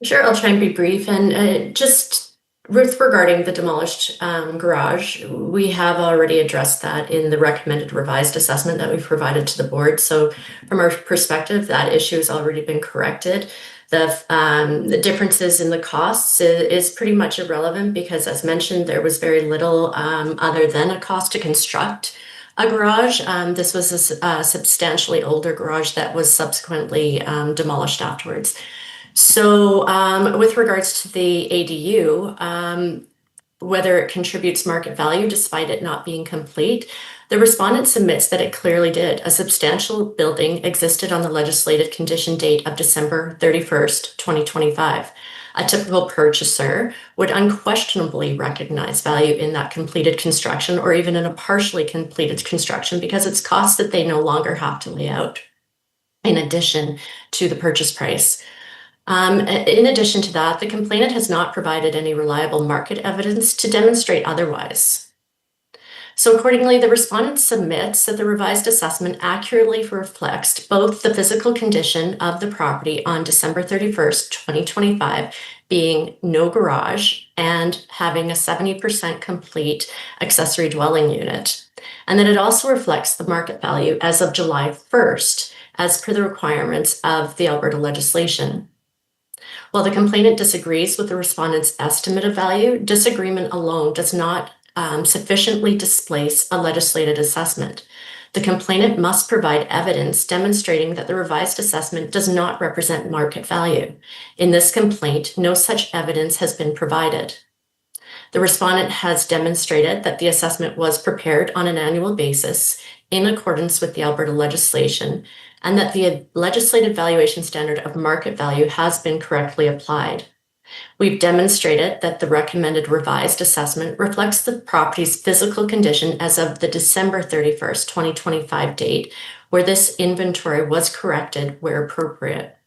Sure, I'll try and be brief. And just regarding the demolished garage, we have already addressed that in the recommended revised assessment that we've provided to the board. So from our perspective, that issue has already been corrected. The differences in the costs is pretty much irrelevant because, as mentioned, there was very little other than a cost to construct a garage. This was a substantially older garage that was subsequently demolished afterwards. So with regards to the ADU, whether it contributes market value despite it not being complete, the respondent submits that it clearly did. A substantial building existed on the legislated condition date of December 31st, 2025. A typical purchaser would unquestionably recognize value in that completed construction or even in a partially completed construction because it's costs that they no longer have to lay out in addition to the purchase price. In addition to that, the complainant has not provided any reliable market evidence to demonstrate otherwise. So accordingly, the respondent submits that the revised assessment accurately reflects both the physical condition of the property on December 31st, 2025, being no garage and having a 70% complete accessory dwelling unit, and that it also reflects the market value as of July 1st, as per the requirements of the Alberta legislation. While the complainant disagrees with the respondent's estimate of value, disagreement alone does not sufficiently displace a legislated assessment. The complainant must provide evidence demonstrating that the revised assessment does not represent market value. In this complaint, no such evidence has been provided. The respondent has demonstrated that the assessment was prepared on an annual basis in accordance with the Alberta legislation, and that the legislated valuation standard of market value has been correctly applied. We've demonstrated that the recommended revised assessment reflects the property's physical condition as of the December 31st, 2025 date, where this inventory was corrected where appropriate.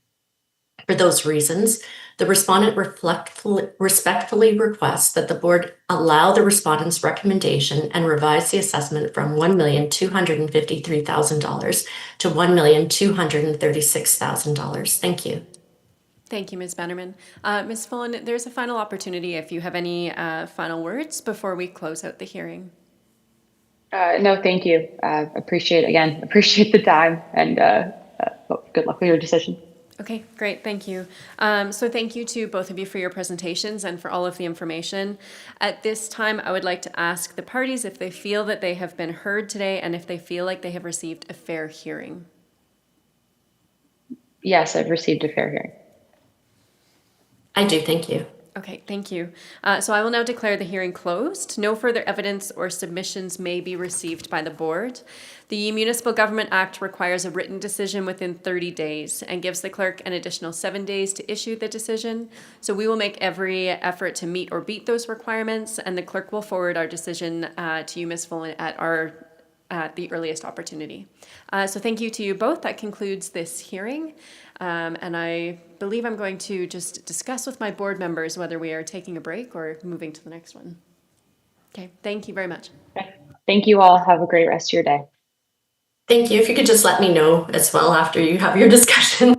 For those reasons, the respondent respectfully requests that the board allow the respondent's recommendation and revise the assessment from $1,253,000 to $1,236,000. Thank you.
Thank you, Ms. Bannerman. Ms. Fullen, there's a final opportunity if you have any final words before we close out the hearing.
No, thank you. Appreciate the time, and good luck with your decision.
Okay, great, thank you. So thank you to both of you for your presentations and for all of the information. At this time, I would like to ask the parties if they feel that they have been heard today and if they feel like they have received a fair hearing.
Yes, I've received a fair hearing.
I do, thank you.
Okay, thank you. So I will now declare the hearing closed. No further evidence or submissions may be received by the board. The Municipal Government Act requires a written decision within 30 days and gives the clerk an additional 7 days to issue the decision. So we will make every effort to meet or beat those requirements, and the clerk will forward our decision to you, Ms. Fullen, at the earliest opportunity. So thank you to you both. That concludes this hearing. And I believe I'm going to just discuss with my board members whether we are taking a break or moving to the next one. Okay, thank you very much.
Okay. Thank you all. Have a great rest of your day.
Thank you. If you could just let me know as well after you have your discussion.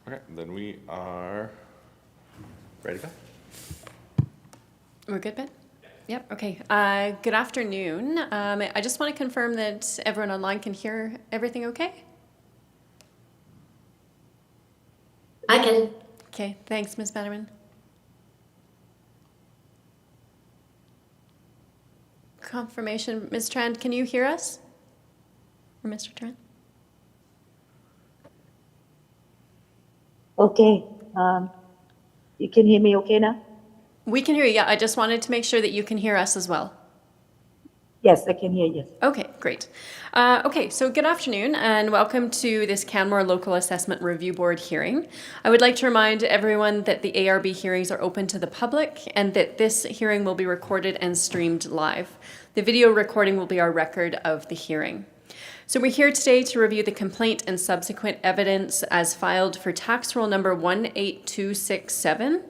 Okay, then we are ready to go.
We're good, Ben? Yep, okay. Good afternoon. I just want to confirm that everyone online can hear everything okay?
I can.
Okay, thanks, Ms. Bannerman. Confirmation, Ms. Tran, can you hear us? Or Mr. Tran?
Okay, you can hear me okay now?
We can hear you, yeah. I just wanted to make sure that you can hear us as well.
Yes, I can hear you.
Okay, great. Okay, so good afternoon and welcome to this Canmore Local Assessment Review Board hearing. I would like to remind everyone that the ARB hearings are open to the public and that this hearing will be recorded and streamed live. The video recording will be our record of the hearing. So we're here today to review the complaint and subsequent evidence as filed for tax roll number 18267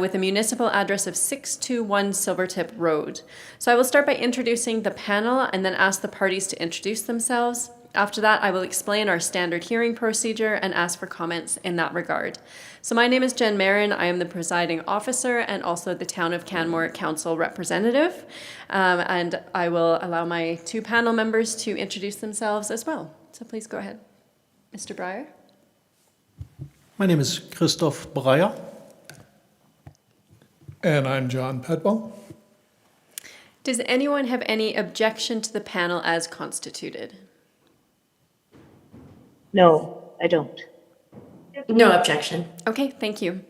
with a municipal address of 621 Silvertip Road. So I will start by introducing the panel and then ask the parties to introduce themselves. After that, I will explain our standard hearing procedure and ask for comments in that regard. So my name is Jen Marin. I am the presiding officer and also the Town of Canmore Council representative. And I will allow my two panel members to introduce themselves as well. So please go ahead. Mr. Breyer.
My name is Christoph Breyer.
And I'm John Pedwell.
Does anyone have any objection to the panel as constituted?
No, I don't.
No objection.
Okay, thank you.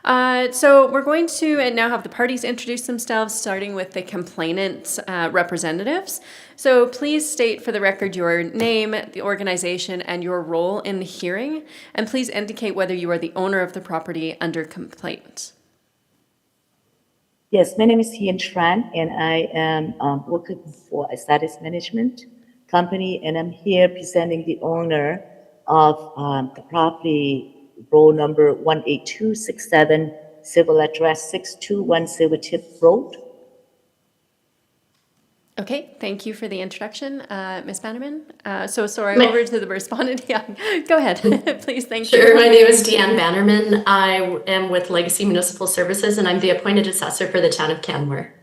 So we're going to now have the parties introduce themselves, starting with the complainant representatives. So please state for the record your name, the organization, and your role in the hearing, and please indicate whether you are the owner of the property under complaint.
Yes, my name is Hien Tran, and I am working for a status management company, and I'm here presenting the owner of the property, roll number 18267, civil address 621 Silvertip Road.
Okay, thank you for the introduction, Ms. Bannerman. So sorry,
Ma-
over to the respondent. Yeah, go ahead, please, thank
Sure,
you.
my name is Deanne Bannerman. I am with Legacy Municipal Services and I'm the appointed assessor for the town of Canmore.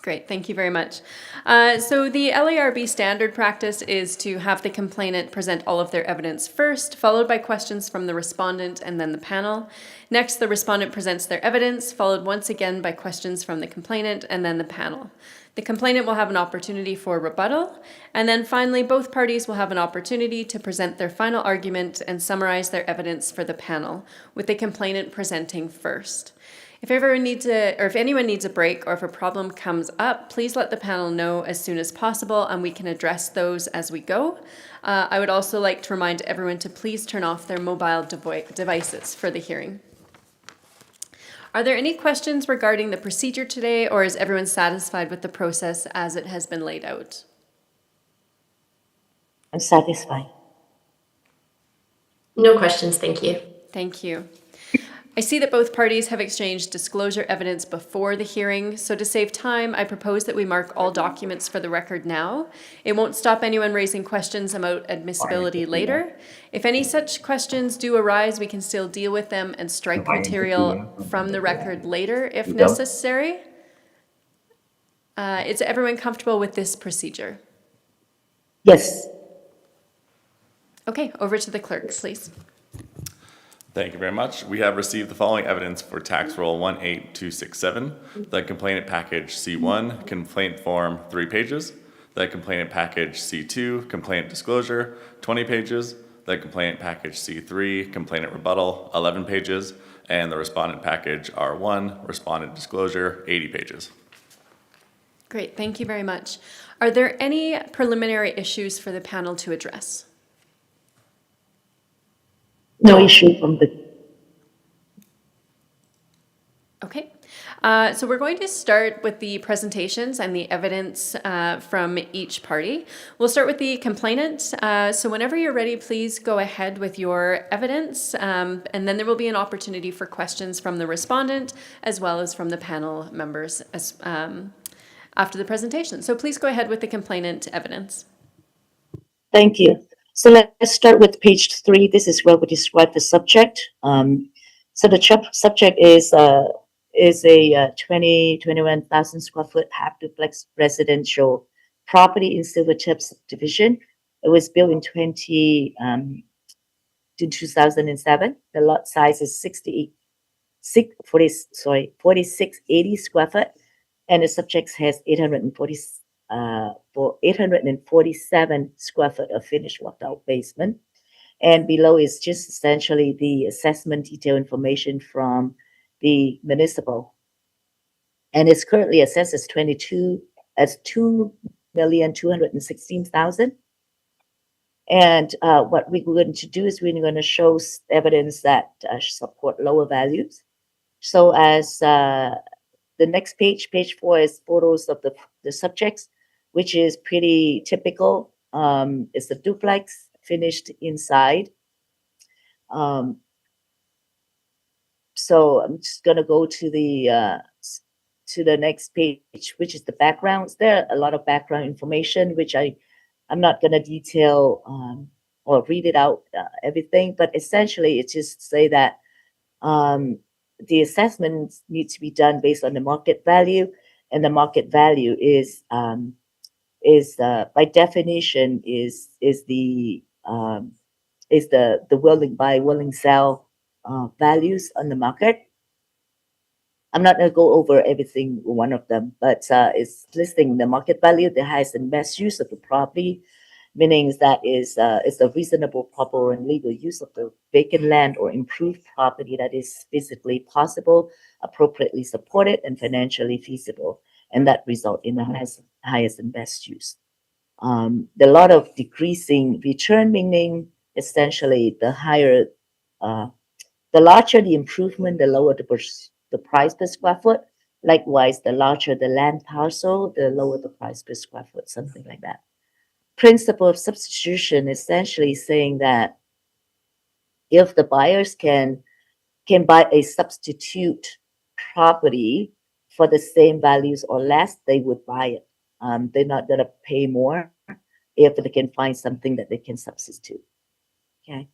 Great, thank you very much. So the LARB standard practice is to have the complainant present all of their evidence first, followed by questions from the respondent and then the panel. Next, the respondent presents their evidence, followed once again by questions from the complainant and then the panel. The complainant will have an opportunity for rebuttal, and then finally, both parties will have an opportunity to present their final argument and summarize their evidence for the panel, with the complainant presenting first. If anyone needs a break or if a problem comes up, please let the panel know as soon as possible and we can address those as we go. I would also like to remind everyone to please turn off their mobile devices for the hearing. Are there any questions regarding the procedure today, or is everyone satisfied with the process as it has been laid out?
I'm satisfied.
No questions, thank you.
Thank you. I see that both parties have exchanged disclosure evidence before the hearing, so to save time, I propose that we mark all documents for the record now. It won't stop anyone raising questions about admissibility later. If any such questions do arise, we can still deal with them and strike material from the record later if necessary. Is everyone comfortable with this procedure?
Yes,
Okay, over to the clerk, please.
Thank you very much. We have received the following evidence for tax roll 18267, the complainant package C1, complaint form 3 pages, the complainant package C2, complaint disclosure 20 pages, the complainant package C3, complainant rebuttal 11 pages, and the respondent package R1, respondent disclosure 80 pages.
Great, thank you very much. Are there any preliminary issues for the panel to address?
no issue from the,
Okay, so we're going to start with the presentations and the evidence from each party. We'll start with the complainant. So whenever you're ready, please go ahead with your evidence, and then there will be an opportunity for questions from the respondent as well as from the panel members after the presentation. So please go ahead with the complainant evidence.
thank you. So let's start with page 3. This is where we describe the subject. So the subject is a 21,000 square foot half duplex residential property in Silvertip subdivision. It was built in 2007. The lot size is 4680 square foot, and the subject has 847 square foot of finished walked out basement. And below is just essentially the assessment detail information from the municipal. And it's currently assessed as 2,216,000. And what we're going to do is we're going to show evidence that support lower values. So as the next page, page 4, is photos of the subjects, which is pretty typical. It's a duplex finished inside. So I'm just going to go to the next page, which is the backgrounds. There are a lot of background information, which I'm not going to detail or read it out everything, but essentially it's just to say that the assessments need to be done based on the market value, and the market value is by definition is the willing buy, willing sell values on the market. I'm not going to go over everything one of them, but it's listing the market value, the highest and best use of the property, meaning that is a reasonable, proper, and legal use of the vacant land or improved property that is physically possible, appropriately supported, and financially feasible, and that result in the highest and best use. The lot of decreasing return, meaning essentially the larger the improvement, the lower the price per square foot. Likewise, the larger the land parcel, the lower the price per square foot, something like that. Principle of substitution essentially saying that if the buyers can buy a substitute property for the same values or less, they would buy it. They're not going to pay more if they can find something that they can substitute. Okay.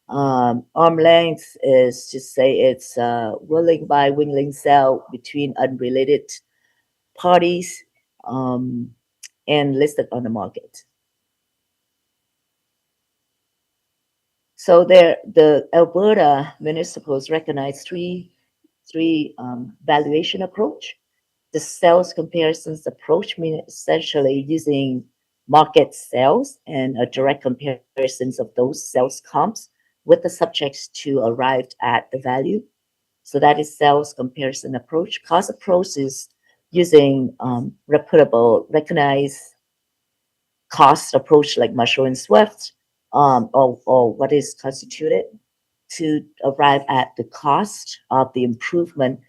Arm length is just say it's willing buy, willing sell between unrelated parties and listed on the market. So there, the Alberta municipals recognize three valuation approach. The sales comparisons approach, meaning essentially using market sales and a direct comparisons of those sales comps with the subjects to arrive at the value. So that is sales comparison approach. Cost approach is using reputable, recognized cost approach like Marshall and Swift, or what is constituted to arrive at the cost of the improvement.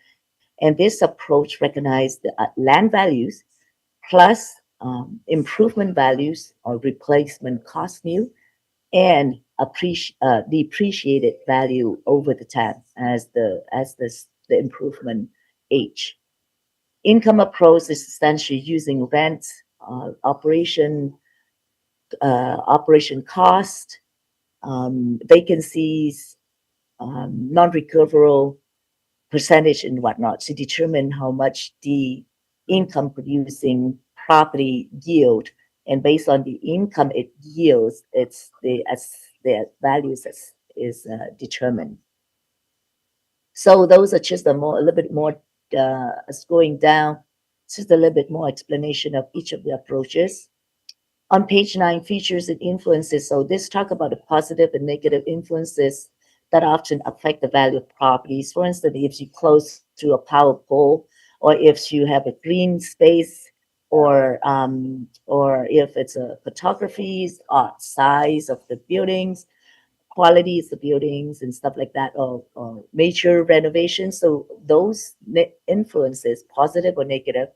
And this approach recognizes the land values plus improvement values or replacement cost new and depreciated value over the time as the improvement age. Income approach is essentially using rent, operation cost, vacancies, non-recoverable percentage and whatnot to determine how much the income producing property yield, and based on the income it yields, it's the values is determined. So those are just a little bit more going down, just a little bit more explanation of each of the approaches. On page 9, features and influences. So this talk about the positive and negative influences that often affect the value of properties. For instance, if you close to a power pole, or if you have a green space, or if it's a photography, size of the buildings, qualities of buildings and stuff like that, or major renovations. So those influences, positive or negative,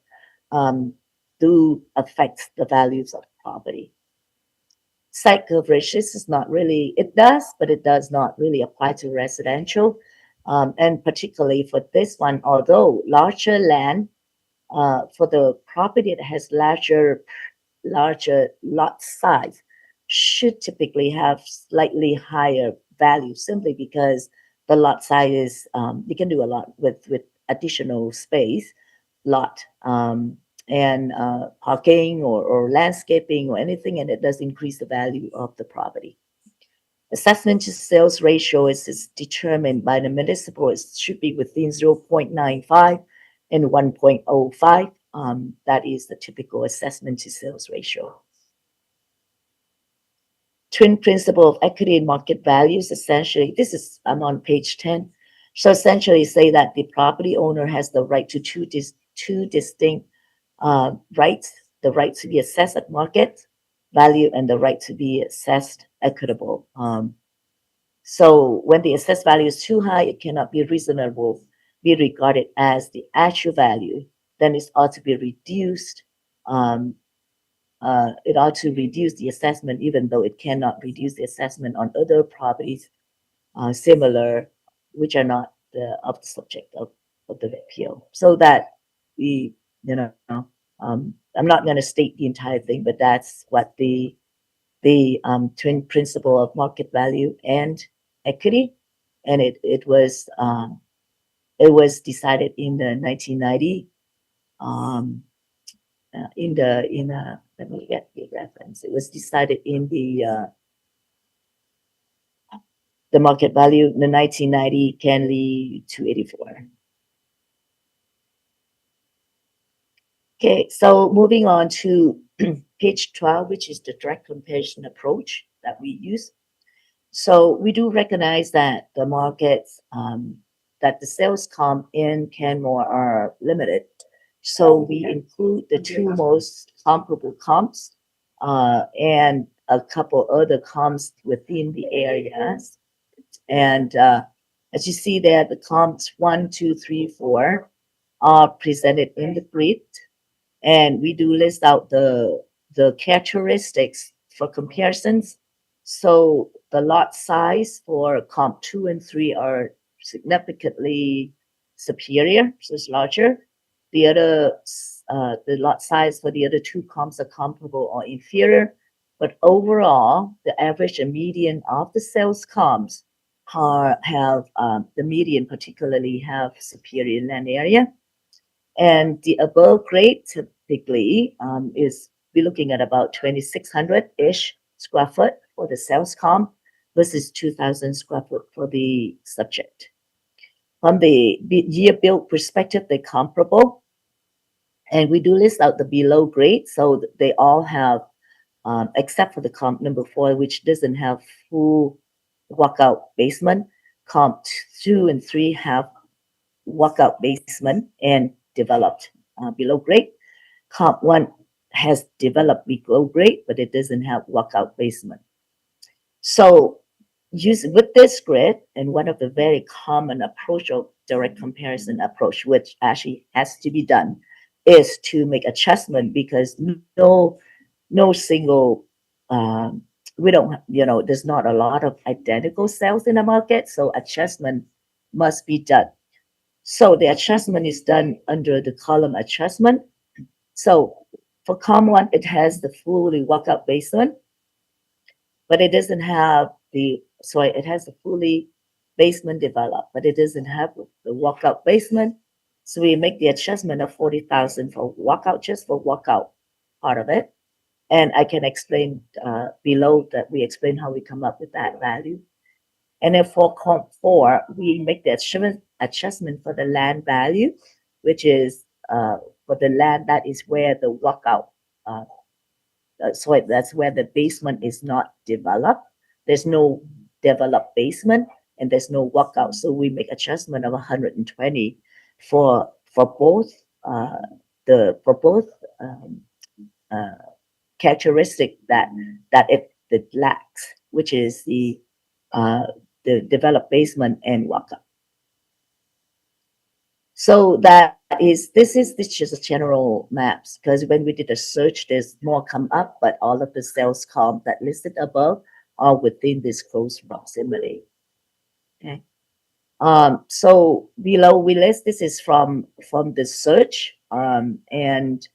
do affect the values of property. Site coverage, this is not really, it does, but it does not really apply to residential. And particularly for this one, although larger land, for the property that has larger lot size, should typically have slightly higher value simply because the lot size is, you can do a lot with additional space, lot, and parking or landscaping or anything, and it does increase the value of the property. Assessment to sales ratio is determined by the municipal. It should be within 0.95 and 1.05. That is the typical assessment to sales ratio. Twin principle of equity and market values, essentially, I'm on page 10. So essentially say that the property owner has the right to two distinct rights, the right to be assessed at market value and the right to be assessed equitable. So when the assessed value is too high, it cannot be reasonable, be regarded as the actual value, then it ought to be reduced. It ought to reduce the assessment, even though it cannot reduce the assessment on other properties similar, which are not of the subject of the appeal. So that we, I'm not going to state the entire thing, but that's what the twin principle of market value and equity, and it was decided in the 1990 let me get the reference. It was decided in the market value in the 1990 Canley 284. Okay, so moving on to page 12, which is the direct comparison approach that we use. So we do recognize that the markets, that the sales comp in Canmore are limited. So we include the two most comparable comps and a couple other comps within the areas. And as you see there, the comps 1, 2, 3, 4 are presented in the grid. And we do list out the characteristics for comparisons. So the lot size for comp 2 and 3 are significantly superior, so it's larger. The lot size for the other two comps are comparable or inferior. But overall, the average and median of the sales comps have the median particularly have superior land area. And the above grade typically is we're looking at about 2,600-ish square foot for the sales comp versus 2,000 square foot for the subject. From the year build perspective, they're comparable. And we do list out the below grade, so they all have, except for the comp number 4, which doesn't have full walkout basement. Comp 2 and 3 have walkout basement and developed below grade. Comp 1 has developed below grade, but it doesn't have walkout basement. So with this grid, and one of the very common approach of direct comparison approach, which actually has to be done, is to make adjustment because no single, we don't, there's not a lot of identical sales in the market, so adjustment must be done. So the adjustment is done under the column adjustment. So for column 1, it has the fully walkout basement, but it doesn't have it has the fully basement developed, but it doesn't have the walkout basement. So we make the adjustment of 40,000 for walkout, just for walkout part of it. And I can explain below that we explain how we come up with that value. And then for comp 4, we make the adjustment for the land value, which is for the land that is where the walkout, so that's where the basement is not developed. There's no developed basement and there's no walkout. So we make adjustment of 120 for both characteristic that it lacks, which is the developed basement and walkout. So this is just a general maps, because when we did a search, there's more come up, but all of the sales comp that listed above are within this close proximity. Okay. So below we list, this is from the search, and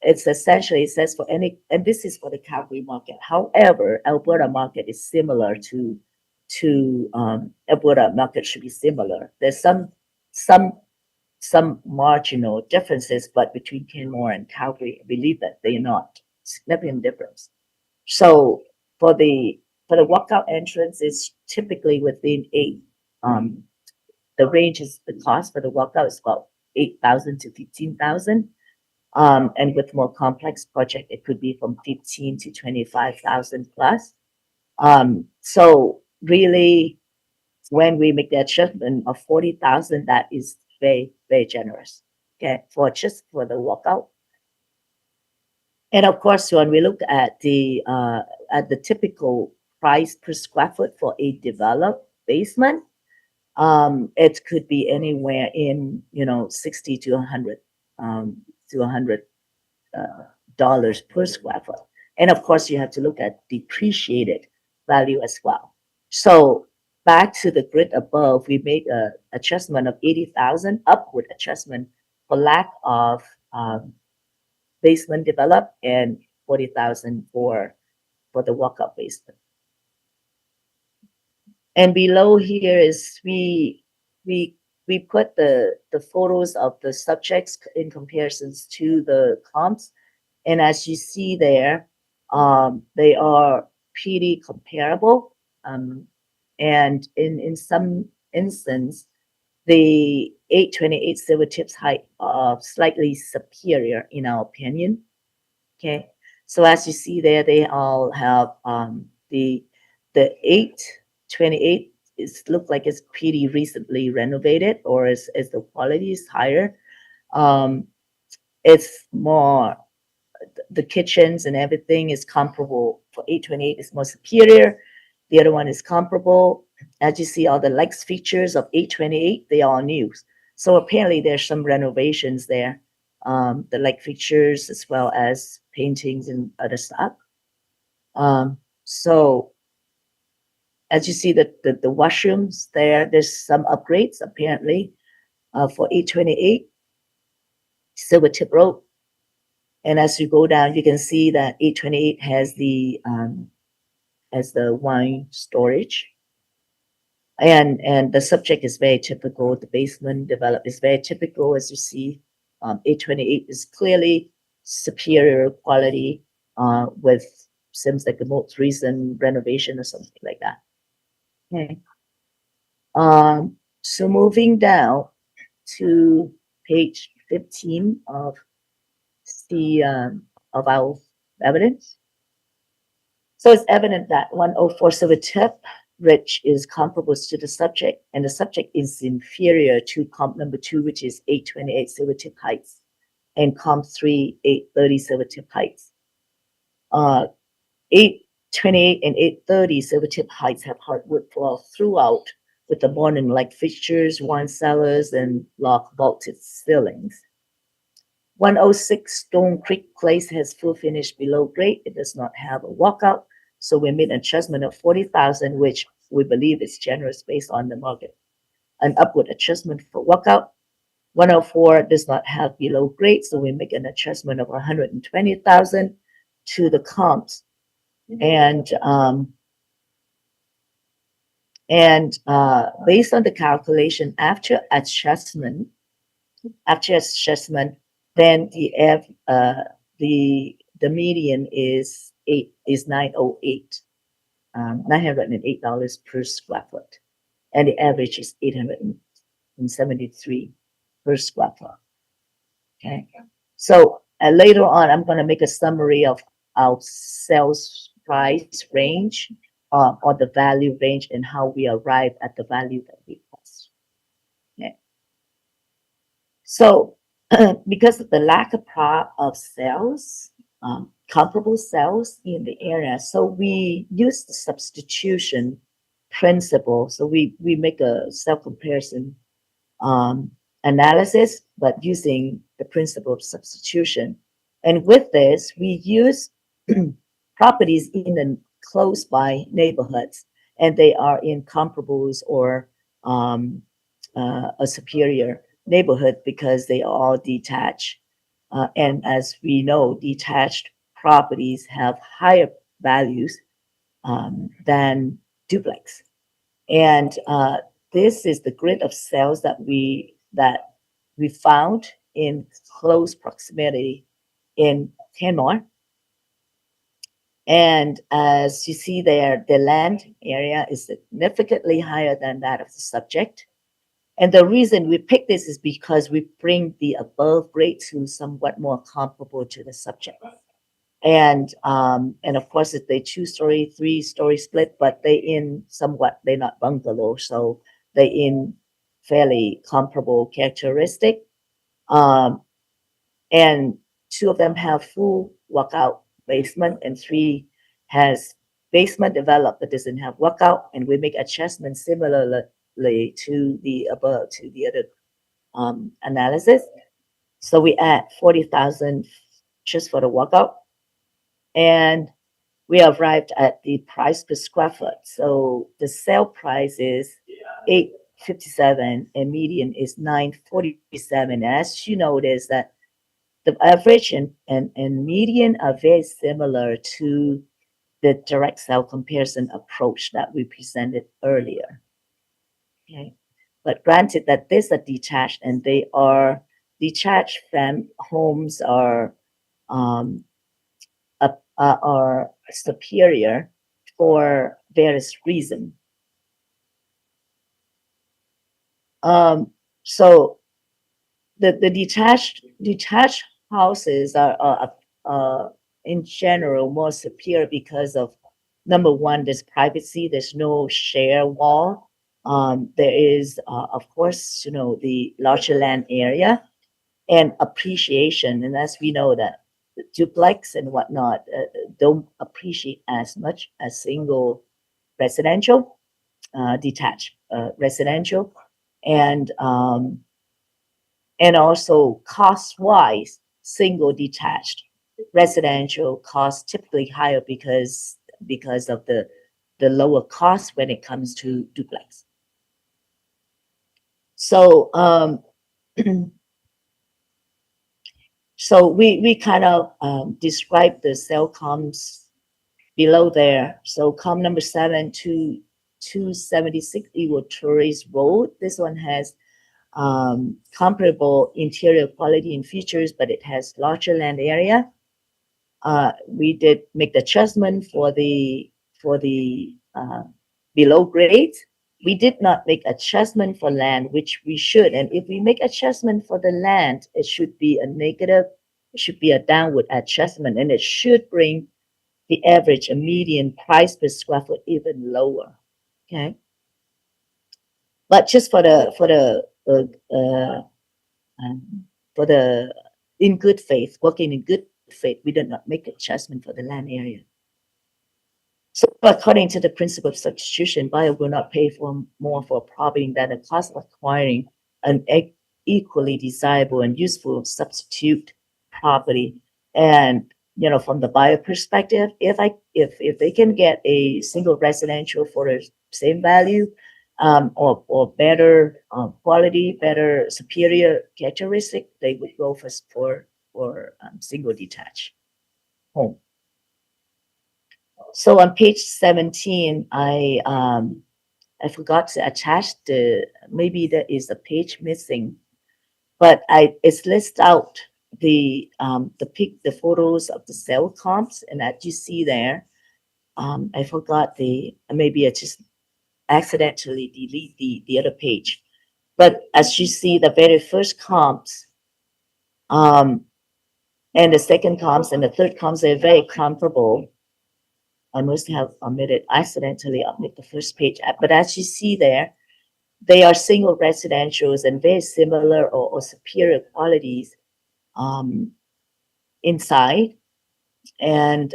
it's essentially, it says for any, and this is for the Calgary market. However, Alberta market is similar to Alberta market should be similar. There's some marginal differences, but between Canmore and Calgary, I believe that they're not significant difference. So for the walkout entrance is typically within the range is the cost for the walkout is about 8,000 to 15,000. And with more complex project, it could be from 15 to 25,000 plus. So really, when we make the adjustment of 40,000, that is very, very generous. Okay, for just for the walkout. And of course, when we look at the typical price per square foot for a developed basement, it could be anywhere in 60 to 100 dollars per square foot. And of course, you have to look at depreciated value as well. So back to the grid above, we made a adjustment of 80,000 upward adjustment for lack of basement developed and 40,000 for the walkout basement. And below here is we put the photos of the subjects in comparisons to the comps. And as you see there, they are pretty comparable. And in some instance, the 828 Silvertip's height are slightly superior in our opinion. Okay, so as you see there, they all have the 828 look like it's pretty recently renovated, or as the quality is higher. It's more, the kitchens and everything is comparable. For 828 is more superior. The other one is comparable. As you see, all the likes features of 828, they are new. So apparently there's some renovations there. The like features as well as paintings and other stuff. So as you see the washrooms there's some upgrades apparently for 828 Silvertip Road. And as you go down, you can see that 828 has the wine storage. And the subject is very typical. The basement developed is very typical, as you see. 828 is clearly superior quality with seems like the most recent renovation or something like that. Okay. So moving down to page 15 of our evidence. So it's evident that 104 Silvertip Ridge is comparable to the subject, and the subject is inferior to comp number 2, which is 828 Silvertip Heights, and comp 3, 830 Silvertip Heights. 828 and 830 Silvertip Heights have hardwood floor throughout, with the modern-like fixtures, wine cellars, and lock vaulted ceilings. 106 Stone Creek Place has full finish below grade. It does not have a walkout. So we made an adjustment of 40,000, which we believe is generous based on the market. An upward adjustment for walkout. 104 does not have below grade, so we make an adjustment of 120,000 to the comps. And based on the calculation after adjustment, then the median is $908 per square foot, and the average is $873 per square foot. Okay, so later on, I'm going to make a summary of our sales price range or the value range and how we arrive at the value that we cost. Okay, so because of the lack of sales, comparable sales in the area, so we use the substitution principle. So we make a self-comparison analysis, but using the principle of substitution. And with this, we use properties in the close by neighborhoods, and they are in comparables or a superior neighborhood because they are all detached And as we know, detached properties have higher values than duplex. And this is the grid of cells that we found in close proximity in Kenmore. And as you see there, the land area is significantly higher than that of the subject. And the reason we pick this is because we bring the above grade to somewhat more comparable to the subject. And of course, it's a 2-story, 3-story split, but they're not bungalow, so they in fairly comparable characteristic. And 2 of them have full walkout basement, and 3 has basement developed but doesn't have walkout. And we make adjustments similarly to the above, to the other analysis. So we add 40,000 just for the walkout, and we arrived at the price per square foot. So the sale price is $857 and median is $947. As you notice that the average and median are very similar to the direct sale comparison approach that we presented earlier. Okay, but granted that this are detached, and they are detached homes are superior for various reasons. So the detached houses are in general more superior because of, number one, there's privacy, there's no share wall. There is, of course, the larger land area and appreciation. And as we know that the duplex and whatnot don't appreciate as much as single residential, detached residential, and also cost-wise, single detached residential costs typically higher because of the lower cost when it comes to duplex. So so we kind of describe the cell comps below there. So comp number 7 to 276 Eagle Tourist Road. This one has comparable interior quality and features, but it has larger land area. We did make the adjustment for the below grade. We did not make adjustment for land, which we should. And if we make adjustment for the land, it should be a negative, it should be a downward adjustment, and it should bring the average, a median price per square foot even lower. Okay. But just for the in good faith, working in good faith, we did not make adjustment for the land area. So according to the principle of substitution, buyer will not pay more for a property than the cost of acquiring an equally desirable and useful substitute property. And from the buyer perspective, if they can get a single residential for the same value, or better quality, better superior characteristic, they would go for single detached home. So on page 17, I forgot to attach maybe there is a page missing, but it's list out the photos of the cell comps, and as you see there, I forgot maybe I just accidentally delete the other page. But as you see, the very first comps, and the second comps and the third comps are very comparable. I must have accidentally omit the first page. But as you see there, they are single residentials and very similar or superior qualities inside. And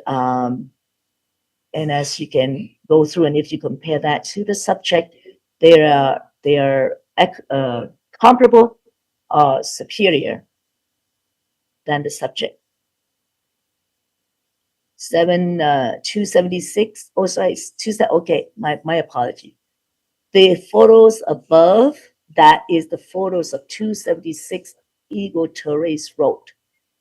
as you can go through, and if you compare that to the subject, they are comparable or superior than the subject. 276. Oh, sorry, okay, my apology. The photos above, that is the photos of 276 Eagle Terrace Road.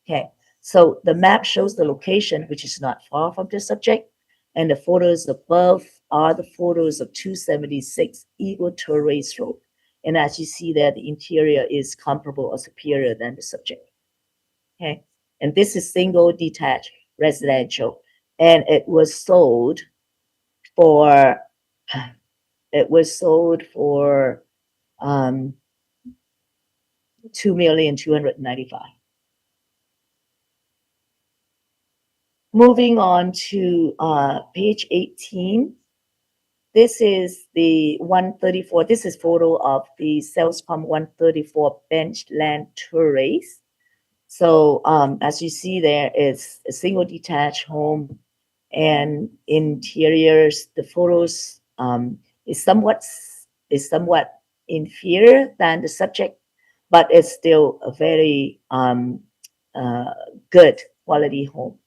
Okay, so the map shows the location, which is not far from the subject, and the photos above are the photos of 276 Eagle Terrace Road. And as you see there, the interior is comparable or superior than the subject. Okay, and this is single detached residential, and it was sold for 2,295,000. Moving on to page 18. This is the 134. This is photo of the Salescom 134 bench land terrace. So as you see, there is a single detached home, and interiors. The photos is somewhat inferior than the subject, but it's still a very good quality home.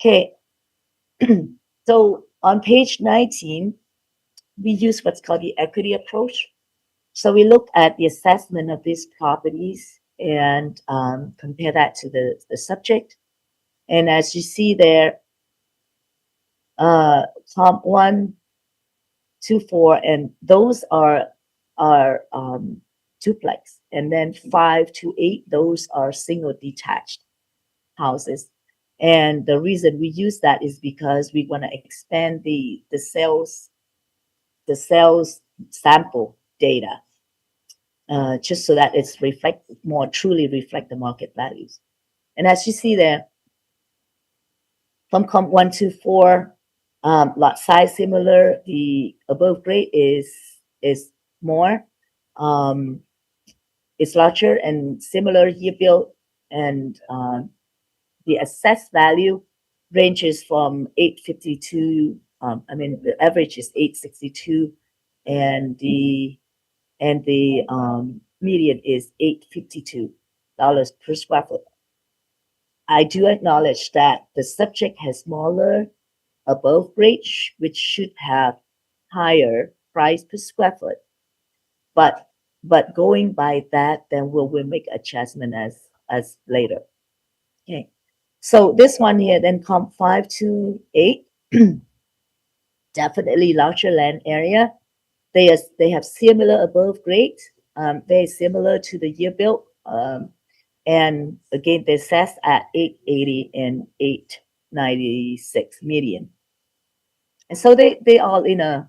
Okay, so on page 19, we use what's called the equity approach. So we look at the assessment of these properties and compare that to the subject. And as you see there, comp 1, 2, 4, and those are duplex. And then 5 to 8, those are single detached houses. And the reason we use that is because we want to expand the sales sample data, just so that it's truly reflect the market values. And as you see there, from comp 1 to 4, lot size similar. The above grade is more. It's larger and similar year built, and the assessed value ranges from 852. The average is 862, and the median is $852 per square foot. I do acknowledge that the subject has smaller above grade, which should have higher price per square foot. But going by that, then we'll make adjustment as later. Okay. So this one here, then comp 5 to 8, definitely larger land area. They have similar above grade, very similar to the year built. And again, they're assessed at 880 and 896 median. And so they all in a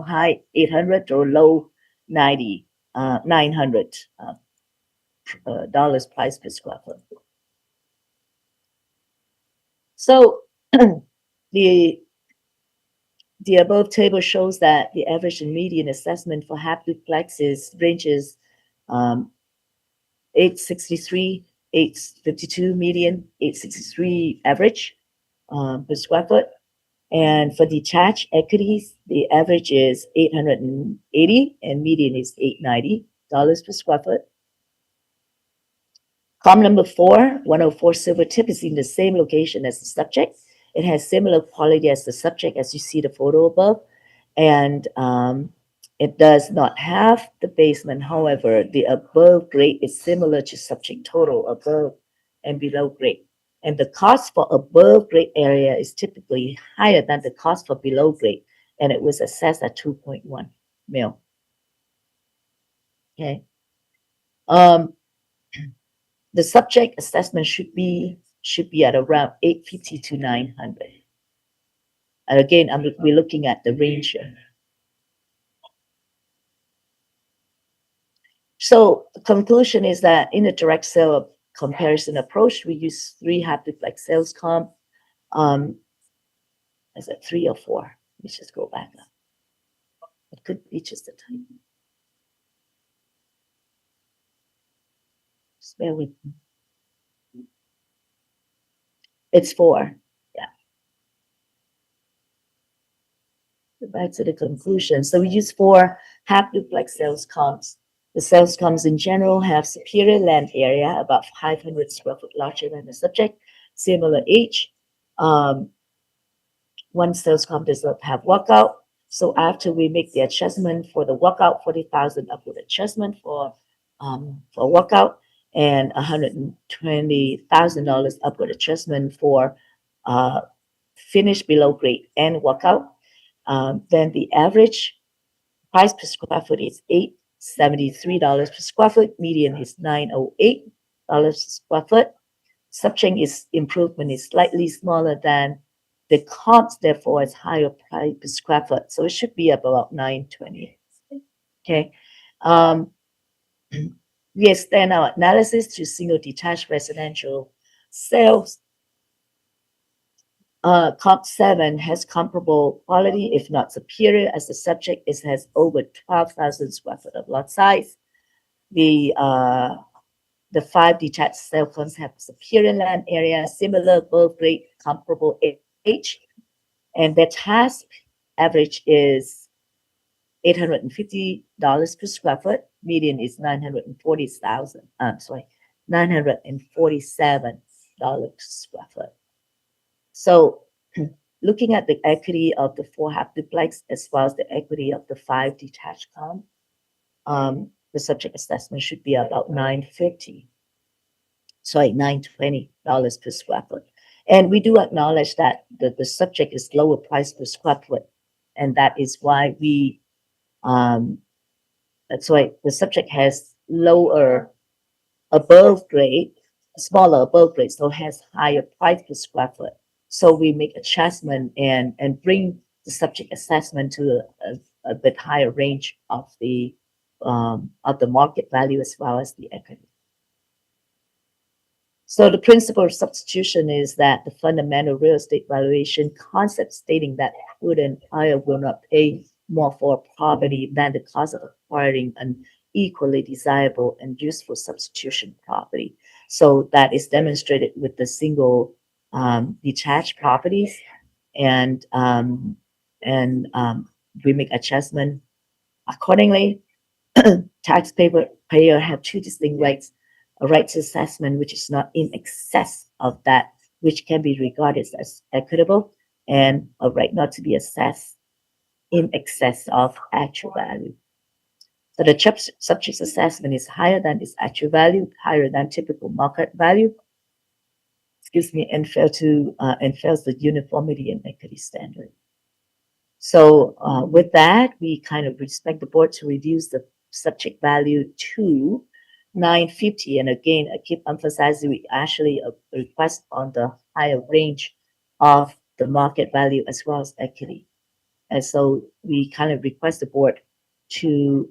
high 800 or low 900 dollars price per square foot. So the above table shows that the average and median assessment for half duplexes ranges 863, 852 median, 863 average per square foot. And for detached equities, the average is 880 and median is $890 per square foot. Column number 4, 104 Silvertip is in the same location as the subject. It has similar quality as the subject, as you see the photo above. And it does not have the basement. However, the above grade is similar to subject total above and below grade. And the cost for above grade area is typically higher than the cost for below grade. And it was assessed at 2.1 mil. Okay. The subject assessment should be at around 850 to 900. And again, we're looking at the range here. So the conclusion is that in a direct sale comparison approach, we use 3 half duplex sales comp. Is it 3 or 4? Let me just go back up. It could be just a type. Just bear with me. It's 4. Yeah. Go back to the conclusion. So we use 4 half duplex sales comps. The sales comps in general have superior land area, about 500 square foot larger than the subject, similar age. One sales comp does not have walkout. So after we make the adjustment for the walkout, 40,000 upward adjustment for for walkout, and $120,000 upward adjustment for finished below grade and walkout. Then the average price per square foot is $873 per square foot. Median is $908 per square foot. Subject is improvement is slightly smaller than the comps, therefore it's higher price per square foot. So it should be about $920. Okay. We extend our analysis to single detached residential sales. Comp 7 has comparable quality, if not superior, as the subject has over 12,000 square foot of lot size. The 5 detached cell cones have superior land area, similar both grade, comparable age, and their task average is $850 per square foot. Median is $947 per square foot. So looking at the equity of the 4 half duplex as well as the equity of the 5 detached comp, the subject assessment should be about $920 per square foot. And we do acknowledge that the subject is lower price per square foot, and that is why that's why the subject has lower above grade, smaller above grade, so has higher price per square foot. So we make adjustment and bring the subject assessment to a bit higher range of the market value as well as the equity. So the principle of substitution is that the fundamental real estate valuation concept stating that prudent buyer will not pay more for a property than the cost of acquiring an equally desirable and useful substitution property. So that is demonstrated with the single detached properties, and we make adjustment accordingly. Taxpayer have 2 distinct rights: a right to assessment which is not in excess of that which can be regarded as equitable, and a right not to be assessed in excess of actual value. So the subject's assessment is higher than its actual value, higher than typical market value, and fails the uniformity and equity standard. So with that, we kind of expect the board to reduce the subject value to $950. And again, I keep emphasizing we actually request on the higher range of the market value as well as equity. And so we kind of request the board to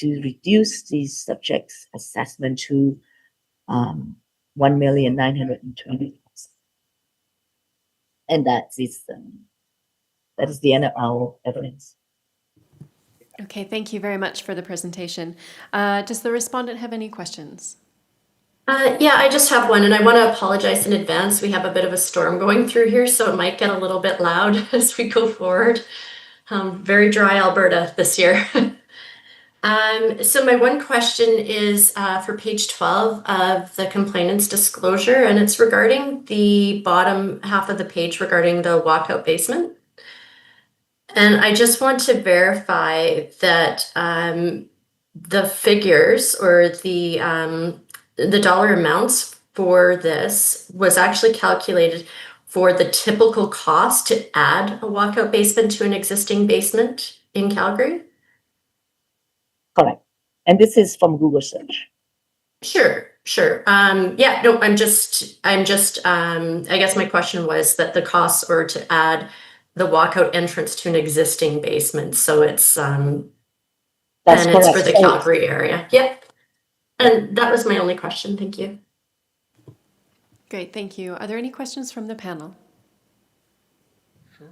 reduce these subjects assessment to $1,920,000. And that is the end of our evidence.
Okay, thank you very much for the presentation. Does the respondent have any questions?
Yeah, I just have one, and I want to apologize in advance. We have a bit of a storm going through here, so it might get a little bit loud as we go forward. Very dry Alberta this year. So my one question is for page 12 of the complainant's disclosure, and it's regarding the bottom half of the page regarding the walkout basement. And I just want to verify that the figures or the dollar amounts for this was actually calculated for the typical cost to add a walkout basement to an existing basement in Calgary?
Correct. And this is from Google search.
Sure. Yeah, no, I guess my question was that the costs were to add the walkout entrance to an existing basement. So it's,
That's
and
correct.
it's for the Calgary area. Yep. And that was my only question. Thank you.
Great, thank you. Are there any questions from the panel?
Sure.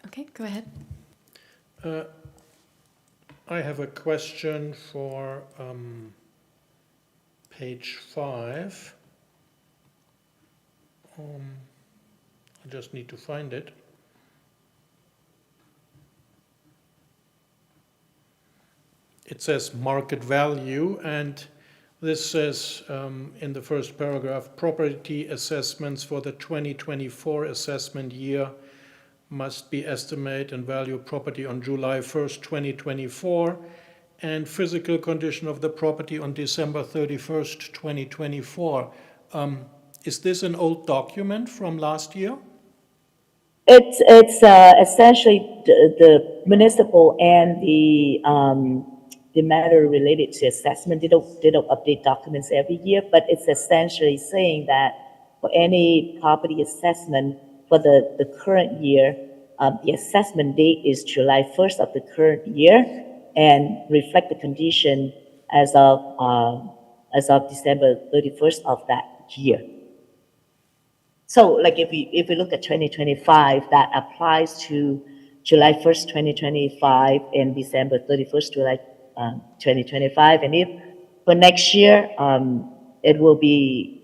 Okay, go ahead.
I have a question for page 5. I just need to find it. It says market value, and this says in the first paragraph, property assessments for the 2024 assessment year must be estimate and value property on July 1st, 2024, and physical condition of the property on December 31st, 2024. Is this an old document from last year?
It's essentially the municipal and the matter related to assessment. They don't update documents every year, but it's essentially saying that for any property assessment for the current year, the assessment date is July 1st of the current year and reflect the condition as of December 31st of that year. So like if we look at 2025, that applies to July 1st, 2025 and December 31st, July 2025. And if for next year, it will be,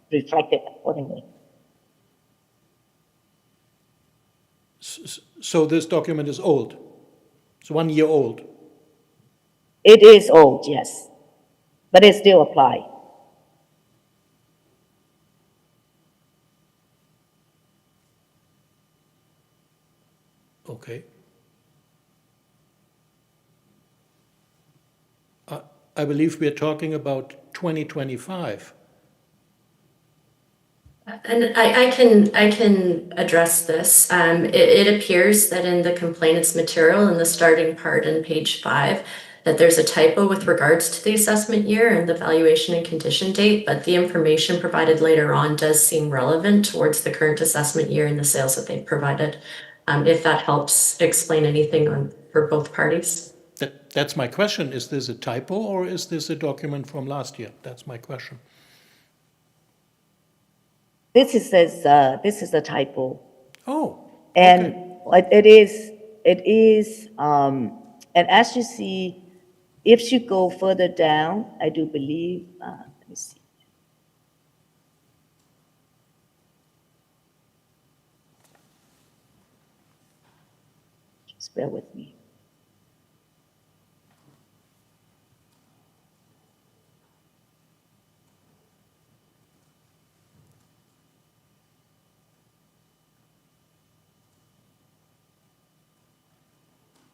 reflected accordingly.
So this document is old? It's 1 year old?
It is old, yes, but it still applies.
Okay. I believe we are talking about 2025.
And I can address this. It appears that in the complainant's material in the starting part in page 5, that there's a typo with regards to the assessment year and the valuation and condition date, but the information provided later on does seem relevant towards the current assessment year and the sales that they provided. If that helps explain anything for both parties.
That's my question. Is this a typo or is this a document from last year? That's my question.
This is a typo.
Oh.
And
okay.
it is, and as you see, if you go further down, I do believe, let me see. Just bear with me.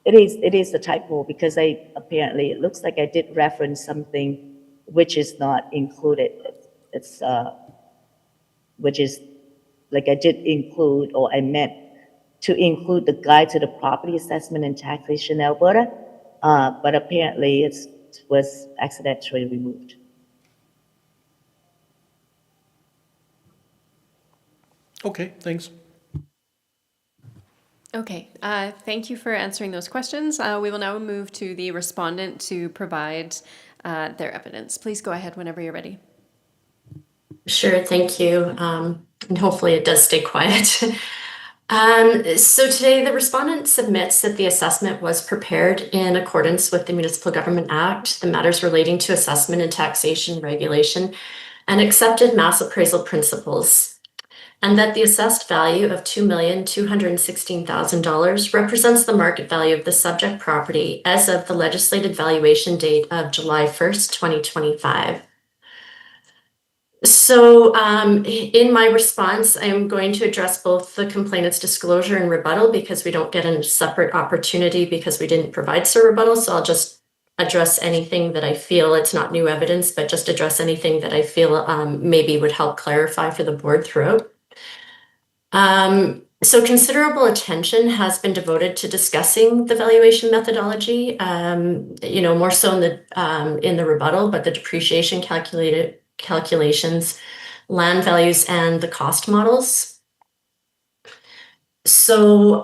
It is a typo because apparently it looks like I did reference something which is not included. It's which is like I did include, or I meant to include the guide to the property assessment and taxation in Alberta, but apparently it was accidentally removed.
Okay, thanks.
Okay, thank you for answering those questions. We will now move to the respondent to provide their evidence. Please go ahead whenever you're ready.
Sure, thank you. And hopefully it does stay quiet. So today the respondent submits that the assessment was prepared in accordance with the Municipal Government Act, the matters relating to assessment and taxation regulation, and accepted mass appraisal principles, and that the assessed value of $2,216,000 represents the market value of the subject property as of the legislated valuation date of July 1st, 2025. So in my response, I'm going to address both the complainant's disclosure and rebuttal because we don't get a separate opportunity because we didn't provide Sir rebuttal. So I'll just address anything that I feel, it's not new evidence, but just address anything that I feel maybe would help clarify for the board throughout. So considerable attention has been devoted to discussing the valuation methodology, more so in the rebuttal, but the depreciation calculations, land values, and the cost models. So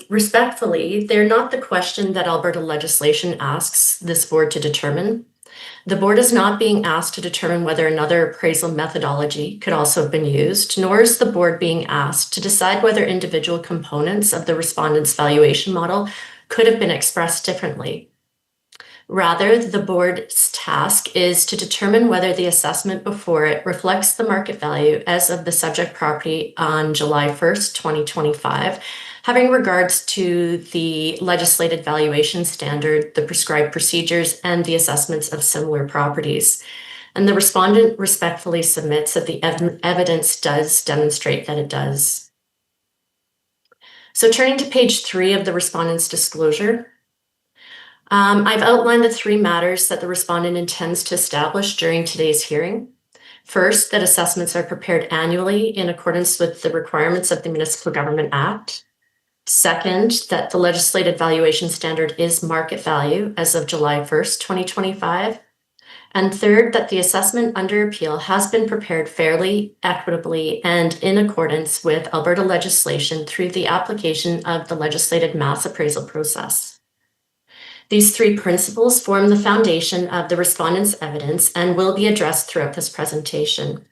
respectfully, they're not the question that Alberta legislation asks this board to determine. The board is not being asked to determine whether another appraisal methodology could also have been used, nor is the board being asked to decide whether individual components of the respondent's valuation model could have been expressed differently. Rather, the board's task is to determine whether the assessment before it reflects the market value as of the subject property on July 1st, 2025, having regards to the legislated valuation standard, the prescribed procedures, and the assessments of similar properties. And the respondent respectfully submits that the evidence does demonstrate that it does. So turning to page 3 of the respondent's disclosure, I've outlined the three matters that the respondent intends to establish during today's hearing. First, that assessments are prepared annually in accordance with the requirements of the Municipal Government Act. Second, that the legislated valuation standard is market value as of July 1st, 2025. And third, that the assessment under appeal has been prepared fairly, equitably, and in accordance with Alberta legislation through the application of the legislated mass appraisal process. These three principles form the foundation of the respondent's evidence and will be addressed throughout this presentation.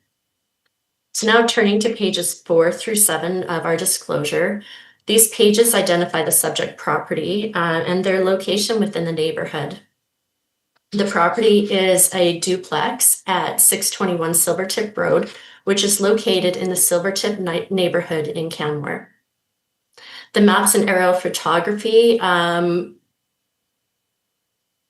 So now turning to pages 4 through 7 of our disclosure, these pages identify the subject property and their location within the neighborhood. The property is a duplex at 621 Silvertip Road, which is located in the Silvertip neighborhood in Canmore. The maps and aerial photography,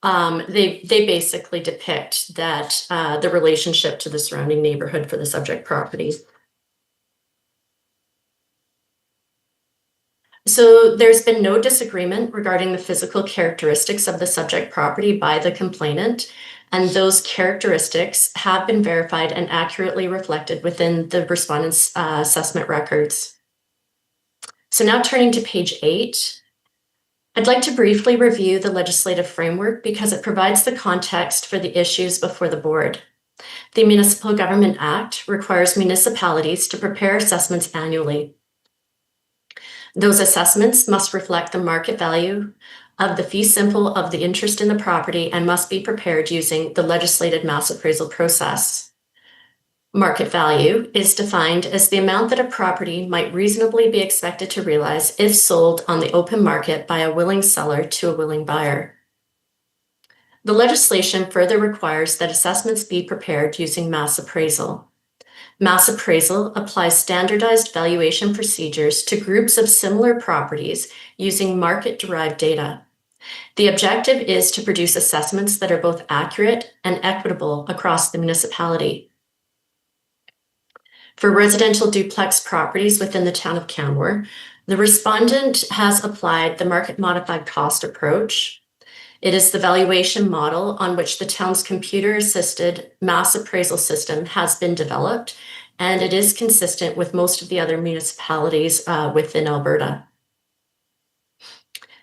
they basically depict that the relationship to the surrounding neighborhood for the subject property. So there's been no disagreement regarding the physical characteristics of the subject property by the complainant, and those characteristics have been verified and accurately reflected within the respondent's assessment records. So now turning to page 8, I'd like to briefly review the legislative framework because it provides the context for the issues before the board. The Municipal Government Act requires municipalities to prepare assessments annually. Those assessments must reflect the market value of the fee simple of the interest in the property and must be prepared using the legislated mass appraisal process. Market value is defined as the amount that a property might reasonably be expected to realize if sold on the open market by a willing seller to a willing buyer. The legislation further requires that assessments be prepared using mass appraisal. Mass appraisal applies standardized valuation procedures to groups of similar properties using market-derived data. The objective is to produce assessments that are both accurate and equitable across the municipality. For residential duplex properties within the town of Canmore, the respondent has applied the market-modified cost approach. It is the valuation model on which the town's computer-assisted mass appraisal system has been developed, and it is consistent with most of the other municipalities within Alberta.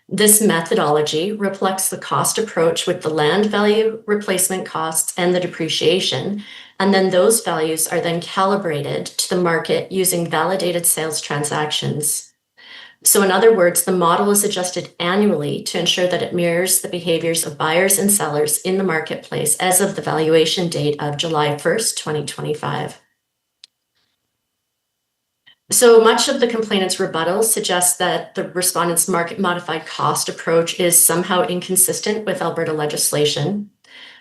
This methodology reflects the cost approach with the land value, replacement costs, and the depreciation, and then those values are then calibrated to the market using validated sales transactions. So in other words, the model is adjusted annually to ensure that it mirrors the behaviors of buyers and sellers in the marketplace as of the valuation date of July 1st, 2025. So much of the complainant's rebuttal suggests that the respondent's market-modified cost approach is somehow inconsistent with Alberta legislation.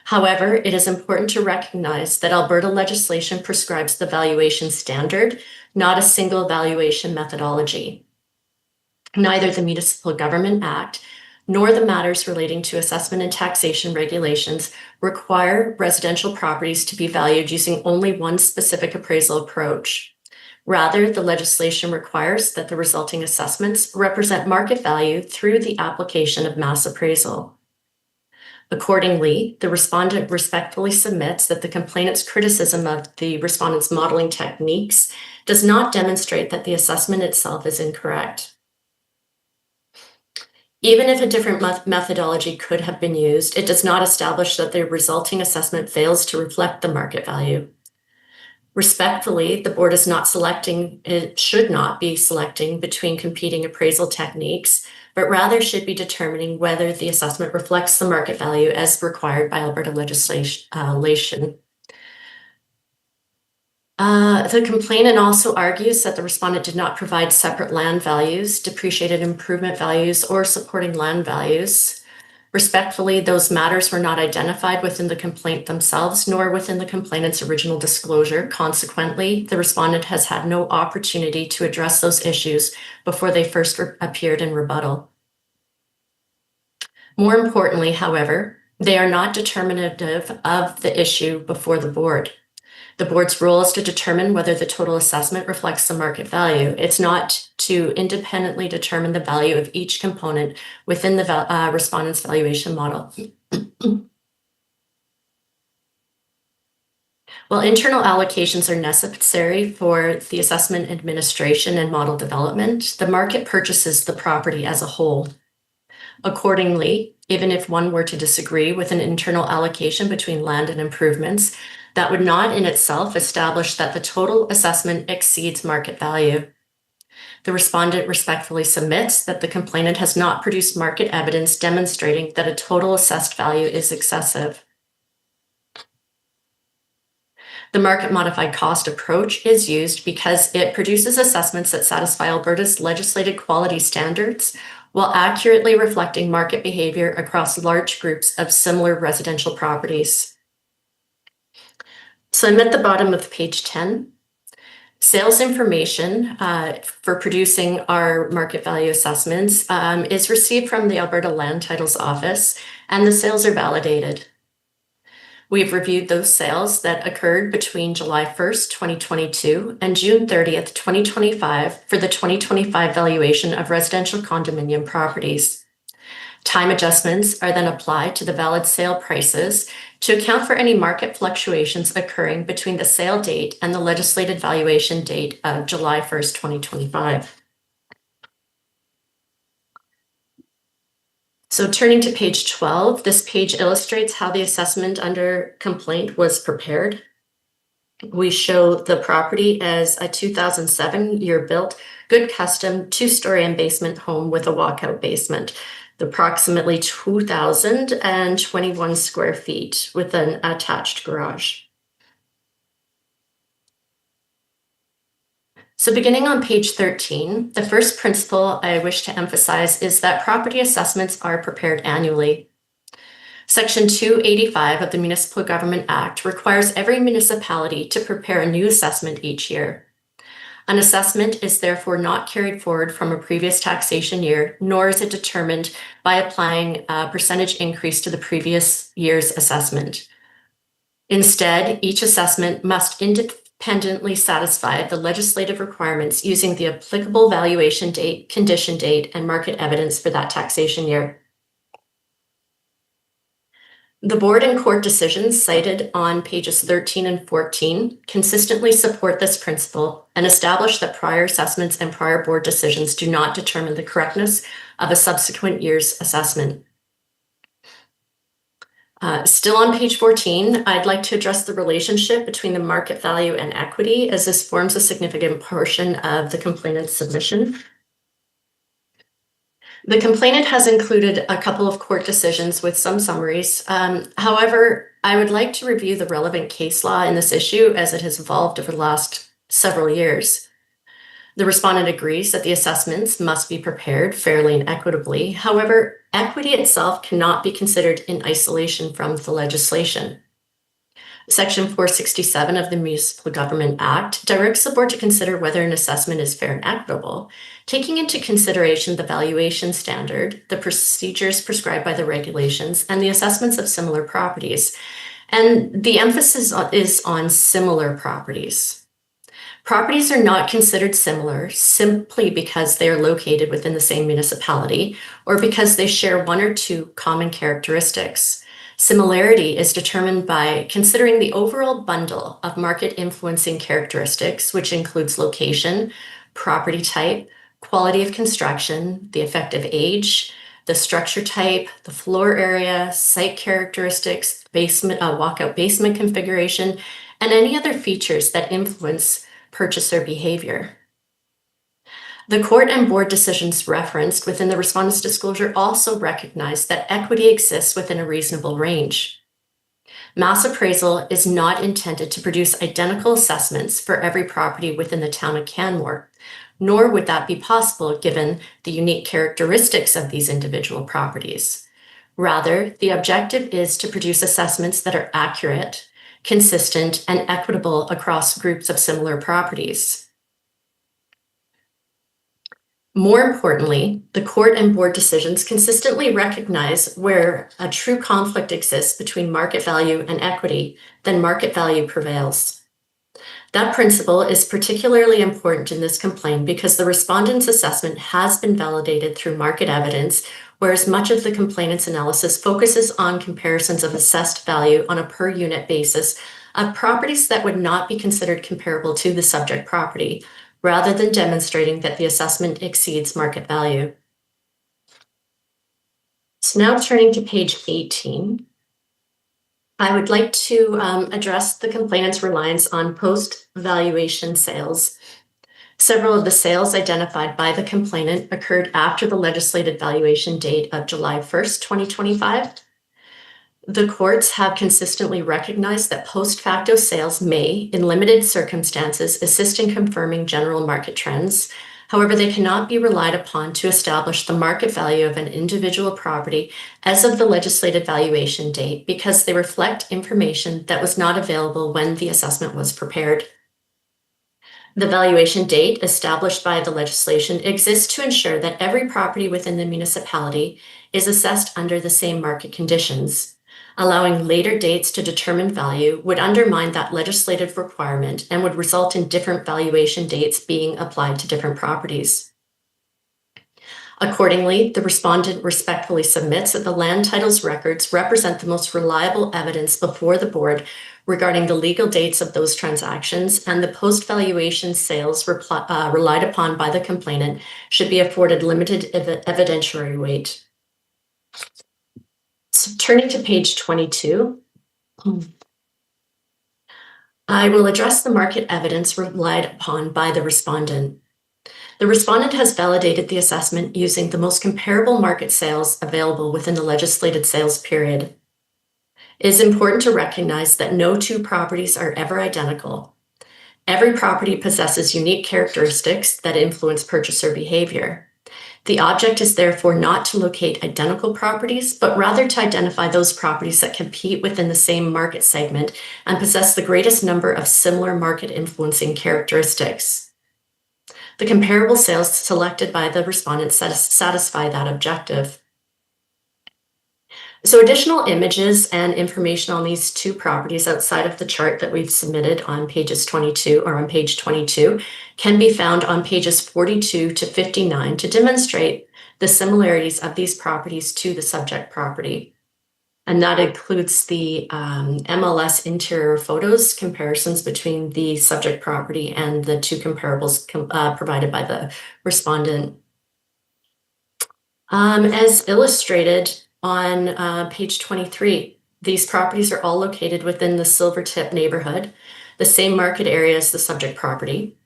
However, it is important to recognize that Alberta legislation prescribes the valuation standard, not a single valuation methodology. Neither the Municipal Government Act nor the matters relating to assessment and taxation regulations require residential properties to be valued using only one specific appraisal approach. Rather, the legislation requires that the resulting assessments represent market value through the application of mass appraisal. Accordingly, the respondent respectfully submits that the complainant's criticism of the respondent's modeling techniques does not demonstrate that the assessment itself is incorrect. Even if a different methodology could have been used, it does not establish that the resulting assessment fails to reflect the market value. Respectfully, the board is not selecting, it should not be selecting between competing appraisal techniques, but rather should be determining whether the assessment reflects the market value as required by Alberta legislation. The complainant also argues that the respondent did not provide separate land values, depreciated improvement values, or supporting land values. Respectfully, those matters were not identified within the complaint themselves, nor within the complainant's original disclosure. Consequently, the respondent has had no opportunity to address those issues before they first appeared in rebuttal. More importantly, however, they are not determinative of the issue before the board. The board's role is to determine whether the total assessment reflects the market value. It's not to independently determine the value of each component within the respondent's valuation model. While internal allocations are necessary for the assessment administration and model development, the market purchases the property as a whole. Accordingly, even if one were to disagree with an internal allocation between land and improvements, that would not in itself establish that the total assessment exceeds market value. The respondent respectfully submits that the complainant has not produced market evidence demonstrating that a total assessed value is excessive. The market modified cost approach is used because it produces assessments that satisfy Alberta's legislated quality standards while accurately reflecting market behavior across large groups of similar residential properties. So I'm at the bottom of page 10. Sales information for producing our market value assessments is received from the Alberta Land Titles Office, and the sales are validated. We've reviewed those sales that occurred between July 1st, 2022 and June 30th, 2025 for the 2025 valuation of residential condominium properties. Time adjustments are then applied to the valid sale prices to account for any market fluctuations occurring between the sale date and the legislated valuation date of July 1st, 2025. So turning to page 12, this page illustrates how the assessment under complaint was prepared. We show the property as a 2007 year built, good custom, 2-story and basement home with a walkout basement, approximately 2,021 square feet with an attached garage. So beginning on page 13, the first principle I wish to emphasize is that property assessments are prepared annually. Section 285 of the Municipal Government Act requires every municipality to prepare a new assessment each year. An assessment is therefore not carried forward from a previous taxation year, nor is it determined by applying a percentage increase to the previous year's assessment. Instead, each assessment must independently satisfy the legislative requirements using the applicable valuation date, condition date, and market evidence for that taxation year. The board and court decisions cited on pages 13 and 14 consistently support this principle and establish that prior assessments and prior board decisions do not determine the correctness of a subsequent year's assessment. Still on page 14, I'd like to address the relationship between the market value and equity, as this forms a significant portion of the complainant's submission. The complainant has included a couple of court decisions with some summaries. However, I would like to review the relevant case law in this issue as it has evolved over the last several years. The respondent agrees that the assessments must be prepared fairly and equitably. However, equity itself cannot be considered in isolation from the legislation. Section 467 of the Municipal Government Act directs the board to consider whether an assessment is fair and equitable, taking into consideration the valuation standard, the procedures prescribed by the regulations, and the assessments of similar properties. And the emphasis is on similar properties. Properties are not considered similar simply because they are located within the same municipality or because they share one or two common characteristics. Similarity is determined by considering the overall bundle of market influencing characteristics, which includes location, property type, quality of construction, the effective age, the structure type, the floor area, site characteristics, basement, walkout basement configuration, and any other features that influence purchaser behavior. The court and board decisions referenced within the respondent's disclosure also recognize that equity exists within a reasonable range. Mass appraisal is not intended to produce identical assessments for every property within the town of Canmore, nor would that be possible given the unique characteristics of these individual properties. Rather, the objective is to produce assessments that are accurate, consistent, and equitable across groups of similar properties. More importantly, the court and board decisions consistently recognize where a true conflict exists between market value and equity, then market value prevails. That principle is particularly important in this complaint because the respondent's assessment has been validated through market evidence, whereas much of the complainant's analysis focuses on comparisons of assessed value on a per unit basis of properties that would not be considered comparable to the subject property, rather than demonstrating that the assessment exceeds market value. So now turning to page 18. I would like to address the complainant's reliance on post-valuation sales. Several of the sales identified by the complainant occurred after the legislated valuation date of July 1st, 2025. The courts have consistently recognized that post facto sales may, in limited circumstances, assist in confirming general market trends. However, they cannot be relied upon to establish the market value of an individual property as of the legislated valuation date because they reflect information that was not available when the assessment was prepared. The valuation date established by the legislation exists to ensure that every property within the municipality is assessed under the same market conditions. Allowing later dates to determine value would undermine that legislative requirement and would result in different valuation dates being applied to different properties. Accordingly, the respondent respectfully submits that the land titles records represent the most reliable evidence before the board regarding the legal dates of those transactions, and the post-valuation sales relied upon by the complainant should be afforded limited evidentiary weight. So turning to page 22, I will address the market evidence relied upon by the respondent. The respondent has validated the assessment using the most comparable market sales available within the legislated sales period. It is important to recognize that no two properties are ever identical. Every property possesses unique characteristics that influence purchaser behavior. The object is therefore not to locate identical properties, but rather to identify those properties that compete within the same market segment and possess the greatest number of similar market influencing characteristics. The comparable sales selected by the respondent satisfy that objective. So additional images and information on these two properties outside of the chart that we've submitted on pages 22 or on page 22 can be found on pages 42 to 59 to demonstrate the similarities of these properties to the subject property. And that includes the MLS interior photos, comparisons between the subject property and the two comparables provided by the respondent. As illustrated on page 23, these properties are all located within the Silvertip neighborhood, the same market area as the subject property.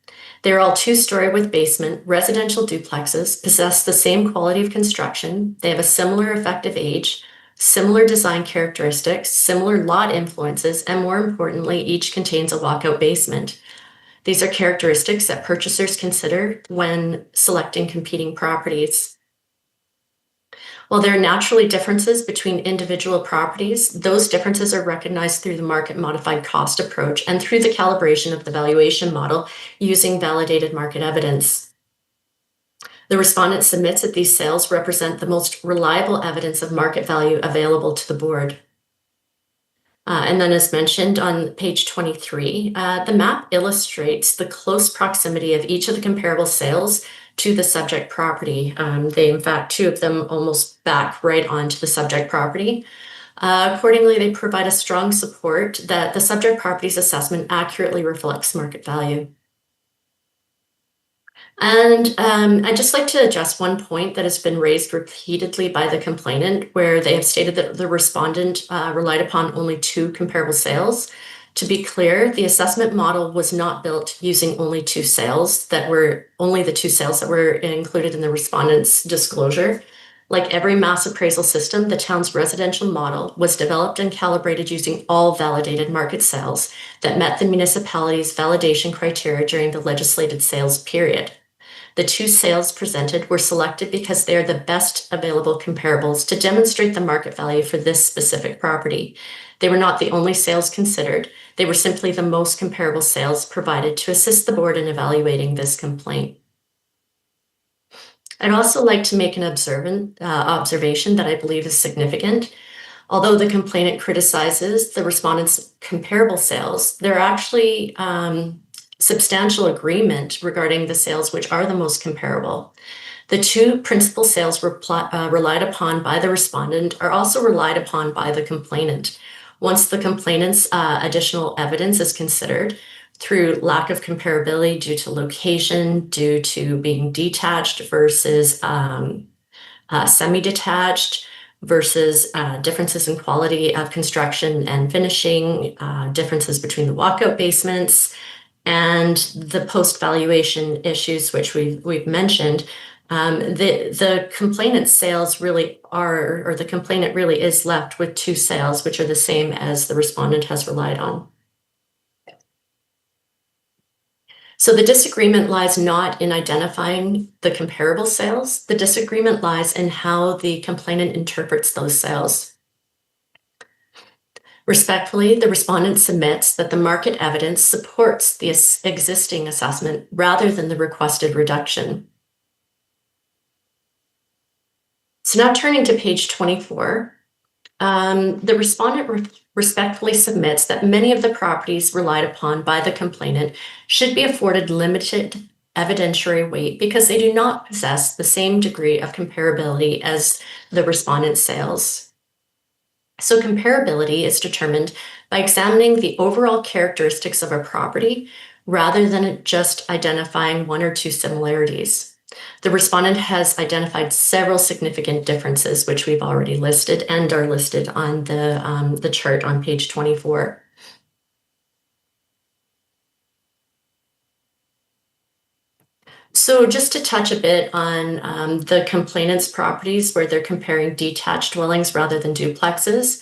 They're all two-story with basement, residential duplexes, possess the same quality of construction, they have a similar effective age, similar design characteristics, similar lot influences, and more importantly, each contains a walkout basement. These are characteristics that purchasers consider when selecting competing properties. While there are naturally differences between individual properties, those differences are recognized through the market modified cost approach and through the calibration of the valuation model using validated market evidence. The respondent submits that these sales represent the most reliable evidence of market value available to the board. And then as mentioned on page 23, the map illustrates the close proximity of each of the comparable sales to the subject property. They, in fact, two of them almost back right onto the subject property. Accordingly, they provide a strong support that the subject property's assessment accurately reflects market value. And I'd just like to address one point that has been raised repeatedly by the complainant, where they have stated that the respondent relied upon only two comparable sales. To be clear, the assessment model was not built using only the two sales that were included in the respondent's disclosure. Like every mass appraisal system, the town's residential model was developed and calibrated using all validated market sales that met the municipality's validation criteria during the legislated sales period. The two sales presented were selected because they are the best available comparables to demonstrate the market value for this specific property. They were not the only sales considered. They were simply the most comparable sales provided to assist the board in evaluating this complaint. I'd also like to make an observation that I believe is significant. Although the complainant criticizes the respondent's comparable sales, they're actually substantial agreement regarding the sales which are the most comparable. The two principal sales relied upon by the respondent are also relied upon by the complainant. Once the complainant's additional evidence is considered, through lack of comparability due to location, due to being detached versus semi-detached, versus differences in quality of construction and finishing, differences between the walkout basements, and the post-valuation issues, which we've mentioned, the complainant's sales really are, or the complainant really is left with two sales, which are the same as the respondent has relied on. So the disagreement lies not in identifying the comparable sales. The disagreement lies in how the complainant interprets those sales. Respectfully, the respondent submits that the market evidence supports the existing assessment rather than the requested reduction. So now turning to page 24, the respondent respectfully submits that many of the properties relied upon by the complainant should be afforded limited evidentiary weight because they do not possess the same degree of comparability as the respondent's sales. So comparability is determined by examining the overall characteristics of a property rather than just identifying one or two similarities. The respondent has identified several significant differences, which we've already listed and are listed on the chart on page 24. So just to touch a bit on the complainant's properties where they're comparing detached dwellings rather than duplexes.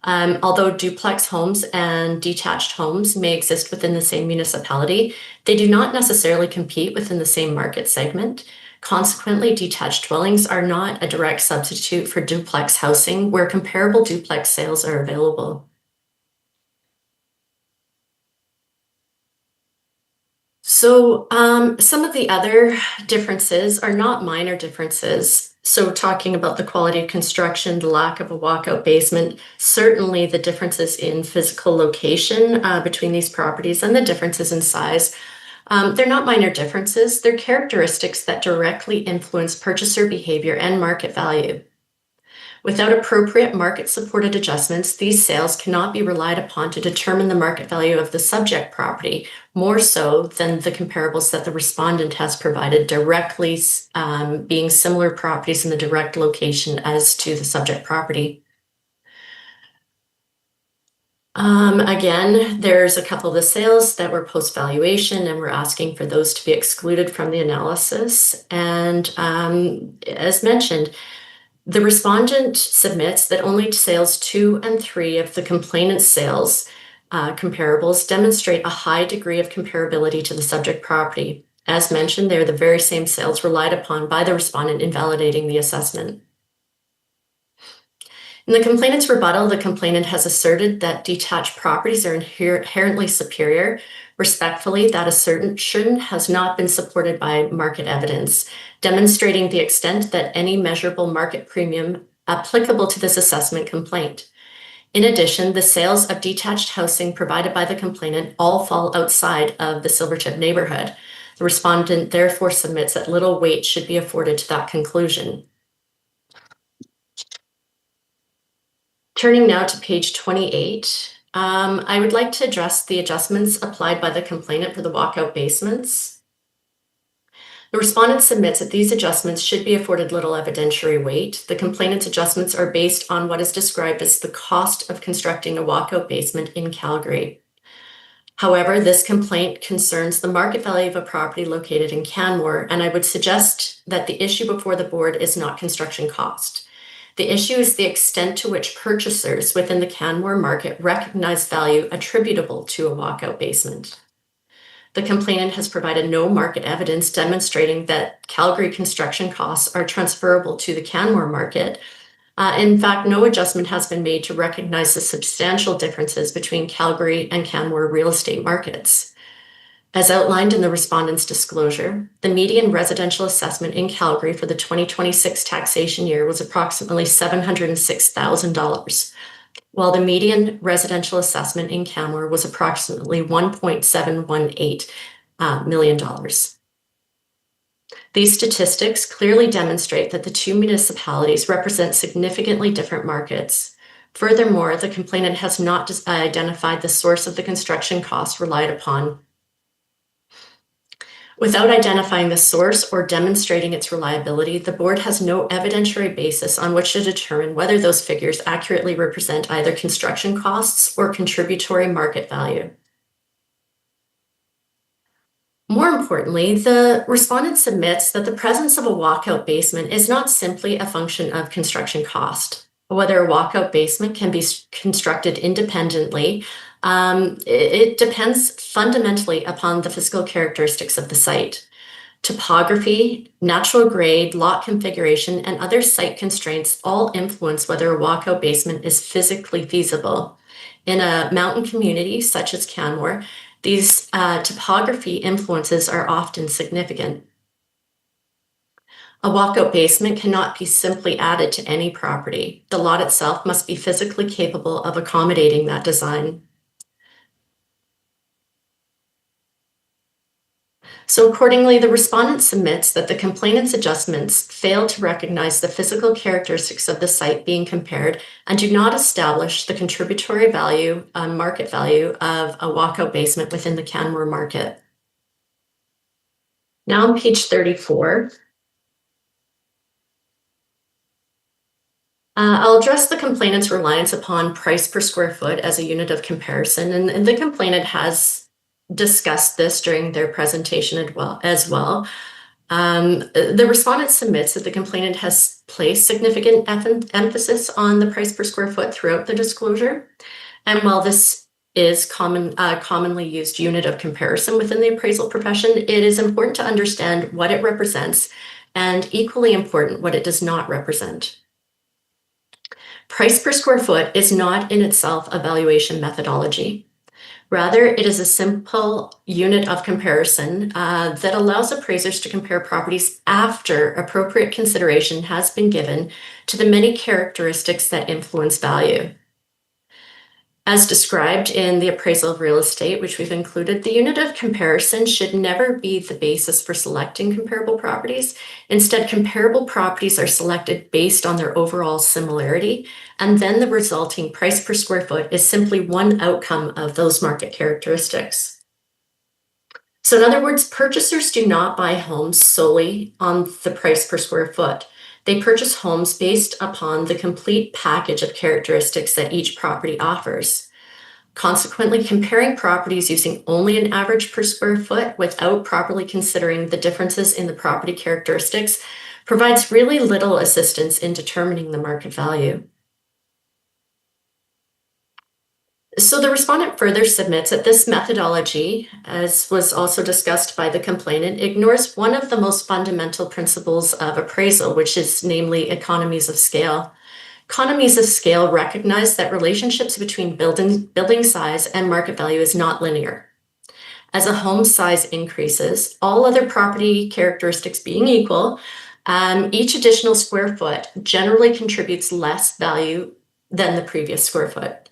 Although duplex homes and detached homes may exist within the same municipality, they do not necessarily compete within the same market segment. Consequently, detached dwellings are not a direct substitute for duplex housing where comparable duplex sales are available. So some of the other differences are not minor differences. So talking about the quality of construction, the lack of a walkout basement, certainly the differences in physical location between these properties and the differences in size. They're not minor differences, they're characteristics that directly influence purchaser behavior and market value. Without appropriate market-supported adjustments, these sales cannot be relied upon to determine the market value of the subject property, more so than the comparables that the respondent has provided directly being similar properties in the direct location as to the subject property. Again, there's a couple of the sales that were post-valuation and we're asking for those to be excluded from the analysis. And as mentioned, the respondent submits that only sales 2 and 3 of the complainant's sales comparables demonstrate a high degree of comparability to the subject property. As mentioned, they're the very same sales relied upon by the respondent in validating the assessment. In the complainant's rebuttal, the complainant has asserted that detached properties are inherently superior. Respectfully, that assertion has not been supported by market evidence, demonstrating the extent that any measurable market premium applicable to this assessment complaint. In addition, the sales of detached housing provided by the complainant all fall outside of the Silvertip neighborhood. The respondent therefore submits that little weight should be afforded to that conclusion. Turning now to page 28, I would like to address the adjustments applied by the complainant for the walkout basements. The respondent submits that these adjustments should be afforded little evidentiary weight. The complainant's adjustments are based on what is described as the cost of constructing a walkout basement in Calgary. However, this complaint concerns the market value of a property located in Canmore, and I would suggest that the issue before the board is not construction cost. The issue is the extent to which purchasers within the Canmore market recognize value attributable to a walkout basement. The complainant has provided no market evidence demonstrating that Calgary construction costs are transferable to the Canmore market. In fact, no adjustment has been made to recognize the substantial differences between Calgary and Canmore real estate markets. As outlined in the respondent's disclosure, the median residential assessment in Calgary for the 2026 taxation year was approximately $706,000, while the median residential assessment in Canmore was approximately $1.718 million. These statistics clearly demonstrate that the two municipalities represent significantly different markets. Furthermore, the complainant has not identified the source of the construction cost relied upon. Without identifying the source or demonstrating its reliability, the board has no evidentiary basis on which to determine whether those figures accurately represent either construction costs or contributory market value. More importantly, the respondent submits that the presence of a walkout basement is not simply a function of construction cost. Whether a walkout basement can be constructed independently, it depends fundamentally upon the physical characteristics of the site. Topography, natural grade, lot configuration, and other site constraints all influence whether a walkout basement is physically feasible. In a mountain community such as Canmore, these topography influences are often significant. A walkout basement cannot be simply added to any property. The lot itself must be physically capable of accommodating that design. So accordingly, the respondent submits that the complainant's adjustments fail to recognize the physical characteristics of the site being compared and do not establish the contributory value, market value of a walkout basement within the Canmore market. Now on page 34, I'll address the complainant's reliance upon price per square foot as a unit of comparison, and the complainant has discussed this during their presentation as well. The respondent submits that the complainant has placed significant emphasis on the price per square foot throughout the disclosure. And while this is commonly used unit of comparison within the appraisal profession, it is important to understand what it represents and equally important what it does not represent. Price per square foot is not in itself a valuation methodology. Rather, it is a simple unit of comparison that allows appraisers to compare properties after appropriate consideration has been given to the many characteristics that influence value. As described in the appraisal of real estate, which we've included, the unit of comparison should never be the basis for selecting comparable properties. Instead, comparable properties are selected based on their overall similarity, and then the resulting price per square foot is simply one outcome of those market characteristics. So in other words, purchasers do not buy homes solely on the price per square foot. They purchase homes based upon the complete package of characteristics that each property offers. Consequently, comparing properties using only an average per square foot without properly considering the differences in the property characteristics provides really little assistance in determining the market value. So the respondent further submits that this methodology, as was also discussed by the complainant, ignores one of the most fundamental principles of appraisal, which is namely economies of scale. Economies of scale recognize that relationships between building size and market value is not linear. As a home size increases, all other property characteristics being equal, each additional square foot generally contributes less value than the previous square foot.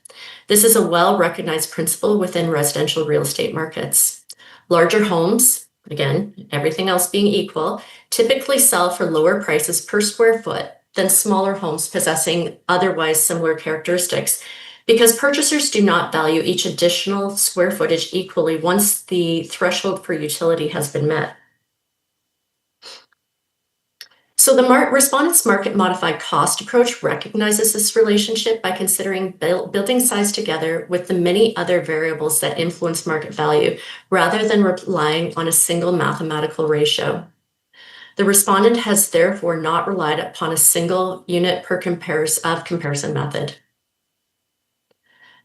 This is a well-recognized principle within residential real estate markets. Larger homes, again, everything else being equal, typically sell for lower prices per square foot than smaller homes possessing otherwise similar characteristics, because purchasers do not value each additional square footage equally once the threshold for utility has been met. So the respondent's market modified cost approach recognizes this relationship by considering building size together with the many other variables that influence market value, rather than relying on a single mathematical ratio. The respondent has therefore not relied upon a single unit per comparison method.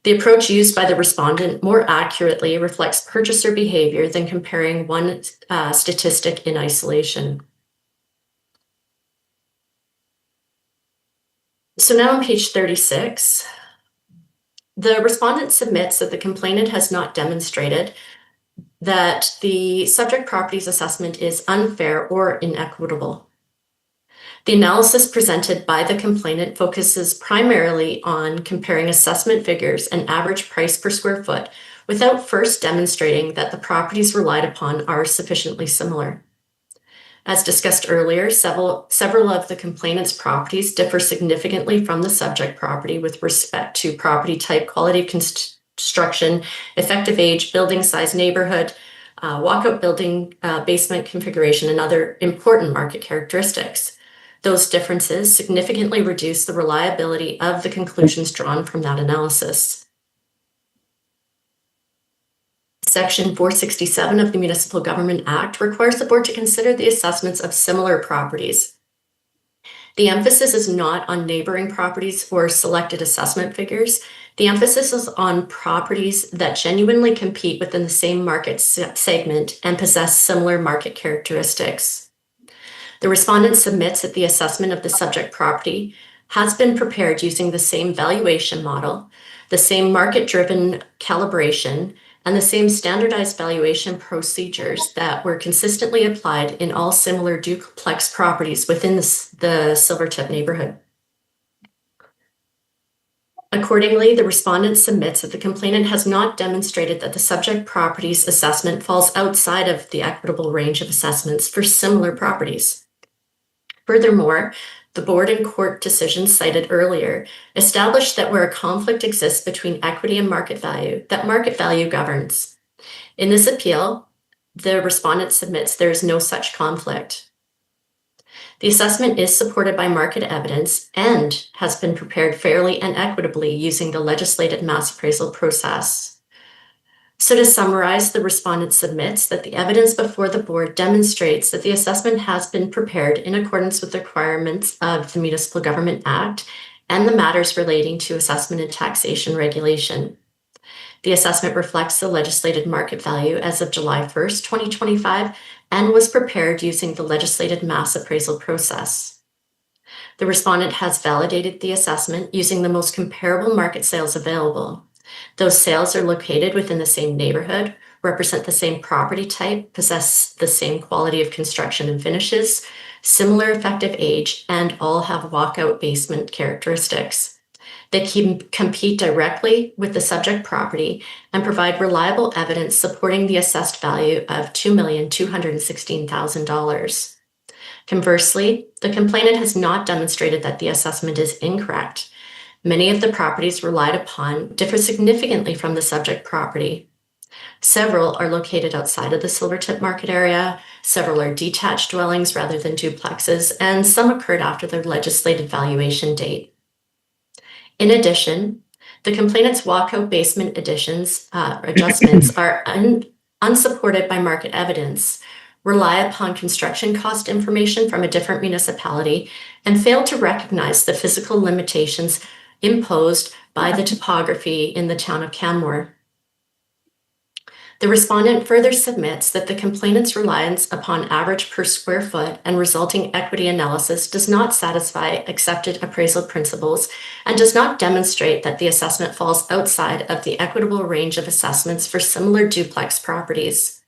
The approach used by the respondent more accurately reflects purchaser behavior than comparing one statistic in isolation. So now on page 36, the respondent submits that the complainant has not demonstrated that the subject properties assessment is unfair or inequitable. The analysis presented by the complainant focuses primarily on comparing assessment figures and average price per square foot without first demonstrating that the properties relied upon are sufficiently similar. As discussed earlier, several of the complainant's properties differ significantly from the subject property with respect to property type, quality of construction, effective age, building size, neighborhood, walkout building, basement configuration, and other important market characteristics. Those differences significantly reduce the reliability of the conclusions drawn from that analysis. Section 467 of the Municipal Government Act requires the board to consider the assessments of similar properties. The emphasis is not on neighboring properties or selected assessment figures. The emphasis is on properties that genuinely compete within the same market segment and possess similar market characteristics. The respondent submits that the assessment of the subject property has been prepared using the same valuation model, the same market-driven calibration, and the same standardized valuation procedures that were consistently applied in all similar duplex properties within the Silvertip neighborhood. Accordingly, the respondent submits that the complainant has not demonstrated that the subject property's assessment falls outside of the equitable range of assessments for similar properties. Furthermore, the board and court decisions cited earlier established that where a conflict exists between equity and market value, that market value governs. In this appeal, the respondent submits there is no such conflict. The assessment is supported by market evidence and has been prepared fairly and equitably using the legislated mass appraisal process. So to summarize, the respondent submits that the evidence before the board demonstrates that the assessment has been prepared in accordance with the requirements of the Municipal Government Act and the matters relating to assessment and taxation regulation. The assessment reflects the legislated market value as of July 1st, 2025, and was prepared using the legislated mass appraisal process. The respondent has validated the assessment using the most comparable market sales available. Those sales are located within the same neighborhood, represent the same property type, possess the same quality of construction and finishes, similar effective age, and all have walkout basement characteristics. They compete directly with the subject property and provide reliable evidence supporting the assessed value of $2,216,000. Conversely, the complainant has not demonstrated that the assessment is incorrect. Many of the properties relied upon differ significantly from the subject property. Several are located outside of the Silvertip market area, several are detached dwellings rather than duplexes, and some occurred after the legislated valuation date. In addition, the complainant's walkout basement adjustments are unsupported by market evidence, rely upon construction cost information from a different municipality, and fail to recognize the physical limitations imposed by the topography in the town of Canmore. The respondent further submits that the complainant's reliance upon average per square foot and resulting equity analysis does not satisfy accepted appraisal principles and does not demonstrate that the assessment falls outside of the equitable range of assessments for similar duplex properties.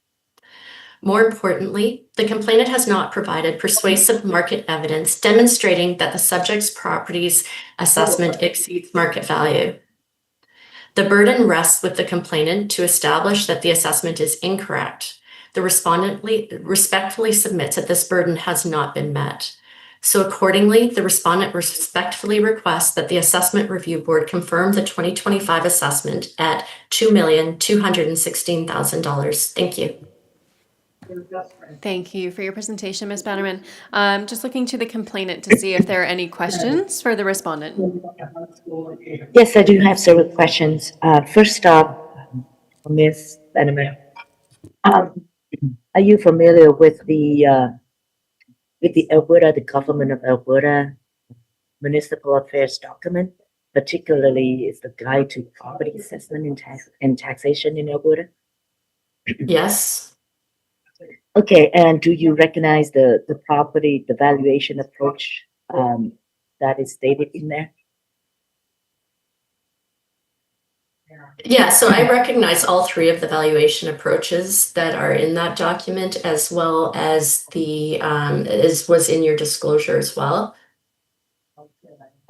More importantly, the complainant has not provided persuasive market evidence demonstrating that the subject's property's assessment exceeds market value. The burden rests with the complainant to establish that the assessment is incorrect. The respondent respectfully submits that this burden has not been met. So accordingly, the respondent respectfully requests that the Assessment Review Board confirm the 2025 assessment at $2,216,000. Thank you.
Thank you for your presentation, Ms. Bannerman. Just looking to the complainant to see if there are any questions for the respondent.
Yes, I do have several questions. First up, Ms. Bannerman, are you familiar with the Alberta, the Government of Alberta Municipal Affairs document, particularly is the Guide to Property Assessment and Taxation in Alberta?
Yes.
Okay, and do you recognize the valuation approach that is stated in there?
Yeah, so I recognize all three of the valuation approaches that are in that document, as well as was in your disclosure as well.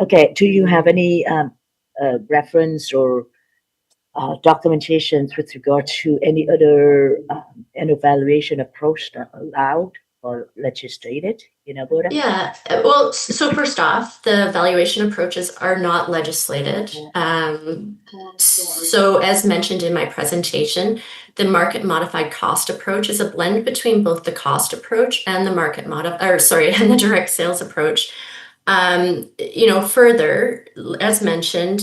Okay, do you have any reference or documentations with regard to any other an evaluation approach that allowed or legislated in Alberta?
Yeah, well, so first off, the valuation approaches are not legislated. So as mentioned in my presentation, the market modified cost approach is a blend between both the cost approach and the and the direct sales approach. Further, as mentioned,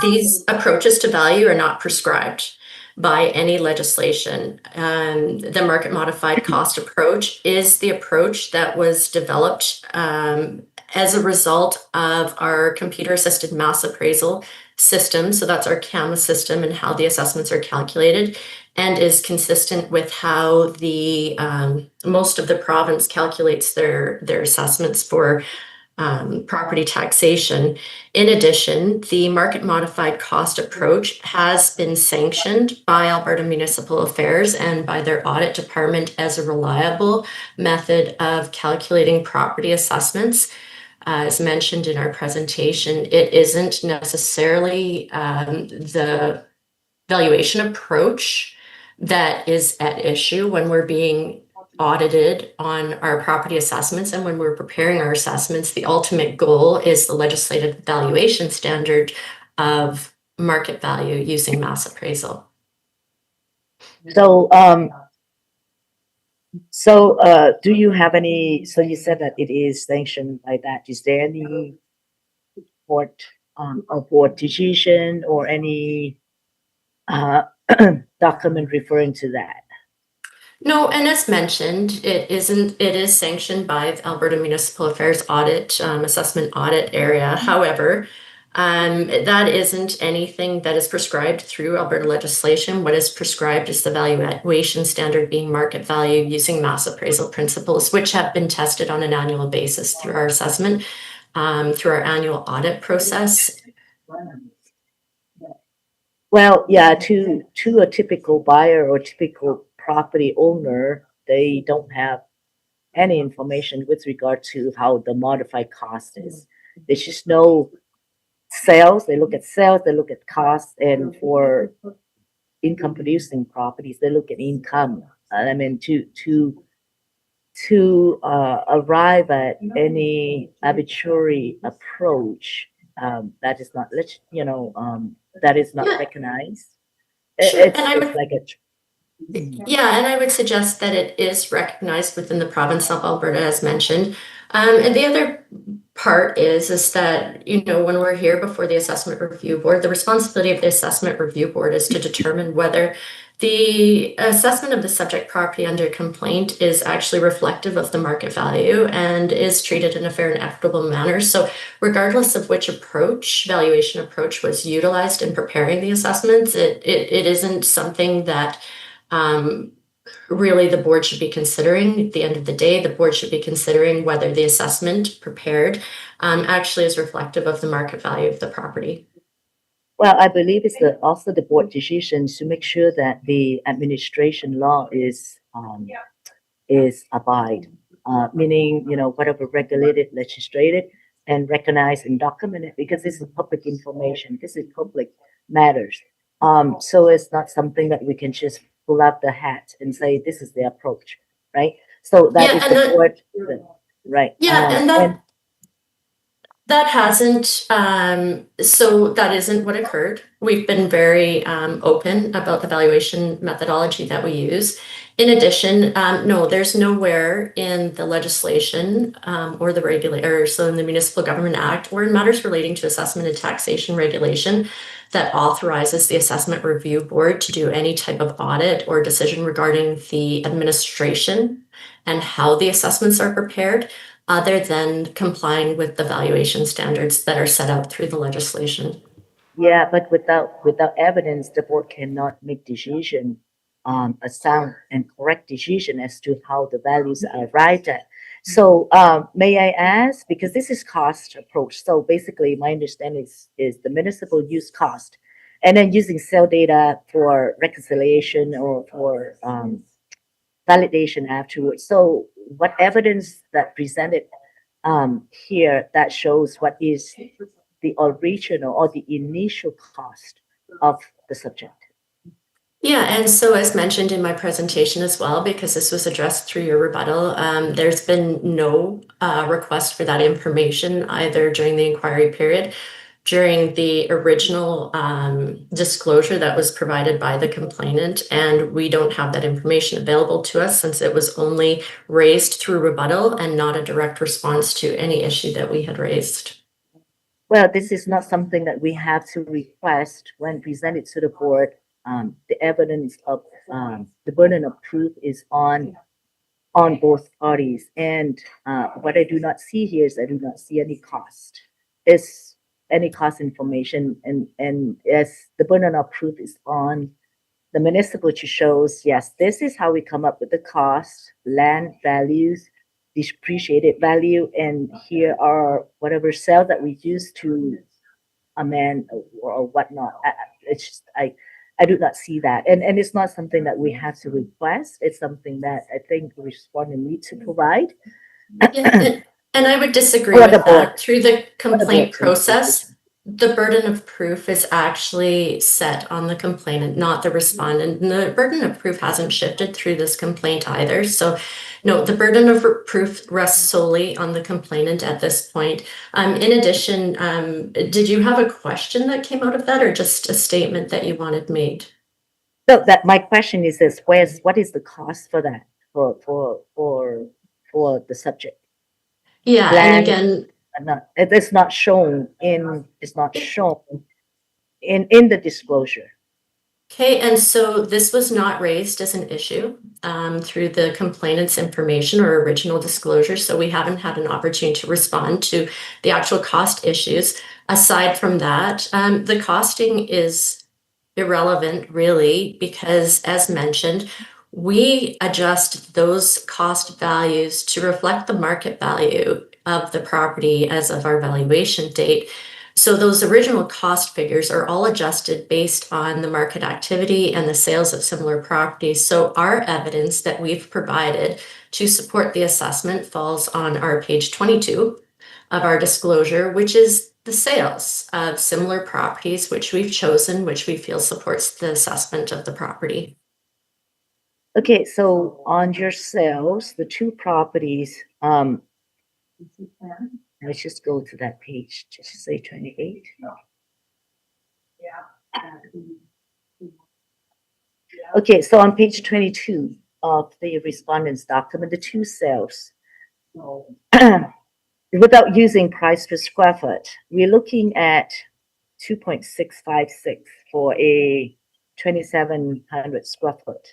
these approaches to value are not prescribed by any legislation. The market modified cost approach is the approach that was developed as a result of our computer assisted mass appraisal system. So that's our CAMA system and how the assessments are calculated, and is consistent with how the most of the province calculates their assessments for property taxation. In addition, the market modified cost approach has been sanctioned by Alberta Municipal Affairs and by their audit department as a reliable method of calculating property assessments. As mentioned in our presentation, it isn't necessarily the valuation approach that is at issue when we're being audited on our property assessments, and when we're preparing our assessments, the ultimate goal is the legislative valuation standard of market value using mass appraisal.
So, do you have any, so you said that it is sanctioned by that. Is there any board decision or any document referring to that?
No, and as mentioned, it is sanctioned by the Alberta Municipal Affairs audit, assessment audit area. However, that isn't anything that is prescribed through Alberta legislation. What is prescribed is the valuation standard being market value using mass appraisal principles, which have been tested on an annual basis through our assessment, through our annual audit process.
Well, yeah, to a typical buyer or typical property owner, they don't have any information with regard to how the modified cost is. They just know sales, they look at sales, they look at costs, and for income producing properties, they look at income. I mean, to arrive at any arbitrary approach that is not, that is not
Yeah.
recognized.
Sure,
It's
and I would-
like a
Yeah, and I would suggest that it is recognized within the province of Alberta, as mentioned. And the other part is that, when we're here before the Assessment Review Board, the responsibility of the Assessment Review Board is to determine whether the assessment of the subject property under complaint is actually reflective of the market value and is treated in a fair and equitable manner. So regardless of which valuation approach was utilized in preparing the assessments, it isn't something that really the board should be considering. At the end of the day, the board should be considering whether the assessment prepared actually is reflective of the market value of the property.
Well, I believe it's also the board decision to make sure that the administration law is abide, meaning, whatever regulated, legislated, and recognized and documented, because this is public information, this is public matters. So it's not something that we can just pull out the hat and say, this is the approach, right? So that
Yeah,
is
and
the
that-
board, right?
Yeah, and that hasn't, so that isn't what occurred. We've been very open about the valuation methodology that we use. In addition, no, there's nowhere in the legislation or the so in the Municipal Government Act or in matters relating to assessment and taxation regulation that authorizes the Assessment Review Board to do any type of audit or decision regarding the administration and how the assessments are prepared, other than complying with the valuation standards that are set out through the legislation.
Yeah, but without evidence, the board cannot make decision, a sound and correct decision as to how the values are arrived at. So, may I ask, because this is cost approach, so basically my understanding is the municipal use cost, and then using sale data for reconciliation or for validation afterwards. So what evidence that presented here that shows what is the original or the initial cost of the subject.
Yeah, and so as mentioned in my presentation as well, because this was addressed through your rebuttal, there's been no request for that information either during the inquiry period, during the original disclosure that was provided by the complainant, and we don't have that information available to us since it was only raised through rebuttal and not a direct response to any issue that we had raised.
Well, this is not something that we have to request when presented to the board. The evidence of the burden of proof is on both parties. And what I do not see here is I do not see any cost. Is any cost information, and as the burden of proof is on the municipal to shows, yes, this is how we come up with the cost, land values, depreciated value, and here are whatever sale that we use to amend or whatnot. It's just I do not see that, and it's not something that we have to request. It's something that I think the respondent needs to provide.
Yeah, and I would disagree
Or
with
the board.
that. Through the complaint
board.
process, the burden of proof is actually set on the complainant, not the respondent. And the burden of proof hasn't shifted through this complaint either. So no, the burden of proof rests solely on the complainant at this point. In addition, did you have a question that came out of that or just a statement that you wanted made?
So that my question is this: what is the cost for that for the subject?
Yeah,
Land.
and again,
It's not shown in the disclosure.
okay, and so this was not raised as an issue through the complainant's information or original disclosure, so we haven't had an opportunity to respond to the actual cost issues. Aside from that, the costing is irrelevant really, because as mentioned, we adjust those cost values to reflect the market value of the property as of our valuation date. So those original cost figures are all adjusted based on the market activity and the sales of similar properties. So our evidence that we've provided to support the assessment falls on our page 22 of our disclosure, which is the sales of similar properties, which we've chosen, which we feel supports the assessment of the property.
Okay, so on your sales, the two properties, let's just go to that page, just say 28. Okay, so on page 22 of the respondent's document, the two sales, without using price per square foot, we're looking at 2.656 for a 2,700 square foot,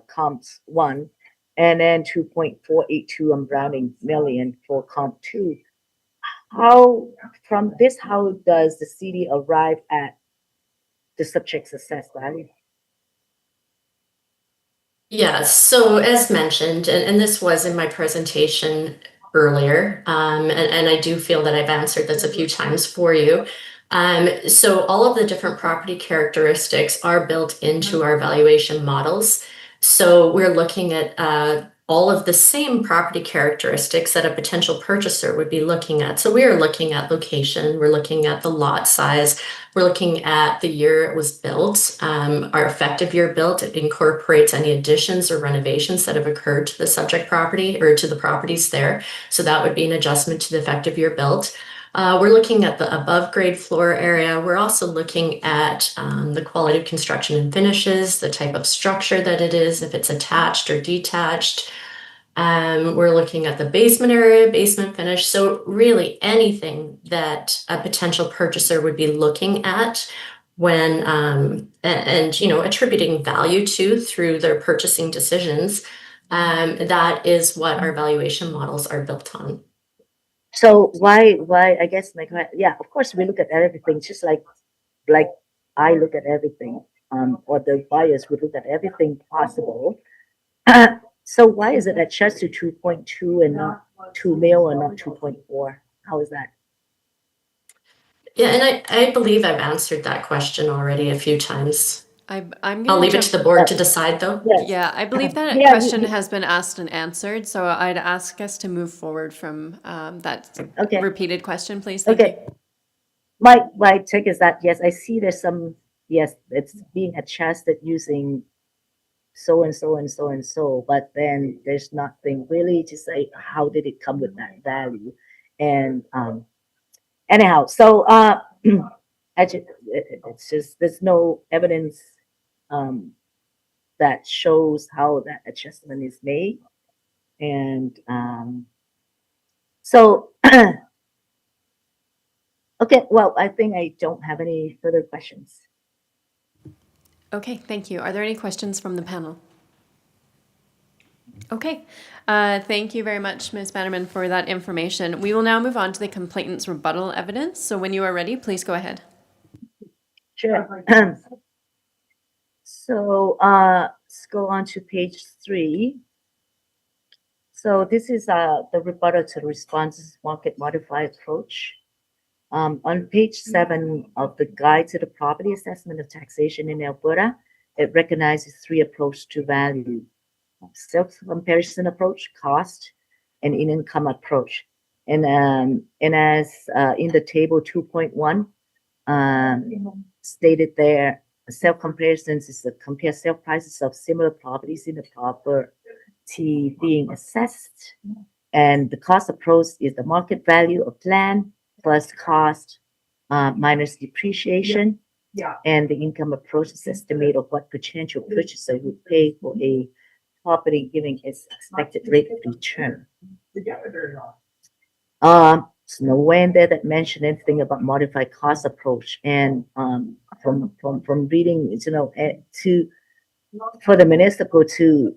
comps 1, and then 2.482, I'm rounding million for comp 2. How does the city arrive at the subject's assessed value?
Yeah, so as mentioned, and this was in my presentation earlier, and I do feel that I've answered this a few times for you. So all of the different property characteristics are built into our valuation models. So we're looking at all of the same property characteristics that a potential purchaser would be looking at. So we are looking at location, we're looking at the lot size, we're looking at the year it was built, our effective year built. It incorporates any additions or renovations that have occurred to the subject property or to the properties there. So that would be an adjustment to the effective year built. We're looking at the above grade floor area. We're also looking at the quality of construction and finishes, the type of structure that it is, if it's attached or detached. We're looking at the basement area, basement finish. So really anything that a potential purchaser would be looking at when and attributing value to through their purchasing decisions. That is what our valuation models are built on.
So why I guess of course we look at everything just like I look at everything, or the buyers would look at everything possible. So why is it adjusted to 2.2 and not 2 mil and not 2.4? How is that?
Yeah, and I believe I've answered that question already a few times.
I'm
I'll
gonna
leave it
jump-
to the board to decide though.
Yes.
Yeah, I believe that
Yeah,
question has been asked and answered, so I'd ask us to move forward from that
Okay.
repeated question, please. Thank you.
Okay. my take is that, yes, I see there's some, yes, it's being adjusted using so and so and so and so, but then there's nothing really to say how did it come with that value. And anyhow, so it's just there's no evidence that shows how that adjustment is made. And so okay, well, I think I don't have any further questions.
Okay, thank you. Are there any questions from the panel? Okay, thank you very much, Ms. Bannerman, for that information. We will now move on to the complainant's rebuttal evidence. So when you are ready, please go ahead.
Sure. So let's go on to page 3. So this is the rebuttal to the response market modified approach. On page 7 of the Guide to the Property Assessment of Taxation in Alberta, it recognizes 3 approaches to value: self-comparison approach, cost, and income approach. And as in the table 2.1 stated there, self-comparisons is to compare sale prices of similar properties in the property being assessed. And the cost approach is the market value of land plus cost minus depreciation. And the income approach is estimate of what potential purchaser would pay for a property giving its expected rate of return. There's nowhere in there that mentioned anything about modified cost approach. And from reading, for the municipal to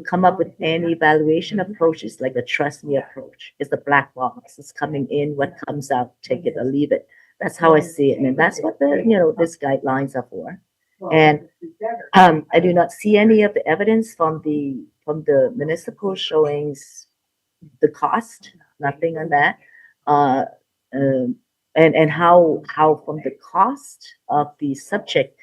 come up with any valuation approaches like the trust me approach. It's the black box. It's coming in, what comes out, take it or leave it. That's how I see it. And that's what these guidelines are for. And I do not see any of the evidence from the municipal showings the cost, nothing on that. And how from the cost of the subject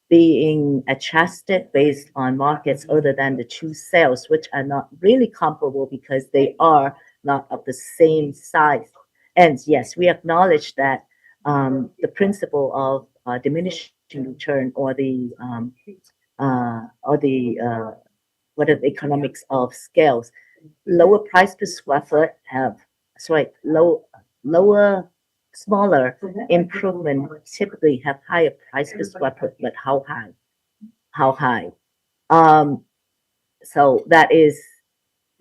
being adjusted based on markets other than the 2 sales, which are not really comparable because they are not of the same size. And yes, we acknowledge that the principle of diminishing return or the what are the economics of scales, lower price per square foot smaller improvement typically have higher price per square foot, but how high? So that is,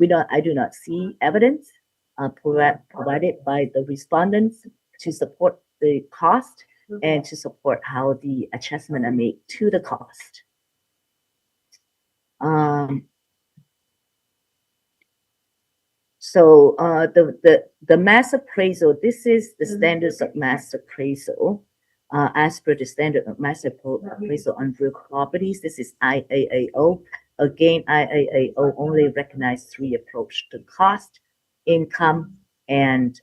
I do not see evidence provided by the respondents to support the cost and to support how the adjustment are made to the cost. So the mass appraisal, this is the standards of mass appraisal. As per the standard of mass appraisal on real properties, this is IAAO. Again, IAAO only recognized 3 approaches: to cost, income, and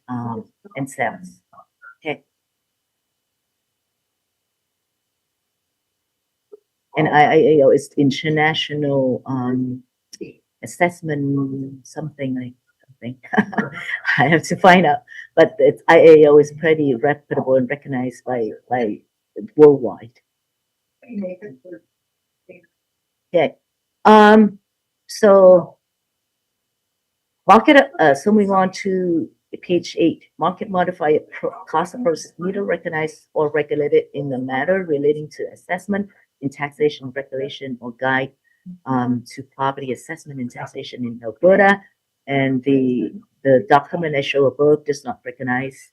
sales. Okay. And IAAO is international assessment something like. I have to find out, but IAO is pretty reputable and recognized by worldwide. Okay. So market. So moving on to page 8, market modified cost approach is neither recognized or regulated in the matter relating to assessment in taxation regulation or guide to property assessment and taxation in Alberta. And the document I show above does not recognize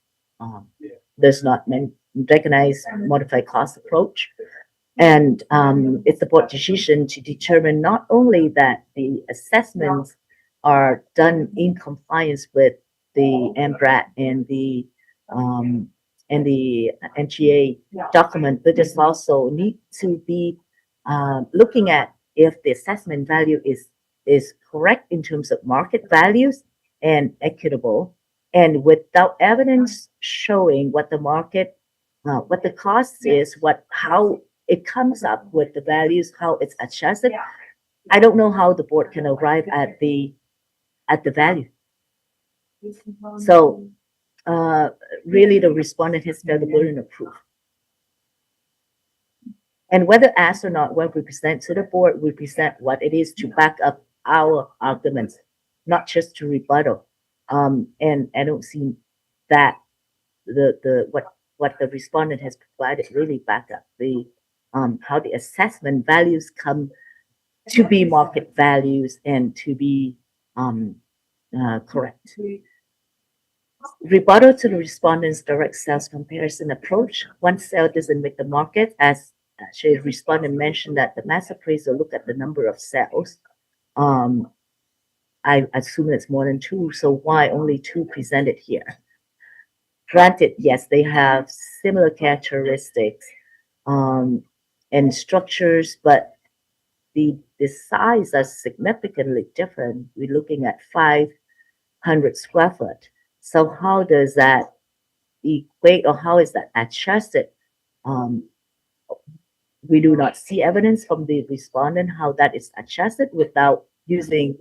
modified cost approach. And it's the board decision to determine not only that the assessments are done in compliance with the MBRAT and the NGA document, but it's also need to be looking at if the assessment value is correct in terms of market values and equitable, and without evidence showing what the market, what the cost is, how it comes up with the values, how it's adjusted. I don't know how the board can arrive at the value. So really the respondent has failed the burden of proof. And whether asked or not, when we present to the board, we present what it is to back up our arguments, not just to rebuttal. And I don't see that what the respondent has provided really back up the how the assessment values come to be market values and to be correct. Rebuttal to the respondent's direct sales comparison approach. One sale doesn't make the market, as actually the respondent mentioned that the mass appraiser look at the number of sales. I assume it's more than two, so why only two presented here? Granted, yes, they have similar characteristics and structures, but the size are significantly different. We're looking at 500 square foot. So how does that equate, or how is that adjusted? We do not see evidence from the respondent how that is adjusted without using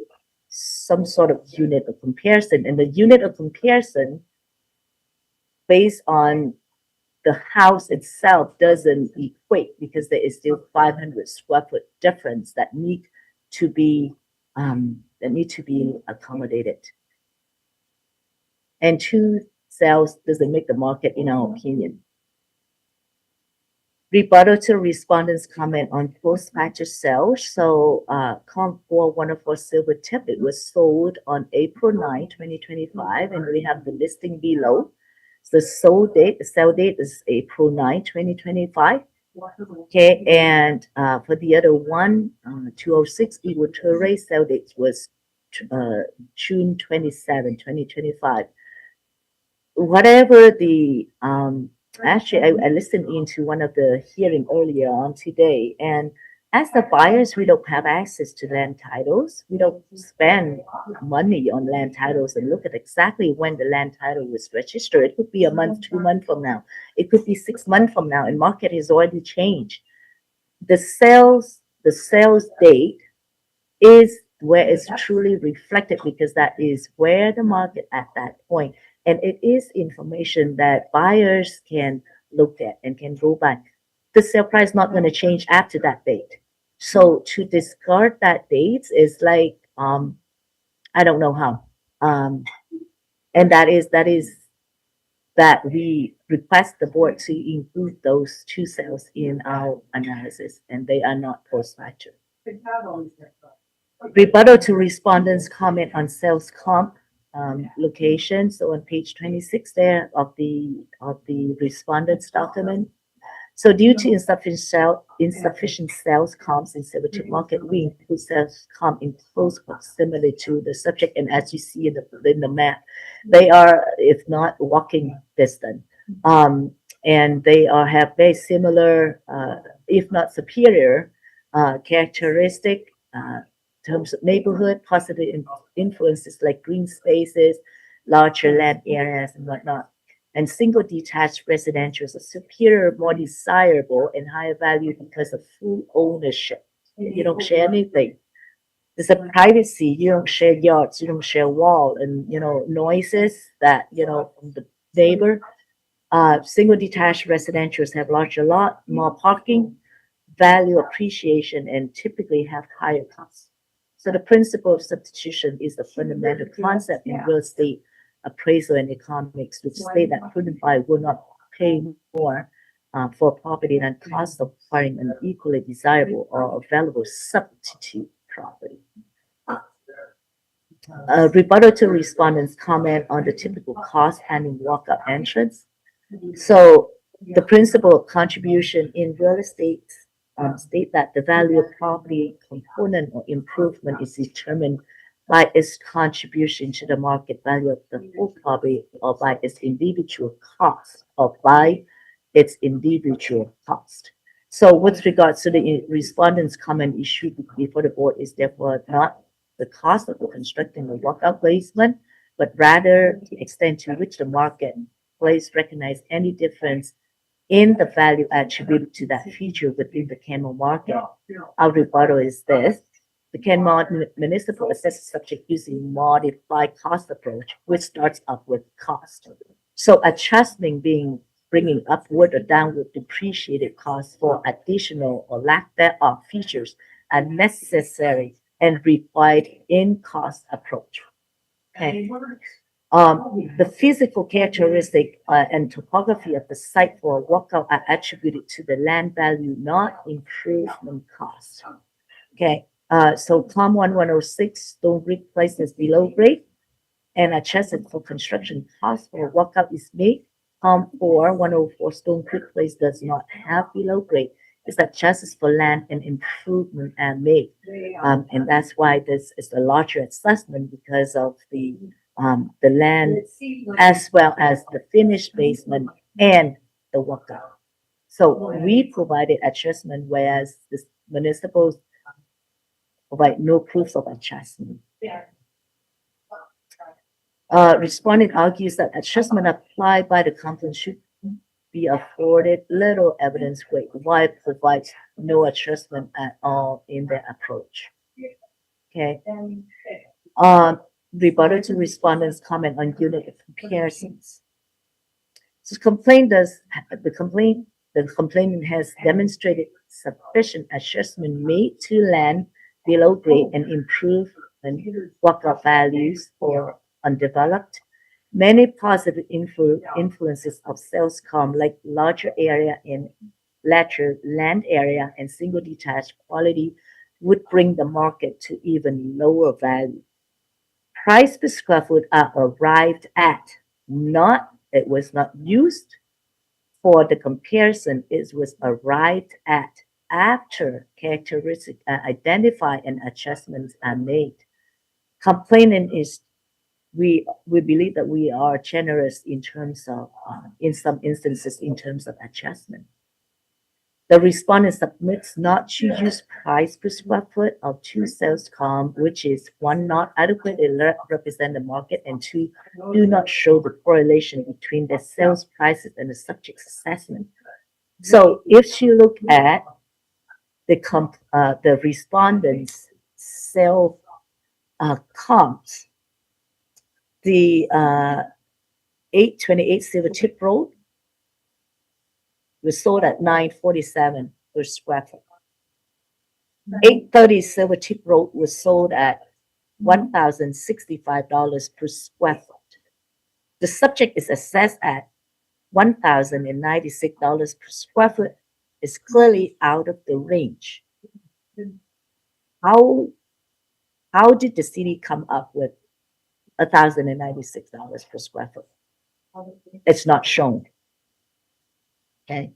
some sort of unit of comparison. And the unit of comparison based on the house itself doesn't equate, because there is still 500 square foot difference that need to be accommodated. And two sales doesn't make the market, in our opinion. Rebuttal to respondents' comment on post-purchase sales. So, comp 4104 Silvertip, it was sold on April 9, 2025, and we have the listing below. So the sale date is April 9, 2025. Okay, and for the other one, 206 Eagle Torre, sale date was June 27, 2025. Whatever the actually, I listened into one of the hearing earlier on today, and as the buyers, we don't have access to land titles. We don't spend money on land titles and look at exactly when the land title was registered. It could be a month, 2 months from now. It could be 6 months from now, and market has already changed. The sales date is where it's truly reflected, because that is where the market at that point. And it is information that buyers can look at and can go back. The sale price is not going to change after that date. So to discard that date is like, I don't know how. And that is that we request the board to include those two sales in our analysis, and they are not post-factor. Rebuttal to respondents' comment on sales comp location. So on page 26 there of the respondent's document. So due to insufficient sales comps in Silvertip market, we include sales comp in close proximity to the subject. And as you see in the map, they are, if not walking distance, and they have very similar, if not superior, characteristic. In terms of neighborhood, positive influences like green spaces, larger land areas, and whatnot. And single detached residentials are superior, more desirable, and higher value because of full ownership. You don't share anything. There's a privacy. You don't share yards. You don't share wall, and noises that from the neighbor. Single detached residentials have larger lot, more parking, value appreciation, and typically have higher costs. So the principle of substitution is the fundamental concept in real estate appraisal and economics, which state that prudent buyer will not pay more for property than cost of acquiring an equally desirable or available substitute property. Rebuttal to respondents' comment on the typical cost handling walk-up entrance. So the principle of contribution in real estate state that the value of property component or improvement is determined by its contribution to the market value of the whole property, or by its individual cost, So with regards to the respondent's comment issued before the board is therefore not the cost of constructing the walkout basement, but rather the extent to which the marketplace recognize any difference in the value attributed to that feature within the Canmore market. Our rebuttal is this. The Canmore Municipal Assessment Subject using modified cost approach, which starts up with cost. So adjustment being bringing upward or downward depreciated costs for additional or lack thereof features are necessary and required in cost approach. Okay. The physical characteristic and topography of the site for a walkout are attributed to the land value, not improvement cost. Okay, so COM 1106 Stone Creek Place is below grade and adjusted for construction cost for a walkout is made. COM 4104 Stone Creek Place does not have below grade. It's adjusted for land and improvement are made. And that's why this is a larger assessment because of the land as well as the finished basement and the walkout. So we provided adjustment, whereas the municipals provide no proof of adjustment. Respondent argues that adjustment applied by the complainant should be afforded little evidence weight, while it provides no adjustment at all in their approach. Okay. Rebuttal to respondents' comment on unit comparisons. So the complainant has demonstrated sufficient adjustment made to land below grade and improved walkout values for undeveloped. Many positive influences of sales COM, like larger area in larger land area and single detached quality, would bring the market to even lower value. Price per square foot are arrived at, it was not used for the comparison, it was arrived at after characteristics are identified and adjustments are made. Complainant is, we believe that we are generous in terms of, in some instances, in terms of adjustment. The respondent submits not to use price per square foot of two sales COM, which is one, not adequately represent the market, and two, do not show the correlation between the sales prices and the subject's assessment. So if you look at the respondent's sale comps, the 828 Silvertip Road was sold at $947 per square foot. 830 Silvertip Road was sold at $1,065 per square foot. The subject is assessed at $1,096 per square foot. Is clearly out of the range. How did the city come up with $1,096 per square foot? It's not shown. Okay.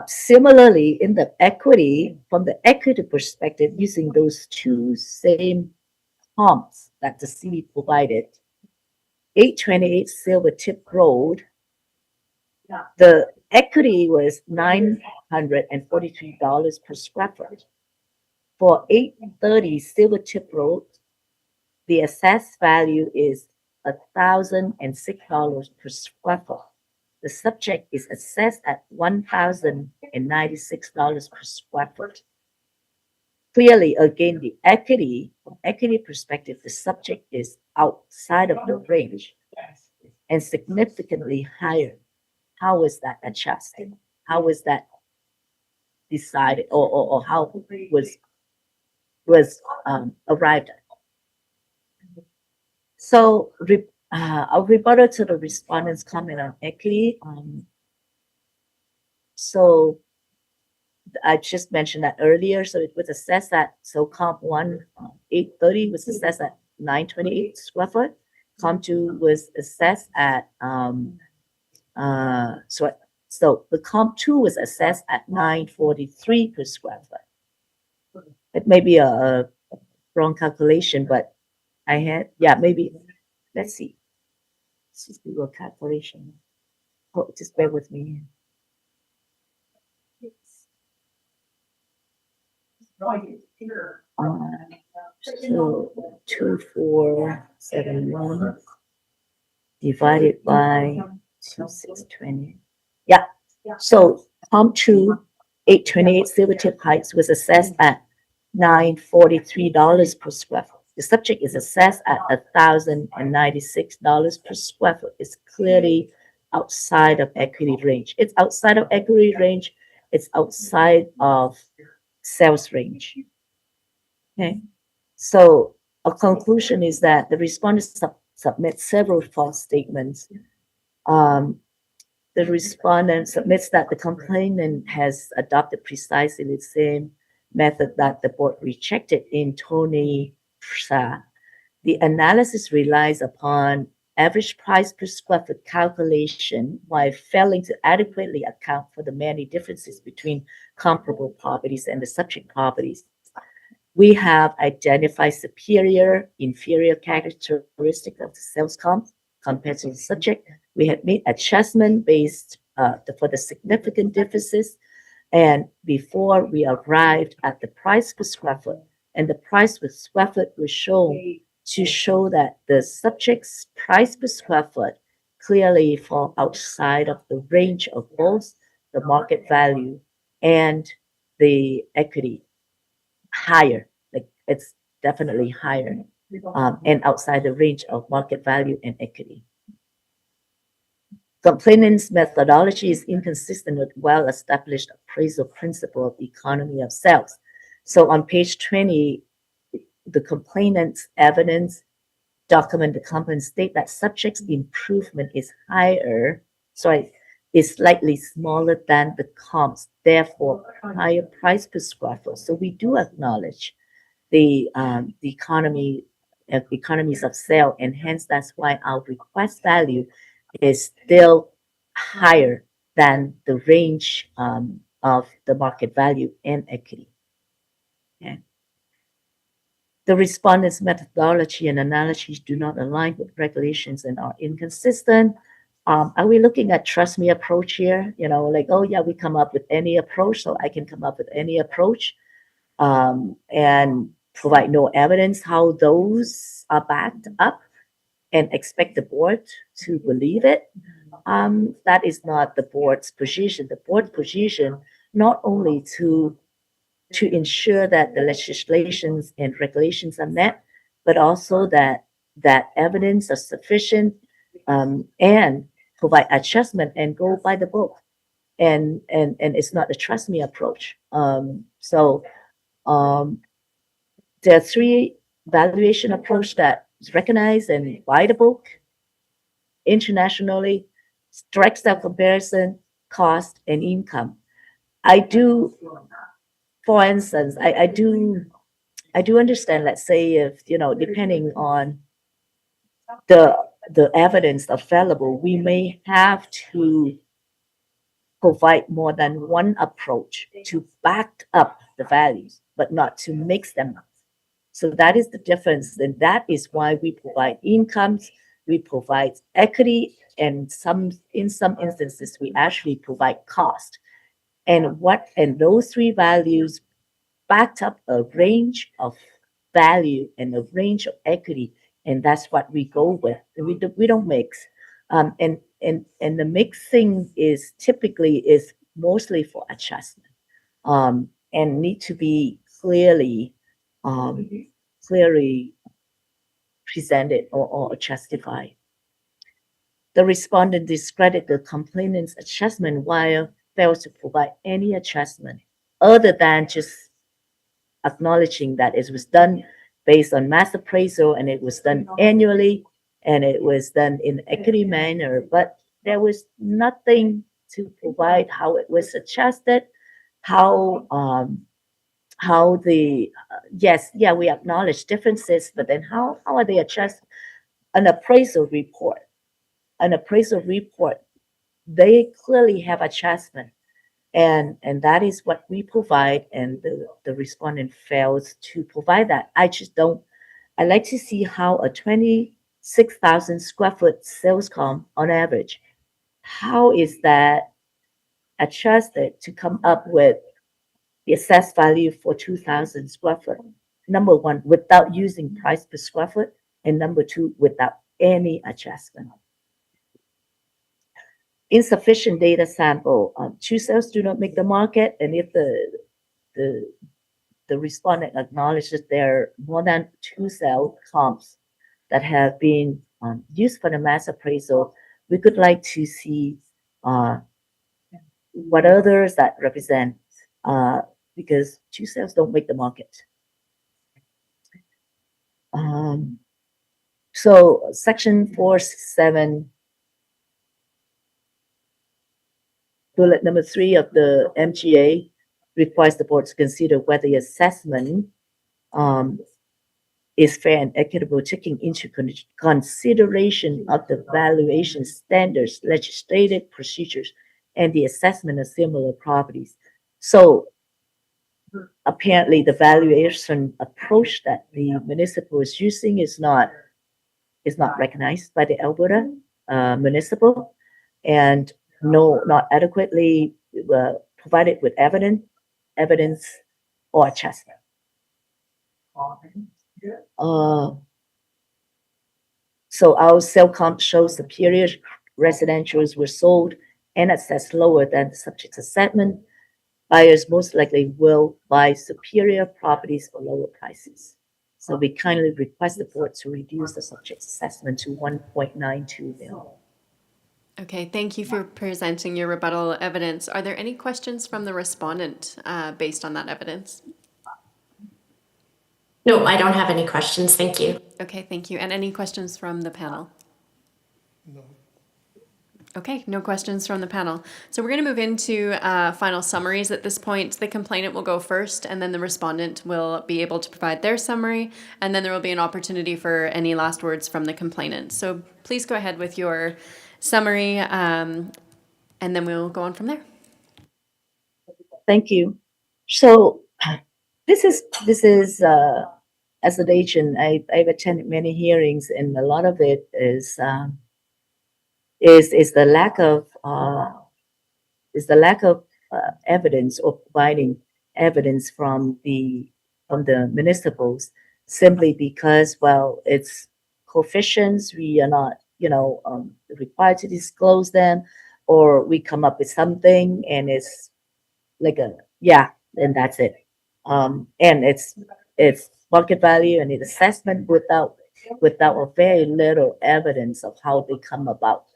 Similarly, in the equity, from the equity perspective, using those two same comps that the city provided, 828 Silvertip Road, the equity was $943 per square foot. For 830 Silvertip Road, the assessed value is $1,006 per square foot. The subject is assessed at $1,096 per square foot. Clearly, again, the from equity perspective, the subject is outside of the range and significantly higher. How is that adjusted? How was that decided, or how was arrived at? So, I'll rebuttal to the respondent's comment on equity. So, I just mentioned that earlier. So it was assessed at, so comp 1, 830 was assessed at 928 square foot. Comp 2 was assessed at so the comp 2 was assessed at 943 per square foot. It may be a wrong calculation, but I had, maybe, let's see. Let's just do a calculation. Oh, just bear with me. So 2471 divided by 2620. Yeah. So comp 2, 828 Silvertip Heights was assessed at $943 per square foot. The subject is assessed at $1,096 per square foot. It's clearly outside of equity range. It's outside of equity range. It's outside of sales range. Okay. So a conclusion is that the respondent submit several false statements. The respondent submits that the complainant has adopted precisely the same method that the board rejected in Tony Prasad. The analysis relies upon average price per square foot calculation while failing to adequately account for the many differences between comparable properties and the subject properties. We have identified superior, inferior characteristics of the sales comp compared to the subject. We have made adjustment based for the significant differences. And before we arrived at the price per square foot, and the price per square foot was shown to show that the subject's price per square foot clearly fall outside of the range of both the market value and the equity. Higher, like it's definitely higher, and outside the range of market value and equity. Complainant's methodology is inconsistent with well-established appraisal principle of economy of sales. So on page 20, the complainant's evidence document the company state that subject's improvement is slightly smaller than the comps, therefore higher price per square foot. So we do acknowledge the economies of sale, and hence that's why our request value is still higher than the range of the market value and equity. Okay. The respondent's methodology and analogies do not align with regulations and are inconsistent. Are we looking at trust me approach here? You know, like, oh yeah, we come up with any approach, so I can come up with any approach and provide no evidence how those are backed up and expect the board to believe it. That is not the board's position. The board's position not only to ensure that the legislations and regulations are met, but also that evidence is sufficient and provide adjustment and go by the book. And it's not a trust me approach. There are three valuation approach that is recognized and by the book internationally: direct sale comparison, cost, and income. For instance, I do understand, let's say, if, you know, depending on the evidence available, we may have to provide more than one approach to back up the values, but not to mix them up. So that is the difference. And that is why we provide incomes, we provide equity, and in some instances, we actually provide cost. And those three values backed up a range of value and a range of equity, and that's what we go with. We don't mix, and the mixing is mostly for adjustment, and need to be clearly presented or justified. The respondent discredit the complainant's adjustment while fails to provide any adjustment other than just acknowledging that it was done based on mass appraisal and it was done annually and it was done in equity manner, but there was nothing to provide how it was adjusted, we acknowledge differences, but then how are they adjusted? An appraisal report, they clearly have adjustment, and that is what we provide, and the respondent fails to provide that. I like to see how a 26,000 square foot sales comp on average, how is that adjusted to come up with the assessed value for 2,000 square foot? Number one, without using price per square foot, and number two, without any adjustment. Insufficient data sample. Two sales do not make the market, and if the respondent acknowledges there are more than two sale comps that have been used for the mass appraisal, we could like to see what others that represent, because two sales don't make the market. So section 467, bullet number 3 of the MGA requires the board to consider whether the assessment is fair and equitable, taking into consideration of the valuation standards, legislative procedures, and the assessment of similar properties. So apparently the valuation approach that the municipal is using is not recognized by the Alberta municipal, and not adequately provided with evidence or assessment. So our sale comp shows the period residentials were sold and assessed lower than the subject assessment. Buyers most likely will buy superior properties for lower prices. So we kindly request the board to reduce the subject assessment to 1.92 million.
Okay, thank you for presenting your rebuttal evidence. Are there any questions from the respondent based on that evidence?
No, I don't have any questions. Thank you.
Okay, thank you. And any questions from the panel? No. Okay, no questions from the panel. So we're going to move into final summaries at this point. The complainant will go first, and then the respondent will be able to provide their summary, and then there will be an opportunity for any last words from the complainant. So please go ahead with your summary, and then we'll go on from there.
Thank you. So this is as an agent, I've attended many hearings, and a lot of it is the lack of evidence or providing evidence from the municipals, simply because, well, it's coefficients, we are not required to disclose them, or we come up with something and it's like and that's it. And it's market value and its assessment without a very little evidence of how they come about,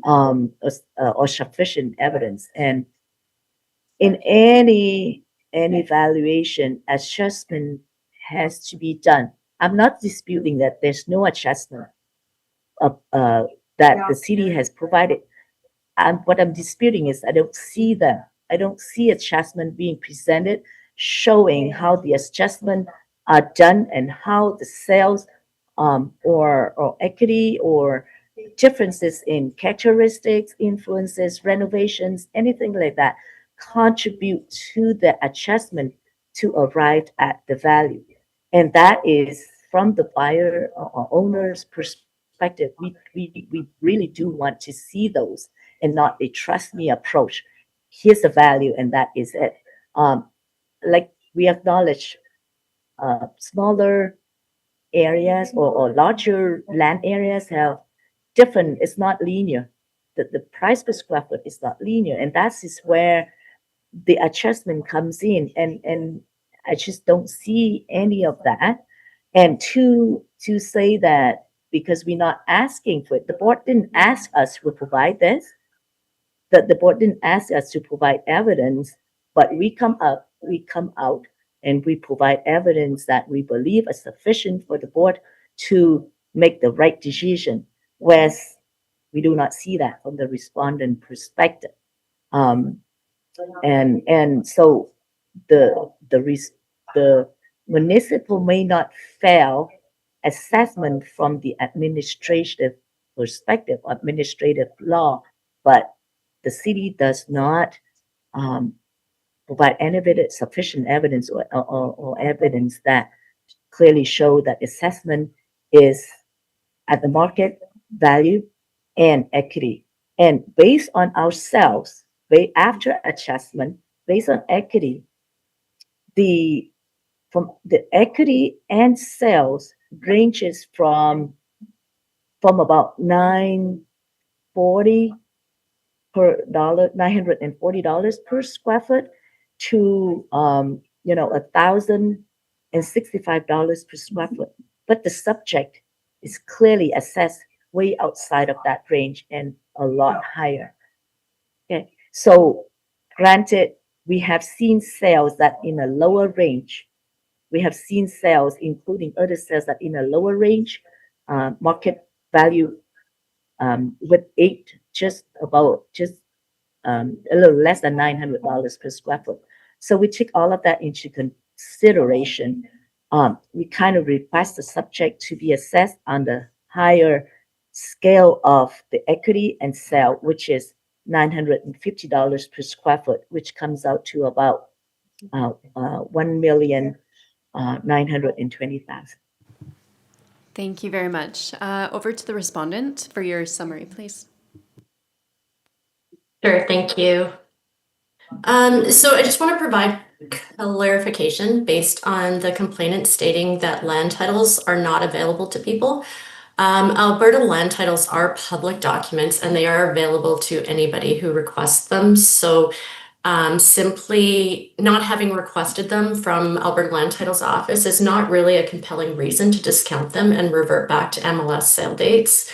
or sufficient evidence. And in any valuation, adjustment has to be done. I'm not disputing that there's no adjustment of that the city has provided. And what I'm disputing is I don't see them. I don't see adjustment being presented showing how the adjustment are done and how the sales or equity or differences in characteristics, influences, renovations, anything like that contribute to the adjustment to arrive at the value. And that is from the buyer or owner's perspective. We really do want to see those and not a trust me approach. Here's the value and that is it. Like we acknowledge smaller areas or larger land areas have different, it's not linear. The price per square foot is not linear, and that is where the adjustment comes in, and I just don't see any of that. And to say that because we're not asking for it, the board didn't ask us to provide this, that the board didn't ask us to provide evidence, but we come out and we provide evidence that we believe is sufficient for the board to make the right decision, whereas we do not see that from the respondent perspective. And so the municipal may not fail assessment from the administrative perspective, administrative law, but the city does not provide any sufficient evidence or evidence that clearly show that assessment is at the market value and equity. And based on ourselves, after adjustment, based on equity, from the equity and sales ranges from about $940 per square foot to $1,065 per square foot. But the subject is clearly assessed way outside of that range and a lot higher. Okay, so granted, we have seen sales that in a lower range. We have seen sales, including other sales that in a lower range, market value with just a little less than $900 per square foot. So we take all of that into consideration. We kind of request the subject to be assessed on the higher scale of the equity and sale, which is $950 per square foot, which comes out to about 1,920,000.
Thank you very much. Over to the respondent for your summary, please.
Sure, thank you. So I just want to provide clarification based on the complainant stating that land titles are not available to people. Alberta land titles are public documents and they are available to anybody who requests them. So simply not having requested them from Alberta Land Titles Office is not really a compelling reason to discount them and revert back to MLS sale dates.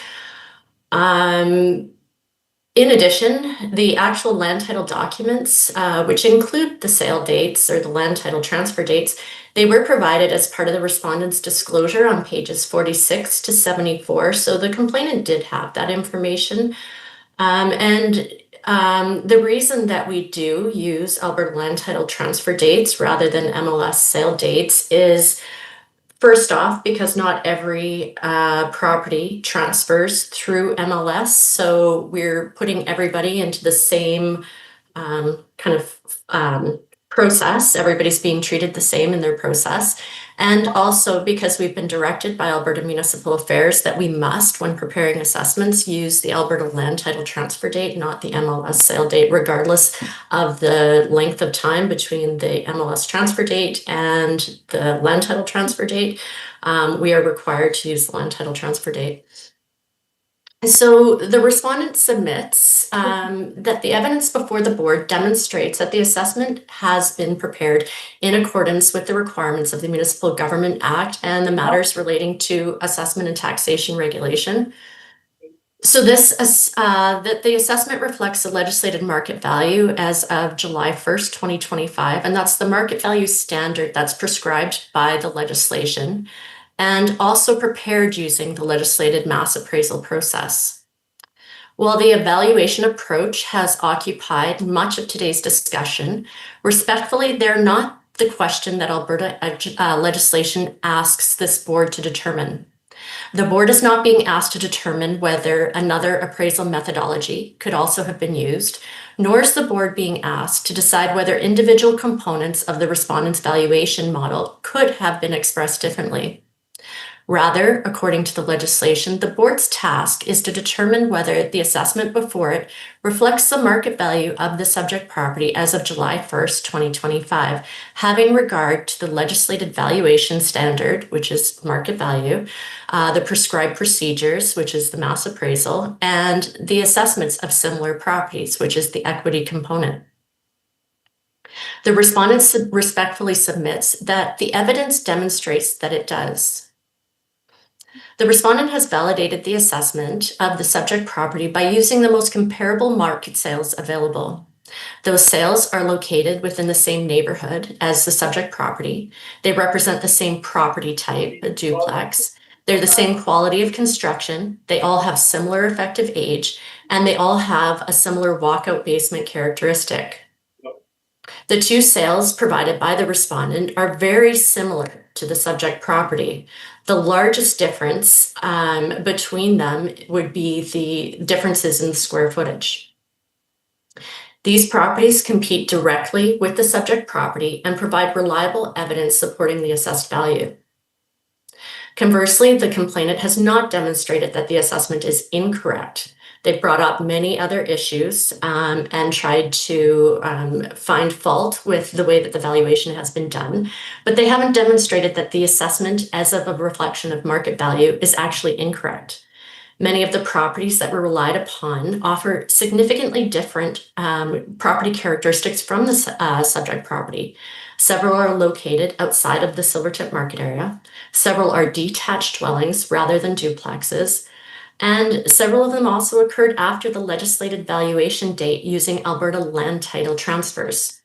In addition, the actual land title documents, which include the sale dates or the land title transfer dates, they were provided as part of the respondent's disclosure on pages 46 to 74. So the complainant did have that information. The reason that we do use Alberta land title transfer dates rather than MLS sale dates is, first off, because not every property transfers through MLS, so we're putting everybody into the same process. Everybody's being treated the same in their process. And also because we've been directed by Alberta Municipal Affairs that we must, when preparing assessments, use the Alberta land title transfer date, not the MLS sale date, regardless of the length of time between the MLS transfer date and the land title transfer date. We are required to use the land title transfer date. So the respondent submits that the evidence before the board demonstrates that the assessment has been prepared in accordance with the requirements of the Municipal Government Act and the matters relating to assessment and taxation regulation. So that the assessment reflects the legislated market value as of July 1st, 2025, and that's the market value standard that's prescribed by the legislation, and also prepared using the legislated mass appraisal process. While the evaluation approach has occupied much of today's discussion, respectfully, they're not the question that Alberta legislation asks this board to determine. The board is not being asked to determine whether another appraisal methodology could also have been used, nor is the board being asked to decide whether individual components of the respondent's valuation model could have been expressed differently. Rather, according to the legislation, the board's task is to determine whether the assessment before it reflects the market value of the subject property as of July 1st, 2025, having regard to the legislated valuation standard, which is market value, the prescribed procedures, which is the mass appraisal, and the assessments of similar properties, which is the equity component. The respondent respectfully submits that the evidence demonstrates that it does. The respondent has validated the assessment of the subject property by using the most comparable market sales available. Those sales are located within the same neighborhood as the subject property. They represent the same property type, a duplex. They're the same quality of construction. They all have similar effective age, and they all have a similar walkout basement characteristic. The two sales provided by the respondent are very similar to the subject property. The largest difference between them would be the differences in the square footage. These properties compete directly with the subject property and provide reliable evidence supporting the assessed value. Conversely, the complainant has not demonstrated that the assessment is incorrect. They've brought up many other issues and tried to find fault with the way that the valuation has been done, but they haven't demonstrated that the assessment as of a reflection of market value is actually incorrect. Many of the properties that were relied upon offer significantly different property characteristics from the subject property. Several are located outside of the Silvertip market area. Several are detached dwellings rather than duplexes. And several of them also occurred after the legislated valuation date using Alberta land title transfers.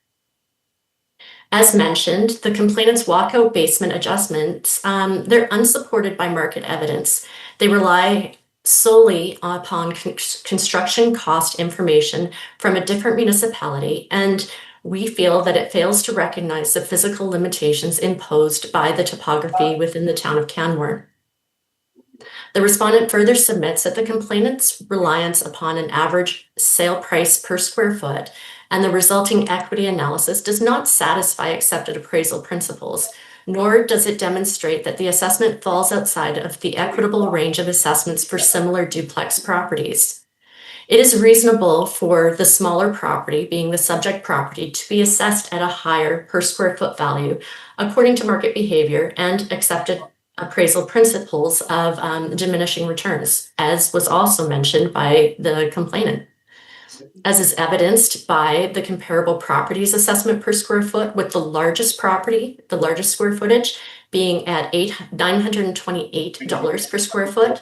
As mentioned, the complainant's walkout basement adjustments, they're unsupported by market evidence. They rely solely upon construction cost information from a different municipality, and we feel that it fails to recognize the physical limitations imposed by the topography within the town of Canmore. The respondent further submits that the complainant's reliance upon an average sale price per square foot and the resulting equity analysis does not satisfy accepted appraisal principles, nor does it demonstrate that the assessment falls outside of the equitable range of assessments for similar duplex properties. It is reasonable for the smaller property, being the subject property, to be assessed at a higher per square foot value according to market behavior and accepted appraisal principles of diminishing returns, as was also mentioned by the complainant. As is evidenced by the comparable properties assessment per square foot, with the largest property, the largest square footage, being at $928 per square foot.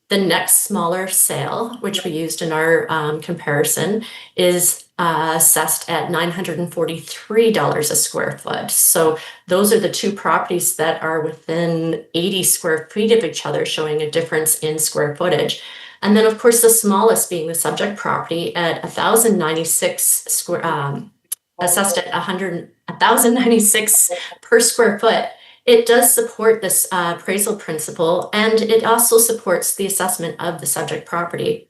The next smaller sale, which we used in our comparison, is assessed at $943 a square foot. So those are the two properties that are within 80 square feet of each other, showing a difference in square footage. And then, of course, the smallest being the subject property at 1,096 square, assessed at 1,096 per square foot. It does support this appraisal principle, and it also supports the assessment of the subject property.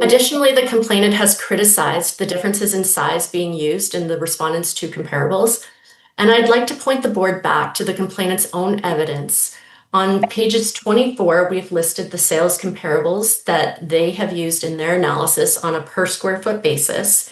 Additionally, the complainant has criticized the differences in size being used in the respondent's two comparables, and I'd like to point the board back to the complainant's own evidence. On pages 24, we've listed the sales comparables that they have used in their analysis on a per square foot basis.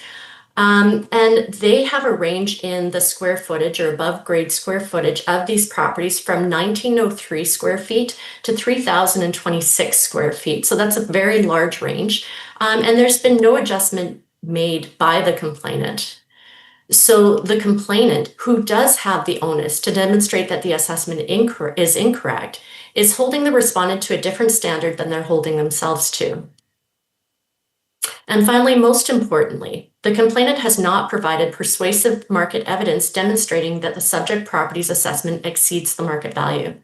And they have a range in the square footage or above grade square footage of these properties from 1,903 square feet to 3,026 square feet. So that's a very large range. And there's been no adjustment made by the complainant. So the complainant, who does have the onus to demonstrate that the assessment is incorrect, is holding the respondent to a different standard than they're holding themselves to. And finally, most importantly, the complainant has not provided persuasive market evidence demonstrating that the subject property's assessment exceeds the market value.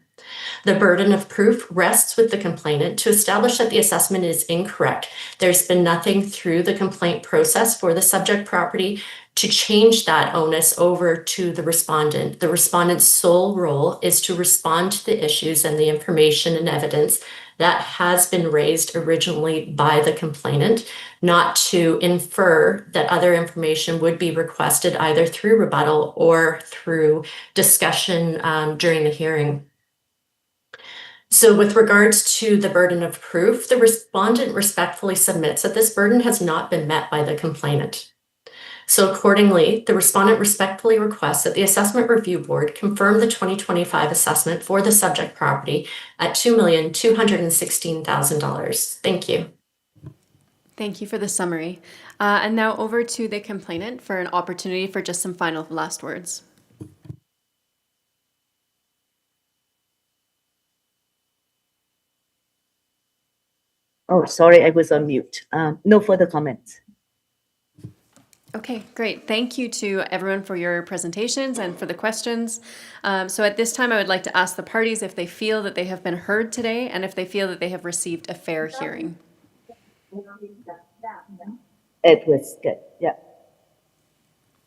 The burden of proof rests with the complainant to establish that the assessment is incorrect. There's been nothing through the complaint process for the subject property to change that onus over to the respondent. The respondent's sole role is to respond to the issues and the information and evidence that has been raised originally by the complainant, not to infer that other information would be requested either through rebuttal or through discussion during the hearing. So with regards to the burden of proof, the respondent respectfully submits that this burden has not been met by the complainant. So accordingly, the respondent respectfully requests that the Assessment Review Board confirm the 2025 assessment for the subject property at $2,216,000. Thank you.
Thank you for the summary. And now over to the complainant for an opportunity for just some final last words.
Oh, sorry, I was on mute. No further comments.
Okay, great. Thank you to everyone for your presentations and for the questions. So at this time, I would like to ask the parties if they feel that they have been heard today and if they feel that they have received a fair hearing.
It was good, yeah.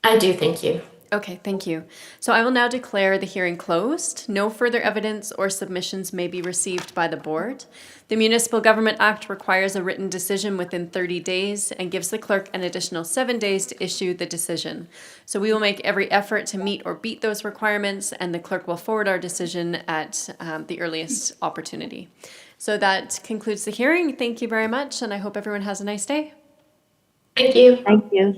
I do, thank you.
Okay, thank you. So I will now declare the hearing closed. No further evidence or submissions may be received by the board. The Municipal Government Act requires a written decision within 30 days and gives the clerk an additional 7 days to issue the decision. So we will make every effort to meet or beat those requirements, and the clerk will forward our decision at the earliest opportunity. So that concludes the hearing. Thank you very much, and I hope everyone has a nice day.
Thank you.
Thank you.